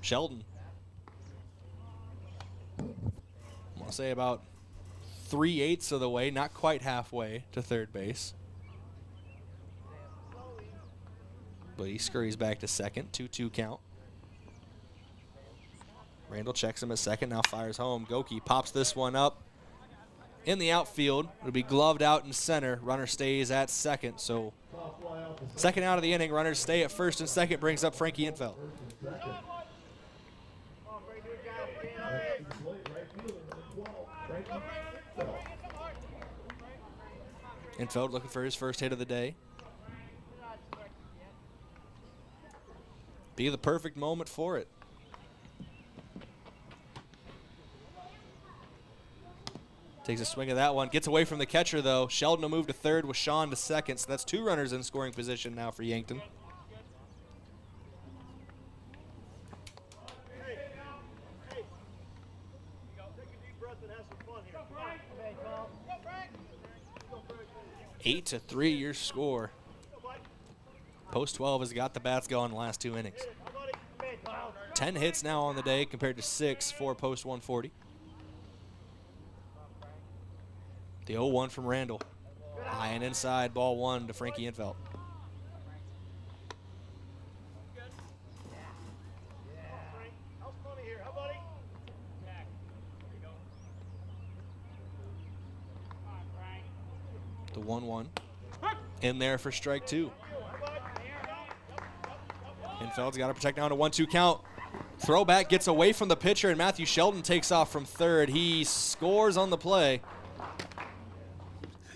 Sheldon. I want to say about 3/8 of the way, not quite halfway to third base. But he scurries back to second, 2-2 count. Randall checks him at second, now fires home. Goki pops this one up in the outfield. It'll be gloved out in center. Runner stays at second, so second out of the inning. Runners stay at first and second. Brings up Frankie Infeld. Infeld looking for his first hit of the day. Be the perfect moment for it. Takes a swing of that one. Gets away from the catcher, though. Sheldon will move to third with Sean to second. So that's 2 runners in scoring position now for Yankton. Eight to 3 your score. Post 12 has got the bats going the last 2 innings. 10 hits now on the day compared to 6 for post 140. The 0-1 from Randall. High and inside, ball 1 to Frankie Infeld. The 1-1 in there for strike 2. Infeld's got to protect now on a 1-2 count. Throwback gets away from the pitcher, and Matthew Sheldon takes off from third. He scores on the play.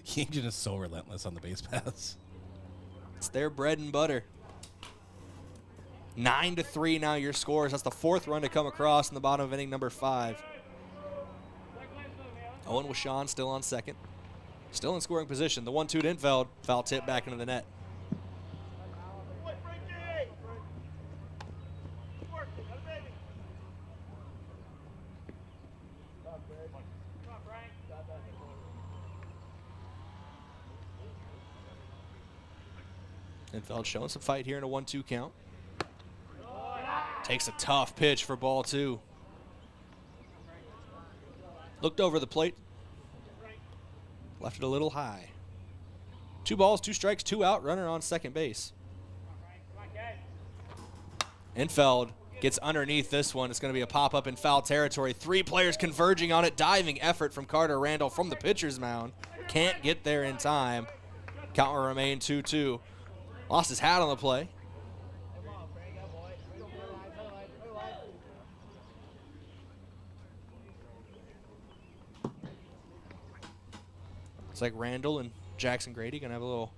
Yankton is so relentless on the base paths. It's their bread and butter. 9-3 now your scores. That's the 4th run to come across in the bottom of inning number 5. Owen Washon still on second. Still in scoring position. The 1-2 to Infeld. Foul tip back into the net. Infeld showing some fight here in a 1-2 count. Takes a tough pitch for ball 2. Looked over the plate. Left it a little high. 2 balls, 2 strikes, 2 out. Runner on second base. Infeld gets underneath this one. It's going to be a pop-up in foul territory. 3 players converging on it. Diving effort from Carter Randall from the pitcher's mound. Can't get there in time. Count will remain 2-2. Lost his hat on the play. It's like Randall and Jackson Grady going to have a little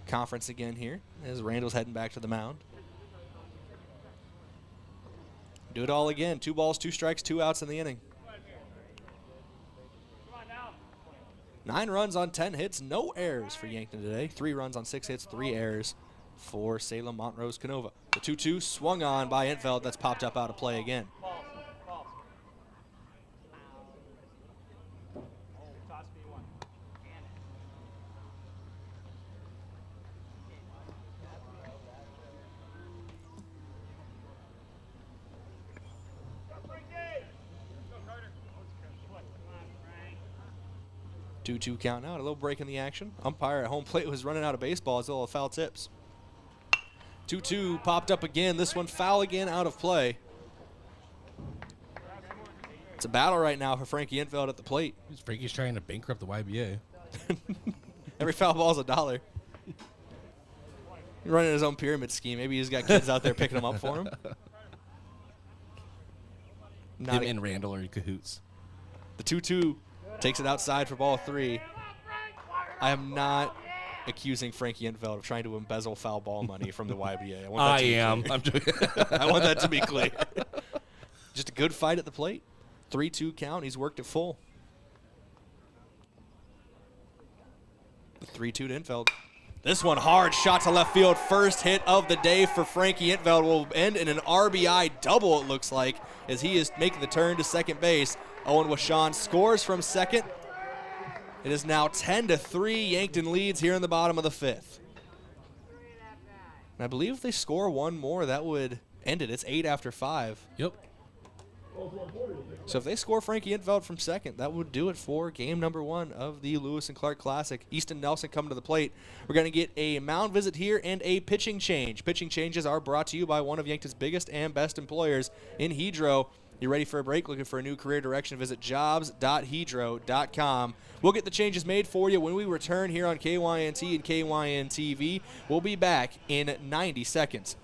conference again here as Randall's heading back to the mound. Do it all again. 2 balls, 2 strikes, 2 outs in the inning. 9 runs on 10 hits, no errors for Yankton today. 3 runs on 6 hits, 3 errors for Salem-Montrose-Canova. The 2-2 swung on by Infeld. That's popped up out of play again. Two count now. A little break in the action. Umpire at home plate was running out of baseballs. A little foul tips. 2-2 popped up again. This one foul again, out of play. It's a battle right now for Frankie Infeld at the plate. Frankie's trying to bankrupt the YBA. Every foul ball is $1. He's running his own pyramid scheme. Maybe he's got kids out there picking them up for him. Him and Randall are in cahoots. The 2-2 takes it outside for ball 3. I am not accusing Frankie Infeld of trying to embezzle foul ball money from the YBA. I am. I want that to be clear. Just a good fight at the plate. 3-2 count. He's worked it full. The 3-2 to Infeld. This one hard shot to left field. First hit of the day for Frankie Infeld will end in an RBI double, it looks like, as he is making the turn to second base. Owen Washon scores from second. It is now 10-3. Yankton leads here in the bottom of the 5th. And I believe if they score one more, that would end it. It's 8 after 5. Yep. So if they score Frankie Infeld from second, that would do it for game number 1 of the Lewis and Clark Classic. Easton Nelson coming to the plate. We're going to get a mound visit here and a pitching change. Pitching changes are brought to you by one of Yankton's biggest and best employers in Hedro. You ready for a break? Looking for a new career direction? Visit jobs.hedro.com. We'll get the changes made for you when we return here on KYNT and KYN-TV. We'll be back in 90 seconds.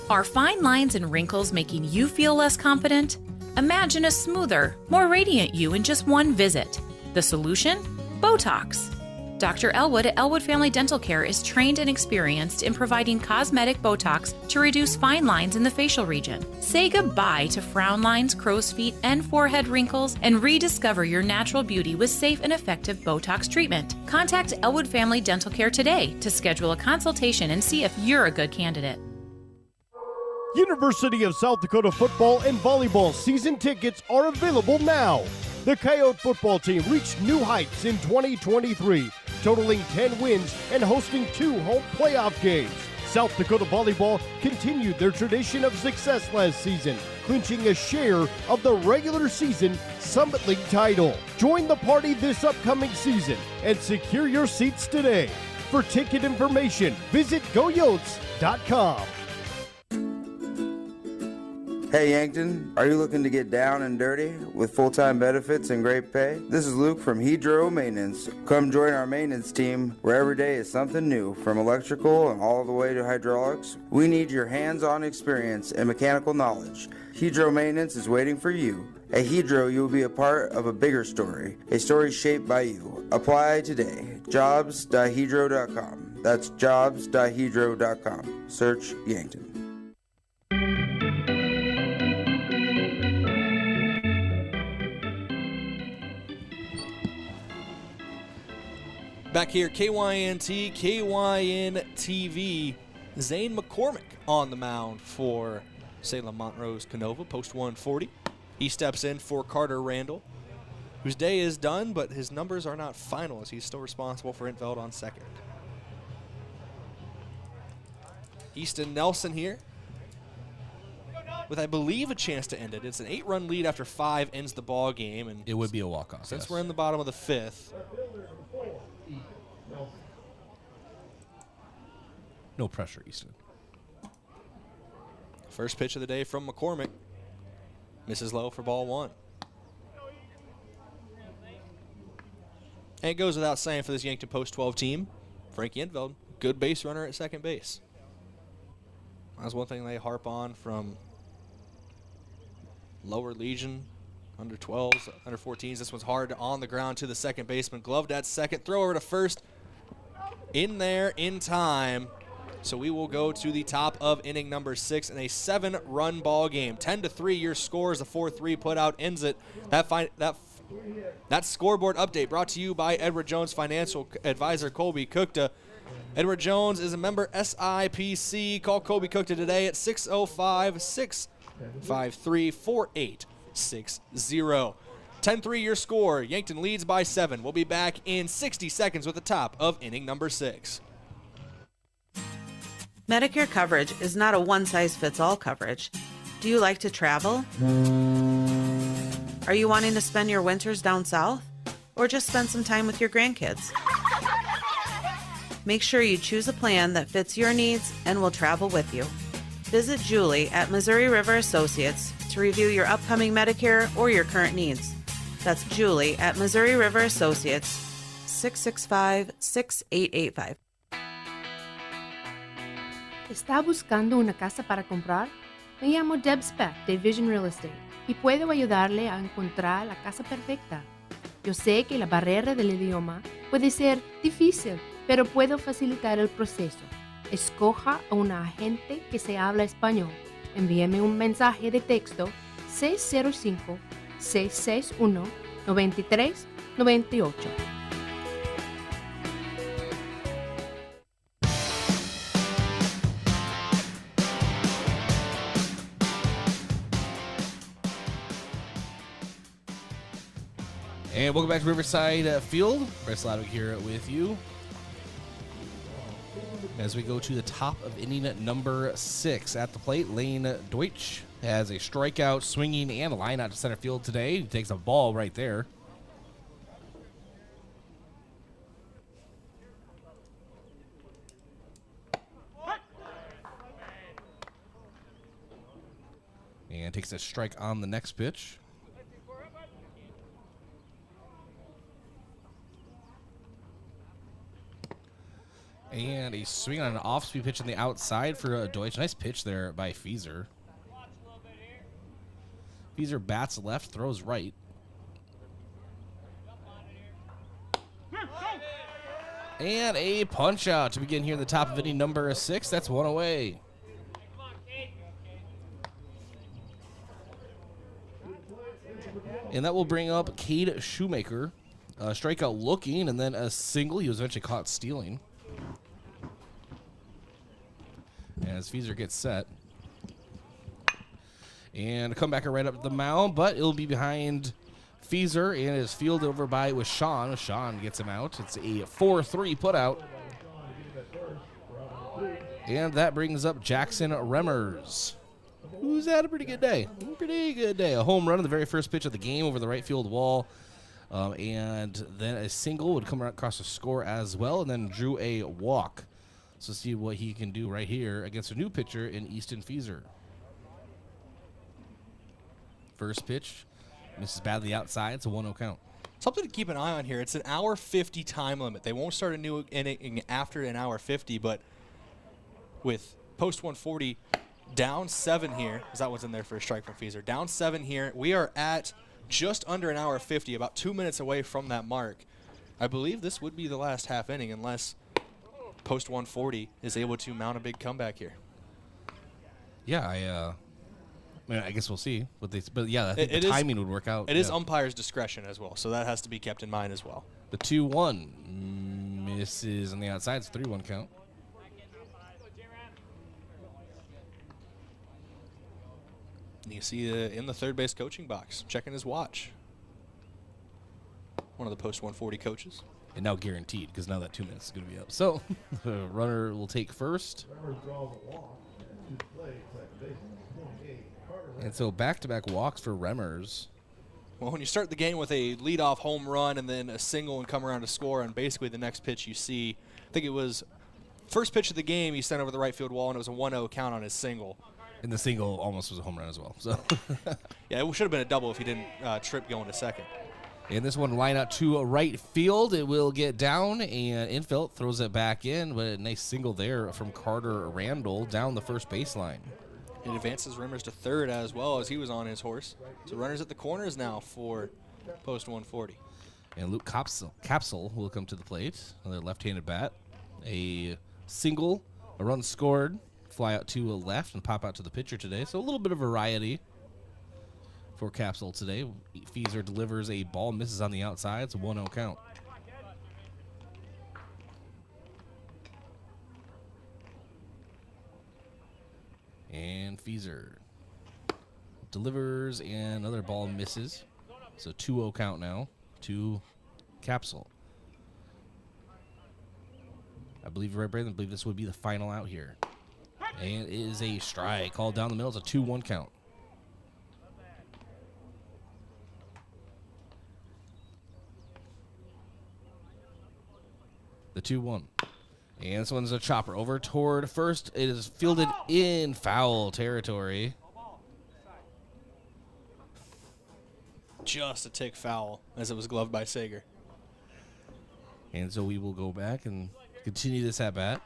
Are fine lines and wrinkles making you feel less confident? Imagine a smoother, more radiant you in just one visit. The solution? Botox. Dr. Elwood at Elwood Family Dental Care is trained and experienced in providing cosmetic Botox to reduce fine lines in the facial region. Say goodbye to frown lines, crow's feet, and forehead wrinkles, and rediscover your natural beauty with safe and effective Botox treatment. Contact Elwood Family Dental Care today to schedule a consultation and see if you're a good candidate. University of South Dakota football and volleyball season tickets are available now. The Coyote football team reached new heights in 2023, totaling 10 wins and hosting 2 home playoff games. South Dakota volleyball continued their tradition of success last season, clinching a share of the regular season Summit League title. Join the party this upcoming season and secure your seats today. For ticket information, visit goyotes.com. Hey Yankton, are you looking to get down and dirty with full-time benefits and great pay? This is Luke from Hydro Maintenance. Come join our maintenance team where every day is something new, from electrical and all the way to hydraulics. We need your hands-on experience and mechanical knowledge. Hydro Maintenance is waiting for you. At Hydro, you will be a part of a bigger story, a story shaped by you. Apply today. Jobs.hydro.com. That's jobs.hydro.com. Search Yankton. Back here, KYNT, KYN-TV, Zane McCormick on the mound for Salem-Montrose-Canova, post 140. He steps in for Carter Randall, whose day is done, but his numbers are not final as he's still responsible for Intveld on second. Easton Nelson here with, I believe, a chance to end it. It's an 8-run lead after 5 ends the ball game, and it would be a walk-off. Since we're in the bottom of the 5th. No pressure, Easton. First pitch of the day from McCormick. Misses low for ball 1. And it goes without saying for this Yankton Post 12 team, Frankie Intveld, good base runner at second base. That's one thing they harp on from lower Legion, under 12s, under 14s. This one's hard on the ground to the second baseman. Gloved at second, throw over to first. In there, in time. So we will go to the top of inning number 6 in a 7-run ball game. 10-3 your score as the 4-3 put out ends it. That scoreboard update brought to you by Edward Jones Financial Advisor Colby Cookta. Edward Jones is a member SIPC. Call Colby Cookta today at 605-653-4860. 10-3 your score. Yankton leads by 7. We'll be back in 60 seconds with the top of inning number 6. Medicare coverage is not a one-size-fits-all coverage. Do you like to travel? Are you wanting to spend your winters down south? Or just spend some time with your grandkids? Make sure you choose a plan that fits your needs and will travel with you. Visit Julie at Missouri River Associates to review your upcoming Medicare or your current needs. That's Julie at Missouri River Associates, 665-6885. ¿Está buscando una casa para comprar? Me llamo Deb Speck de Vision Real Estate y puedo ayudarle a encontrar la casa perfecta. Yo sé que la barrera del idioma puede ser difícil, pero puedo facilitar el proceso. Escoja a un agente que se habla español. Envíeme un mensaje de texto 605-661-9398. And welcome back to Riverside Field. Bryce Ladwig here with you as we go to the top of inning number 6. At the plate, Lane Deutsch has a strikeout, swinging, and a line out to center field today. He takes a ball right there. And takes a strike on the next pitch. And a swing on an off-speed pitch on the outside for Deutsch. Nice pitch there by Fieser. Fieser bats left, throws right. And a punch out to begin here in the top of inning number 6. That's one away. And that will bring up Cade Shoemaker. A strikeout looking, and then a single. He was eventually caught stealing. As Fieser gets set. And a comebacker right up to the mound, but it'll be behind Fieser and is fielded over by Sean. Sean gets him out. It's a 4-3 put out. And that brings up Jackson Remmers, who's had a pretty good day. A home run on the very first pitch of the game over the right field wall. And then a single would come across the score as well, and then drew a walk. So see what he can do right here against a new pitcher in Easton Fieser. First pitch misses badly outside. It's a 1-0 count. Something to keep an eye on here. It's an hour 50 time limit. They won't start a new inning after an hour 50, but with post 140 down 7 here, because that one's in there for a strike from Feaser. Down 7 here. We are at just under an hour 50, about 2 minutes away from that mark. I believe this would be the last half inning unless post 140 is able to mount a big comeback here. Yeah, I guess we'll see. But yeah, I think the timing would work out. It is umpire's discretion as well, so that has to be kept in mind as well. The 2-1 misses on the outside. It's a 3-1 count. And you see in the third base coaching box, checking his watch. One of the post 140 coaches. And now guaranteed, because now that 2 minutes is going to be up. So the runner will take first. And so back-to-back walks for Remmers. Well, when you start the game with a leadoff home run and then a single and come around to score, and basically the next pitch you see, I think it was first pitch of the game, he sent over the right field wall, and it was a 1-0 count on his single. And the single almost was a home run as well. So yeah, it should have been a double if he didn't trip going to second. And this one line out to right field. It will get down, and infield throws it back in, but a nice single there from Carter Randall down the first baseline. It advances Remmers to third as well as he was on his horse. So runners at the corners now for post 140. And Luke Capsule will come to the plate. Another left-handed bat. A single, a run scored, fly out to a left and pop out to the pitcher today. So a little bit of variety for Capsule today. Feaser delivers a ball, misses on the outside. It's a 1-0 count. And Feaser delivers, and another ball misses. So 2-0 count now to Capsule. I believe, right, Brayden? I believe this would be the final out here. And it is a strike called down the middle. It's a 2-1 count. The 2-1. And this one's a chopper over toward first. It is fielded in foul territory. Just a tick foul as it was gloved by Sager. And so we will go back and continue this at bat.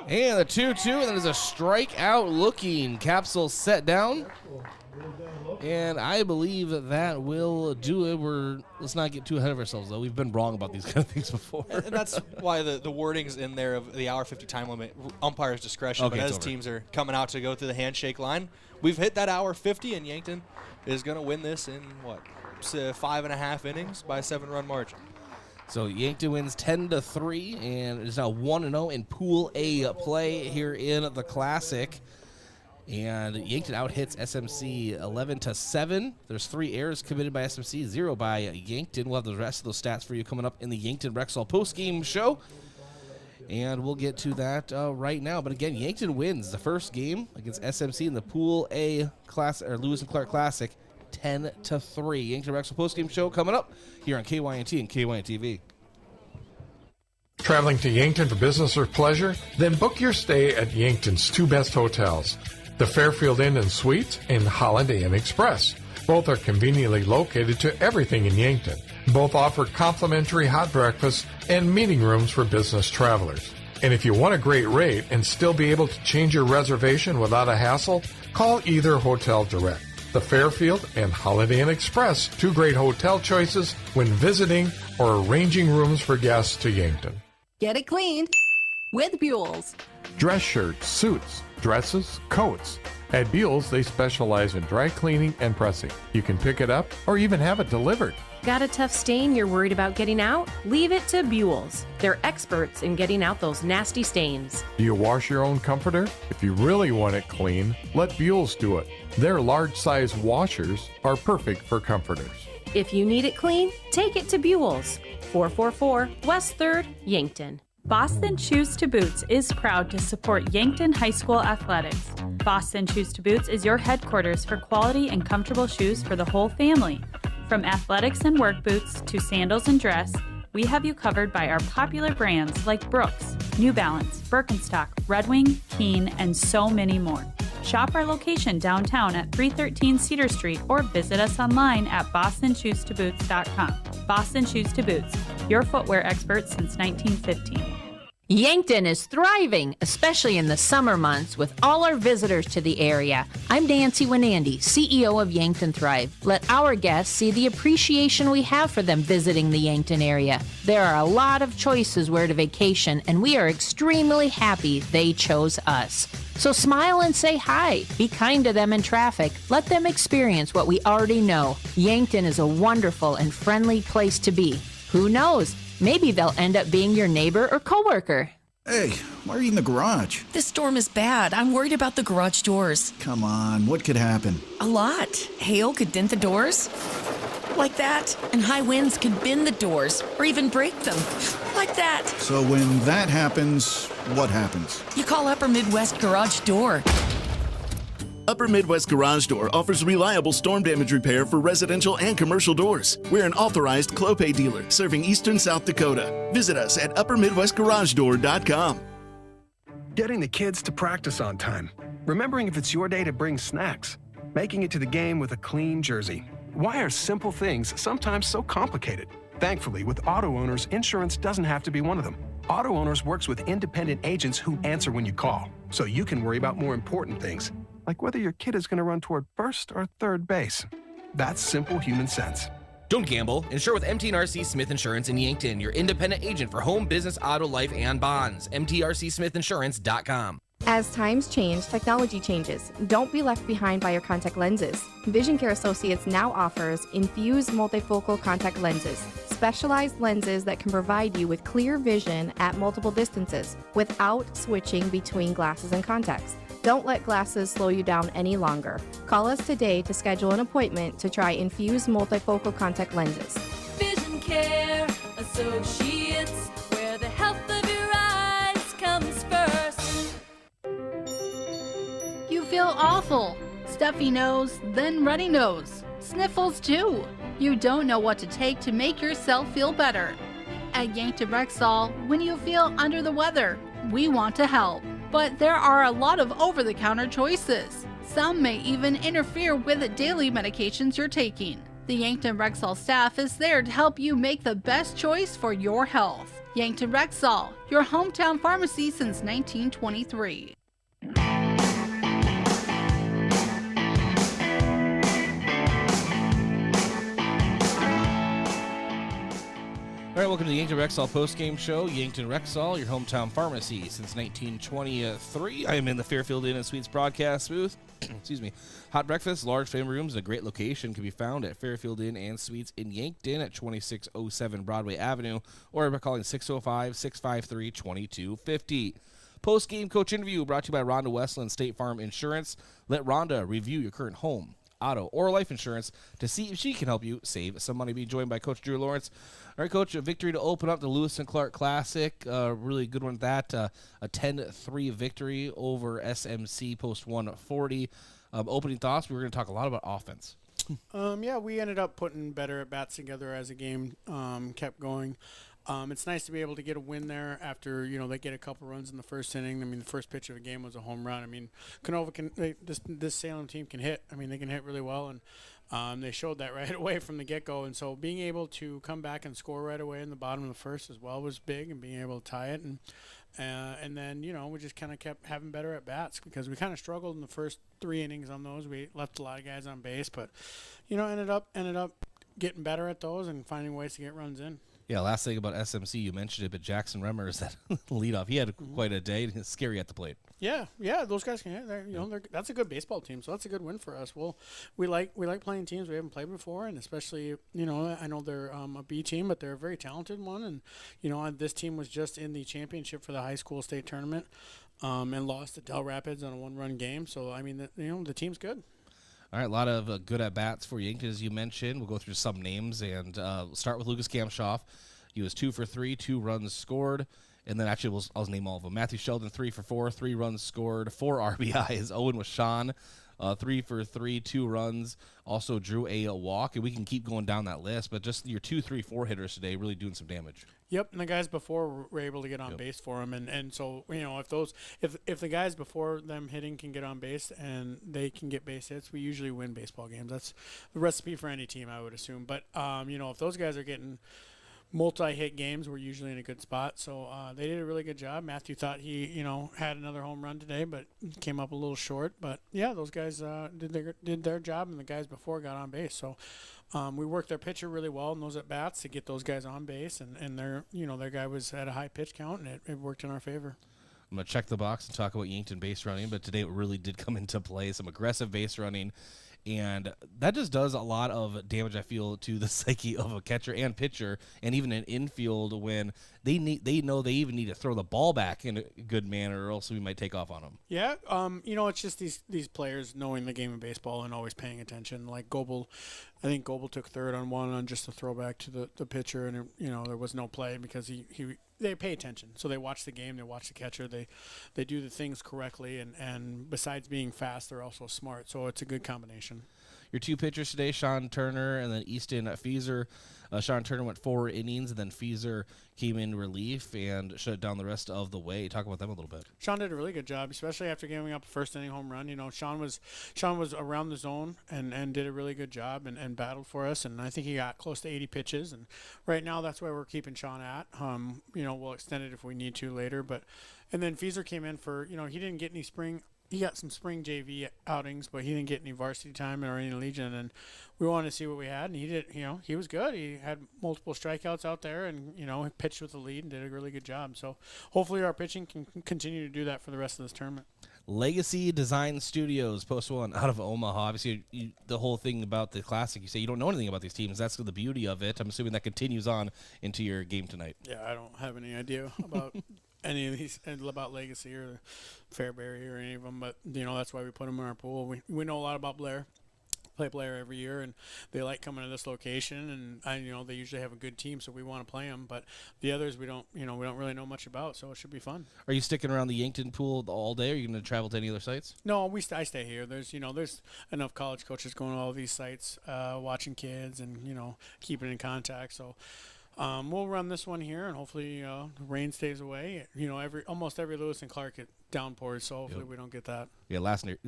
And the 2-2, and there's a strikeout looking. Capsule set down. And I believe that will do it. Let's not get too ahead of ourselves, though. We've been wrong about these kind of things before. And that's why the wording's in there of the hour 50 time limit, umpire's discretion. Okay, but as teams are coming out to go through the handshake line, we've hit that hour 50, and Yankton is going to win this in, 5.5 innings by a 7-run margin. So Yankton wins 10-3, and it is now 1-0 in Pool A play here in the Classic. And Yankton out-hits SMC 11-7. There's 3 errors committed by SMC, 0 by Yankton. We'll have the rest of those stats for you coming up in the Yankton Rexall post-game show. And we'll get to that right now. But again, Yankton wins the first game against SMC in the Pool A Classic, or Lewis and Clark Classic, 10-3. Yankton Rexall post-game show coming up here on KYNT and KYNT TV. Traveling to Yankton for business or pleasure? Then book your stay at Yankton's 2 best hotels, the Fairfield Inn and Suites and Holiday Inn Express. Both are conveniently located to everything in Yankton. Both offer complimentary hot breakfast and meeting rooms for business travelers. And if you want a great rate and still be able to change your reservation without a hassle, call either hotel direct. The Fairfield and Holiday Inn Express, 2 great hotel choices when visiting or arranging rooms for guests to Yankton. Get it cleaned with Buell's. Dress shirts, suits, dresses, coats. At Buell's, they specialize in dry cleaning and pressing. You can pick it up or even have it delivered. Got a tough stain you're worried about getting out? Leave it to Buell's. They're experts in getting out those nasty stains. Do you wash your own comforter? If you really want it clean, let Buell's do it. Their large-size washers are perfect for comforters. If you need it clean, take it to Buell's. 444 West 3rd, Yankton. Boston Shoes to Boots is proud to support Yankton High School athletics. Boston Shoes to Boots is your headquarters for quality and comfortable shoes for the whole family. From athletics and work boots to sandals and dress, we have you covered by our popular brands like Brooks, New Balance, Birkenstock, Red Wing, KYNT, and so many more. Shop our location downtown at 313 Cedar Street or visit us online at bostonchoose2boots.com. Boston Shoes to Boots, your footwear expert since 1915. Yankton is thriving, especially in the summer months with all our visitors to the area. I'm Nancy Winandy, CEO of Yankton Thrive. Let our guests see the appreciation we have for them visiting the Yankton area. There are a lot of choices where to vacation, and we are extremely happy they chose us. So smile and say hi. Be kind to them in traffic. Let them experience what we already know. Yankton is a wonderful and friendly place to be. Who knows? Maybe they'll end up being your neighbor or coworker. Hey, why are you in the garage? This storm is bad. I'm worried about the garage doors. Come on, what could happen? A lot. Hail could dent the doors. Like that. And high winds could bend the doors or even break them. Like that. So when that happens, what happens? You call Upper Midwest Garage Door. Upper Midwest Garage Door offers reliable storm damage repair for residential and commercial doors. We're an authorized Clopay dealer serving eastern South Dakota. Visit us at uppermidwestgaragedoor.com. Getting the kids to practice on time. Remembering if it's your day to bring snacks. Making it to the game with a clean jersey. Why are simple things sometimes so complicated? Thankfully, with auto owners, insurance doesn't have to be one of them. Auto Owners works with independent agents who answer when you call, so you can worry about more important things, like whether your kid is going to run toward first or third base. That's simple human sense. Don't gamble. Insure with MTRC Smith Insurance in Yankton, your independent agent for home, business, auto, life, and bonds. MTRCSmithInsurance.com. As times change, technology changes. Don't be left behind by your contact lenses. Vision Care Associates now offers infused multifocal contact lenses, specialized lenses that can provide you with clear vision at multiple distances without switching between glasses and contacts. Don't let glasses slow you down any longer. Call us today to schedule an appointment to try infused multifocal contact lenses. Vision Care Associates, where the health of your eyes comes first. You feel awful. Stuffy nose, then runny nose. Sniffles too. You don't know what to take to make yourself feel better. At Yankton Rexall, when you feel under the weather, we want to help. But there are a lot of over-the-counter choices. Some may even interfere with the daily medications you're taking. The Yankton Rexall staff is there to help you make the best choice for your health. Yankton Rexall, your hometown pharmacy since 1923. All right, welcome to the Yankton Rexall postgame show. Yankton Rexall, your hometown pharmacy since 1923. I am in the Fairfield Inn & Suites broadcast booth. Excuse me. Hot breakfast, large family rooms, and a great location can be found at Fairfield Inn & Suites in Yankton at 2607 Broadway Avenue, or by calling 605-653-2250. Postgame coach interview brought to you by Rhonda Westland State Farm Insurance. Let Rhonda review your current home, auto, or life insurance to see if she can help you save some money. Be joined by Coach Drew Lawrence. All right, Coach, a victory to open up the Lewis and Clark Classic. Really good one at that. A 10-3 victory over SMC post 140. Opening thoughts, we were going to talk a lot about offense. Yeah, we ended up putting better at-bats together as the game kept going. It's nice to be able to get a win there after, they get a couple runs in the first inning. I mean, the first pitch of the game was a home run. I mean, Canova this Salem team can hit. I mean, they can hit really well, and they showed that right away from the get-go. And so being able to come back and score right away in the bottom of the first as well was big, and being able to tie it. And then, we just kind of kept having better at-bats because we kind of struggled in the first 3 innings on those. We left a lot of guys on base, but, ended up getting better at those and finding ways to get runs in. Yeah, last thing about SMC, you mentioned it, but Jackson Remmer is that leadoff. He had quite a day. He's scary at the plate. Yeah, those guys can hit. That's a good baseball team, so that's a good win for us. Well, we like playing teams we haven't played before, and especially, I know they're a B team, but they're a very talented one. And, this team was just in the championship for the high school state tournament and lost to Del Rapids on a 1-run game. So, I mean, the team's good. All right, a lot of good at-bats for Yankton, as you mentioned. We'll go through some names and start with Lucas Kamshoff. He was 2 for 3, 2 runs scored. And then actually, I'll name all of them. Matthew Sheldon, 3 for 4, 3 runs scored, 4 RBIs. Owen Washon, 3 for 3, 2 runs, also drew a walk, and we can keep going down that list. But just your 2, 3, 4 hitters today really doing some damage. Yep, and the guys before were able to get on base for him, and so if the guys before them hitting can get on base and they can get base hits, we usually win baseball games. That's the recipe for any team, I would assume. But if those guys are getting multi-hit games, we're usually in a good spot. So they did a really good job. Matthew thought he had another home run today, but came up a little short. But yeah, those guys did their job, and the guys before got on base. So. We worked their pitcher really well in those at bats to get those guys on base, and their guy was at a high pitch count, and it worked in our favor. I'm going to check the box and talk about Yankton base running, but today it really did come into play. Some aggressive base running, and that just does a lot of damage, I feel, to the psyche of a catcher and pitcher, and even an infield when they know they even need to throw the ball back in a good manner, or else we might take off on them. Yeah, it's just these players knowing the game of baseball and always paying attention. Like Goebel, I think Goebel took third on one on just a throwback to the pitcher, and there was no play because they pay attention. So they watch the game, they watch the catcher, they do the things correctly, and besides being fast, they're also smart. So it's a good combination. Your 2 pitchers today, Sean Turner and then Easton Fieser. Sean Turner went 4 innings, and then Fieser came in relief and shut down the rest of the way. Talk about them a little bit. Sean did a really good job, especially after giving up a first-inning home run. Sean was around the zone and did a really good job and battled for us, and I think he got close to 80 pitches. And right now, that's where we're keeping Sean at. We'll extend it if we need to later. And then Fieser came in for, he didn't get any spring. He got some spring JV outings, but he didn't get any varsity time or any Legion, and we wanted to see what we had, and he did. He was good. He had multiple strikeouts out there, and he pitched with the lead and did a really good job. So hopefully our pitching can continue to do that for the rest of this tournament. Legacy Design Studios, post one out of Omaha. Obviously, the whole thing about the Classic, you say you don't know anything about these teams. That's the beauty of it. I'm assuming that continues on into your game tonight. Yeah, I don't have any idea about any of these, about Legacy or Fairbury or any of them, but that's why we put them in our pool. We know a lot about Blair. Play Blair every year, and they like coming to this location, and they usually have a good team, so we want to play them. But the others we don't really know much about, so it should be fun. Are you sticking around the Yankton Pool all day? Or are you going to travel to any other sites? No, I stay here. There's enough college coaches going to all these sites, watching kids, and keeping in contact. So. We'll run this one here, and hopefully the rain stays away. Almost every Lewis and Clark get downpours, so hopefully we don't get that. Yeah, last year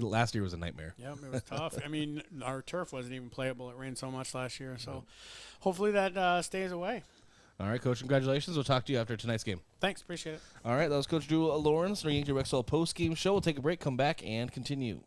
was a nightmare. Yeah, it was tough. I mean, our turf wasn't even playable. It rained so much last year, so hopefully that stays away. All right, Coach, congratulations. We'll talk to you after tonight's game. Thanks, appreciate it. All right, that was Coach Drew Lawrence, our Yankton Rexall post-game show. We'll take a break, come back, and continue.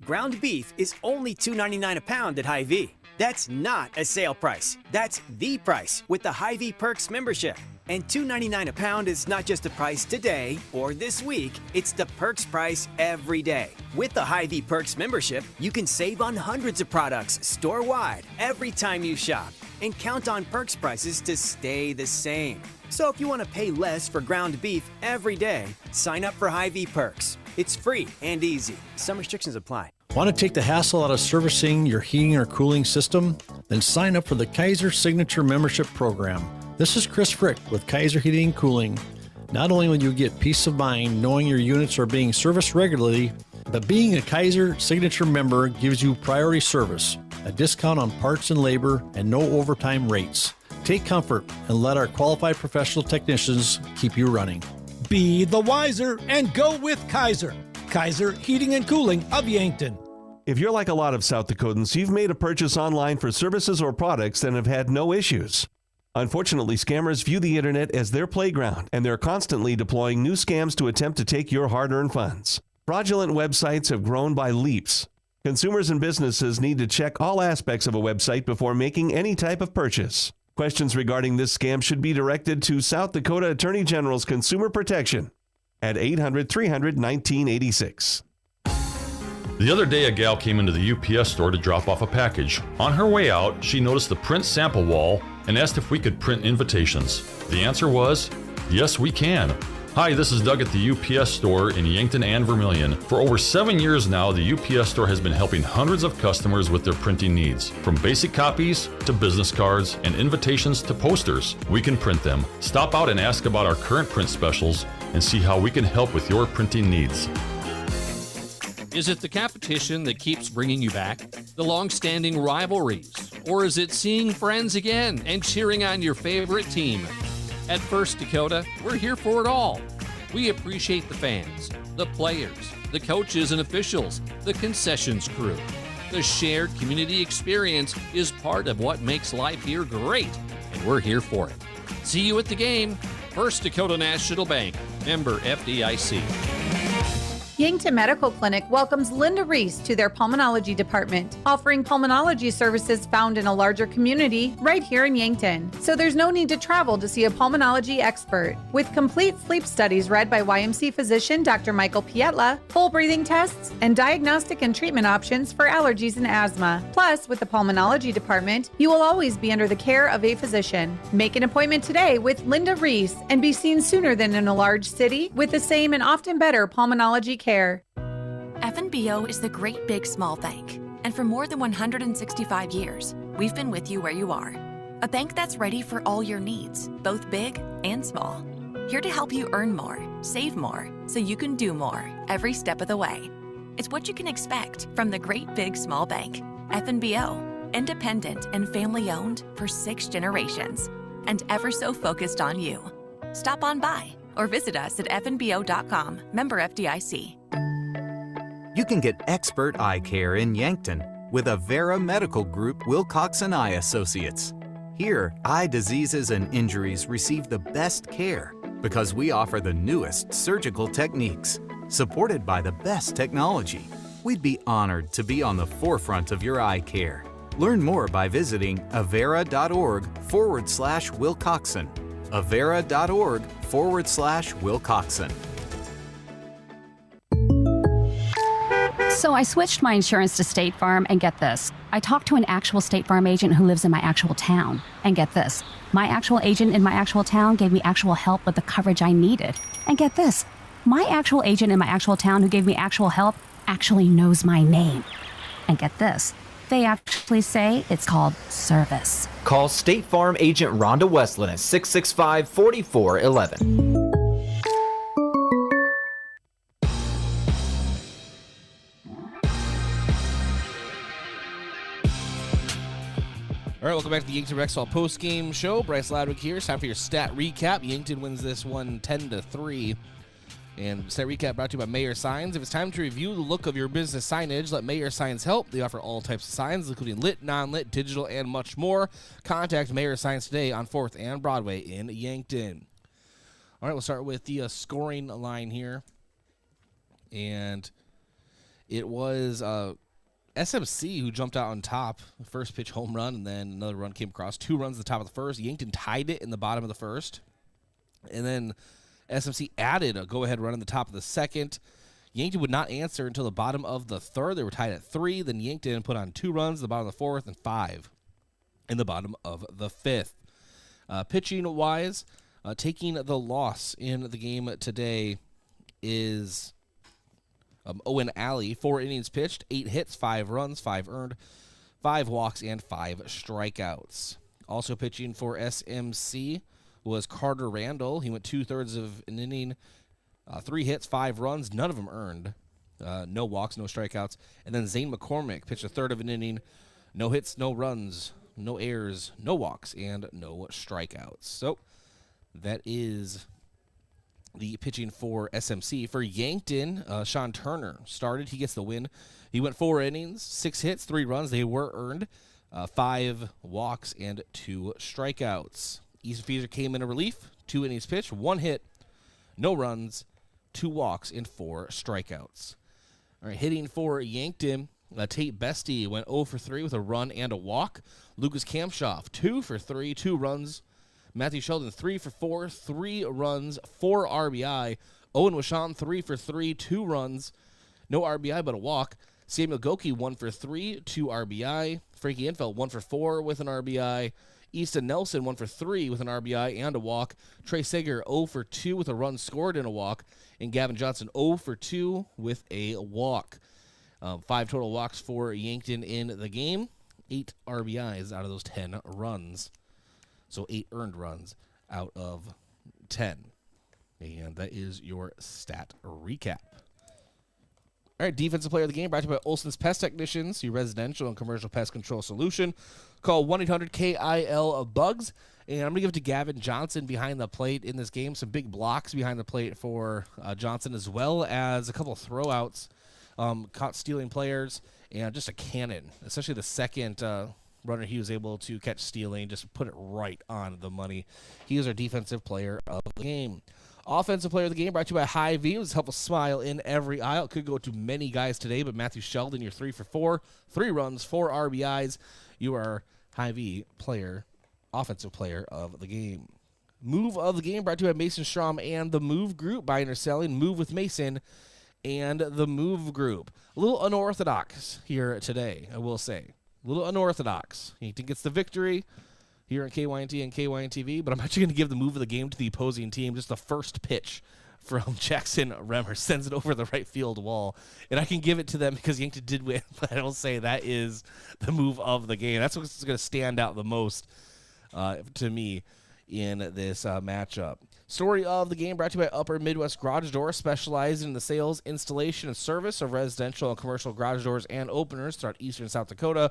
Ground beef is only $2.99 a pound at Hy-Vee. That's not a sale price. That's the price with the Hy-Vee Perks membership. And $2.99 a pound is not just a price today or this week, it's the Perks price every day. With the Hy-Vee Perks membership, you can save on hundreds of products store-wide every time you shop and count on Perks prices to stay the same. So if you want to pay less for ground beef every day, sign up for Hy-Vee Perks. It's free and easy. Some restrictions apply. Want to take the hassle out of servicing your heating or cooling system? Then sign up for the Kaiser Signature Membership Program. This is Chris Frick with Kaiser Heating and Cooling. Not only will you get peace of mind knowing your units are being serviced regularly, but being a Kaiser Signature member gives you priority service, a discount on parts and labor, and no overtime rates. Take comfort and let our qualified professional technicians keep you running. Be the wiser and go with Kaiser. Kaiser Heating and Cooling of Yankton. If you're like a lot of South Dakotans, you've made a purchase online for services or products and have had no issues. Unfortunately, scammers view the internet as their playground, and they're constantly deploying new scams to attempt to take your hard-earned funds. Fraudulent websites have grown by leaps. Consumers and businesses need to check all aspects of a website before making any type of purchase. Questions regarding this scam should be directed to South Dakota Attorney General's Consumer Protection at 800-300-1986. The other day, a gal came into the UPS store to drop off a package. On her way out, she noticed the print sample wall and asked if we could print invitations. The answer was, yes, we can. Hi, this is Doug at the UPS store in Yankton and Vermilion. For over 7 years now, the UPS store has been helping hundreds of customers with their printing needs. From basic copies to business cards and invitations to posters, we can print them. Stop out and ask about our current print specials and see how we can help with your printing needs. Is it the competition that keeps bringing you back? The long-standing rivalries? Or is it seeing friends again and cheering on your favorite team? At First Dakota, we're here for it all. We appreciate the fans, the players, the coaches and officials, the concessions crew. The shared community experience is part of what makes life here great, and we're here for it. See you at the game. First Dakota National Bank, member FDIC. Yankton Medical Clinic welcomes Linda Reese to their pulmonology department, offering pulmonology services found in a larger community right here in Yankton. So there's no need to travel to see a pulmonology expert. With complete sleep studies read by YMC physician Dr. Michael Pietla, full breathing tests, and diagnostic and treatment options for allergies and asthma. Plus, with the pulmonology department, you will always be under the care of a physician. Make an appointment today with Linda Reese and be seen sooner than in a large city with the same and often better pulmonology care. FNBO is the great big small bank. And for more than 165 years, we've been with you where you are. A bank that's ready for all your needs, both big and small. Here to help you earn more, save more, so you can do more every step of the way. It's what you can expect from the great big small bank. FNBO, independent and family owned for 6 generations, and ever so focused on you. Stop on by or visit us at fnbo.com, member FDIC. You can get expert eye care in Yankton with Avera Medical Group Wilcoxon Eye Associates. Here, eye diseases and injuries receive the best care because we offer the newest surgical techniques, supported by the best technology. We'd be honored to be on the forefront of your eye care. Learn more by visiting avera.org/Wilcoxon. avera.org/Wilcoxon. So I switched my insurance to State Farm, and get this. I talked to an actual State Farm agent who lives in my actual town. And get this. My actual agent in my actual town gave me actual help with the coverage I needed. And get this. My actual agent in my actual town who gave me actual help actually knows my name. And get this. They actually say it's called service. Call State Farm agent Rhonda Westland at 665-4411. All right, welcome back to the Yankton Rexall post-game show. Bryce Ladwig here. It's time for your stat recap. Yankton wins this one 10-3. And stat recap brought to you by Mayor Signs. If it's time to review the look of your business signage, let Mayor Signs help. They offer all types of signs, including lit, non-lit, digital, and much more. Contact Mayor Signs today on 4th and Broadway in Yankton. All right, we'll start with the scoring line here. And it was SMC who jumped out on top. First pitch home run, and then another run came across. 2 runs at the top of the first. Yankton tied it in the bottom of the first. And then SMC added a go-ahead run in the top of the second. Yankton would not answer until the bottom of the third. They were tied at 3. Then Yankton put on 2 runs in the bottom of the fourth and 5 in the bottom of the fifth. Pitching-wise, taking the loss in the game today is Owen Alley. 4 innings pitched, 8 hits, 5 runs, 5 earned, 5 walks, and 5 strikeouts. Also pitching for SMC was Carter Randall. He went 2/3 of an inning, 3 hits, 5 runs, none of them earned. No walks, no strikeouts. And then Zane McCormick pitched 1/3 of an inning, no hits, no runs, no errors, no walks, and no strikeouts. So that is the pitching for SMC. For Yankton, Sean Turner started. He gets the win. He went 4 innings, 6 hits, 3 runs. They were earned, 5 walks, and 2 strikeouts. Easton Feaser came in a relief, 2 innings pitched, 1 hit, no runs, 2 walks, and 4 strikeouts. All right, hitting for Yankton, Tate Bestie went 0 for 3 with a run and a walk. Lucas Kampshoff, 2 for 3, 2 runs. Matthew Sheldon, 3 for 4, 3 runs, 4 RBI. Owen Washon, 3 for 3, 2 runs, no RBI but a walk. Samuel Goki, 1 for 3, 2 RBI. Frankie Infeld, 1 for 4 with an RBI. Easton Nelson 1 for 3 with an RBI and a walk. Trey Sager 0 for 2 with a run scored and a walk. And Gavin Johnson 0 for 2 with a walk. 5 total walks for Yankton in the game. 8 RBIs out of those 10 runs. So 8 earned runs out of 10. And that is your stat recap. All right, defensive player of the game brought to you by Olson's Pest Technicians, your residential and commercial pest control solution. Call 1-800-KIL-BUGS. And I'm going to give it to Gavin Johnson behind the plate in this game. Some big blocks behind the plate for Johnson, as well as a couple of throwouts, caught stealing players, and just a cannon, especially the second runner he was able to catch stealing, just put it right on the money. He is our defensive player of the game. Offensive player of the game brought to you by Hy-Vee. It was a helpful smile in every aisle. It could go to many guys today, but Matthew Sheldon, you're 3 for 4, 3 runs, 4 RBIs. You are Hy-Vee player, offensive player of the game. Move of the game brought to you by Mason Strom and the Move Group. Buying or selling, move with Mason and the Move Group. A little unorthodox here today, I will say. A little unorthodox. Yankton gets the victory here on KYNT and KYNT-TV, but I'm actually going to give the move of the game to the opposing team. Just the first pitch from Jackson Remmer sends it over the right field wall, and I can give it to them because Yankton did win, but I don't say that is the move of the game. That's what's going to stand out the most to me in this matchup. Story of the game brought to you by Upper Midwest Garage Door, specializing in the sales, installation, and service of residential and commercial garage doors and openers throughout eastern South Dakota.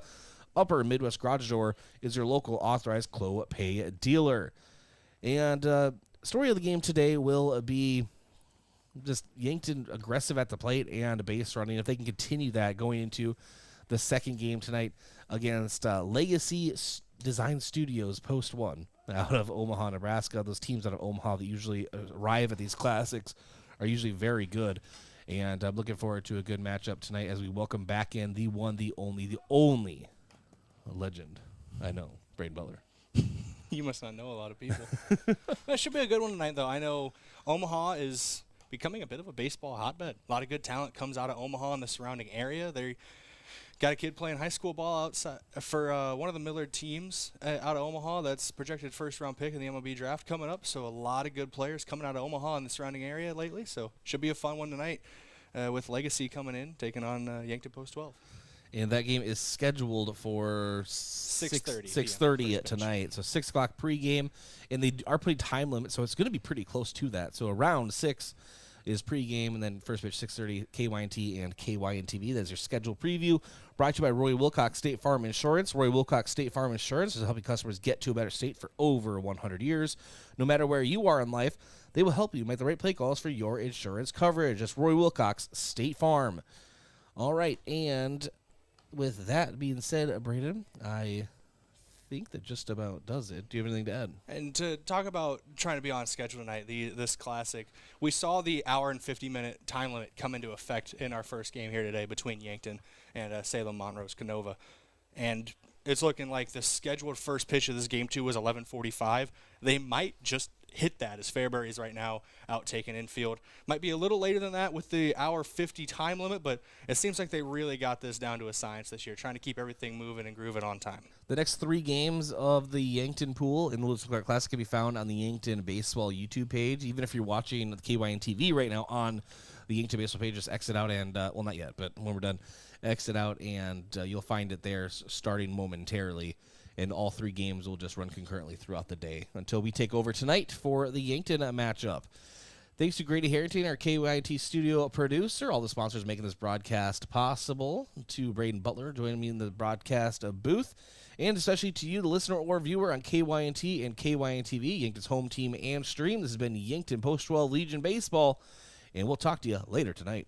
Upper Midwest Garage Door is your local authorized Clopay dealer. And story of the game today will be just Yankton aggressive at the plate and base running. If they can continue that going into the second game tonight against Legacy Design Studios Post 1 out of Omaha, Nebraska. Those teams out of Omaha that usually arrive at these classics are usually very good. And I'm looking forward to a good matchup tonight as we welcome back in the one, the only legend. I know, Brayden Butler. You must not know a lot of people. That should be a good one tonight, though. I know Omaha is becoming a bit of a baseball hotbed. A lot of good talent comes out of Omaha and the surrounding area. They got a kid playing high school ball outside for one of the Millard teams out of Omaha that's projected first-round pick in the MLB draft coming up. So a lot of good players coming out of Omaha and the surrounding area lately. So should be a fun one tonight with Legacy coming in, taking on Yankton Post 12. And that game is scheduled for 6:30 tonight. So 6 o'clock pregame. And they are putting time limit, so it's going to be pretty close to that. So around 6 is pregame, and then first pitch 6:30, KYNT and KYNT-TV. That's your scheduled preview. Brought to you by Roy Wilcox State Farm Insurance. Roy Wilcox State Farm Insurance is helping customers get to a better state for over 100 years. No matter where you are in life, they will help you make the right play calls for your insurance coverage. That's Roy Wilcox State Farm. All right, and with that being said, Brayden, I think that just about does it. Do you have anything to add? And to talk about trying to be on schedule tonight, this classic, we saw the hour and 50-minute time limit come into effect in our first game here today between Yankton and Salem-Montrose-Canova. And it's looking like the scheduled first pitch of this game 2 was 11:45. They might just hit that as Fairbury is right now out taking infield. Might be a little later than that with the hour 50 time limit, but it seems like they really got this down to a science this year, trying to keep everything moving and grooving on time. The next 3 games of the Yankton Pool in the Lewis Clark Classic can be found on the Yankton Baseball YouTube page. Even if you're watching the KYN-TV right now on the Yankton Baseball page, just exit out and, well, not yet, but when we're done, exit out and you'll find it there starting momentarily. And all 3 games will just run concurrently throughout the day until we take over tonight for the Yankton matchup. Thanks to Grady Harrington, our KYT studio producer, all the sponsors making this broadcast possible, to Brayden Butler joining me in the broadcast booth, and especially to you, the listener or viewer on KYNT and KYN-TV, Yankton's home team and stream. This has been Yankton Post 12 Legion Baseball, and we'll talk to you later tonight.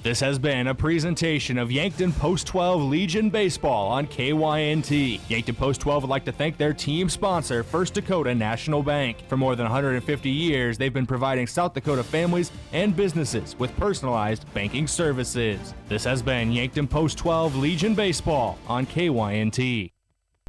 This has been a presentation of Yankton Post 12 Legion Baseball on KYNT. Yankton Post 12 would like to thank their team sponsor, First Dakota National Bank. For more than 150 years, they've been providing South Dakota families and businesses with personalized banking services. This has been Yankton Post 12 Legion Baseball on KYNT.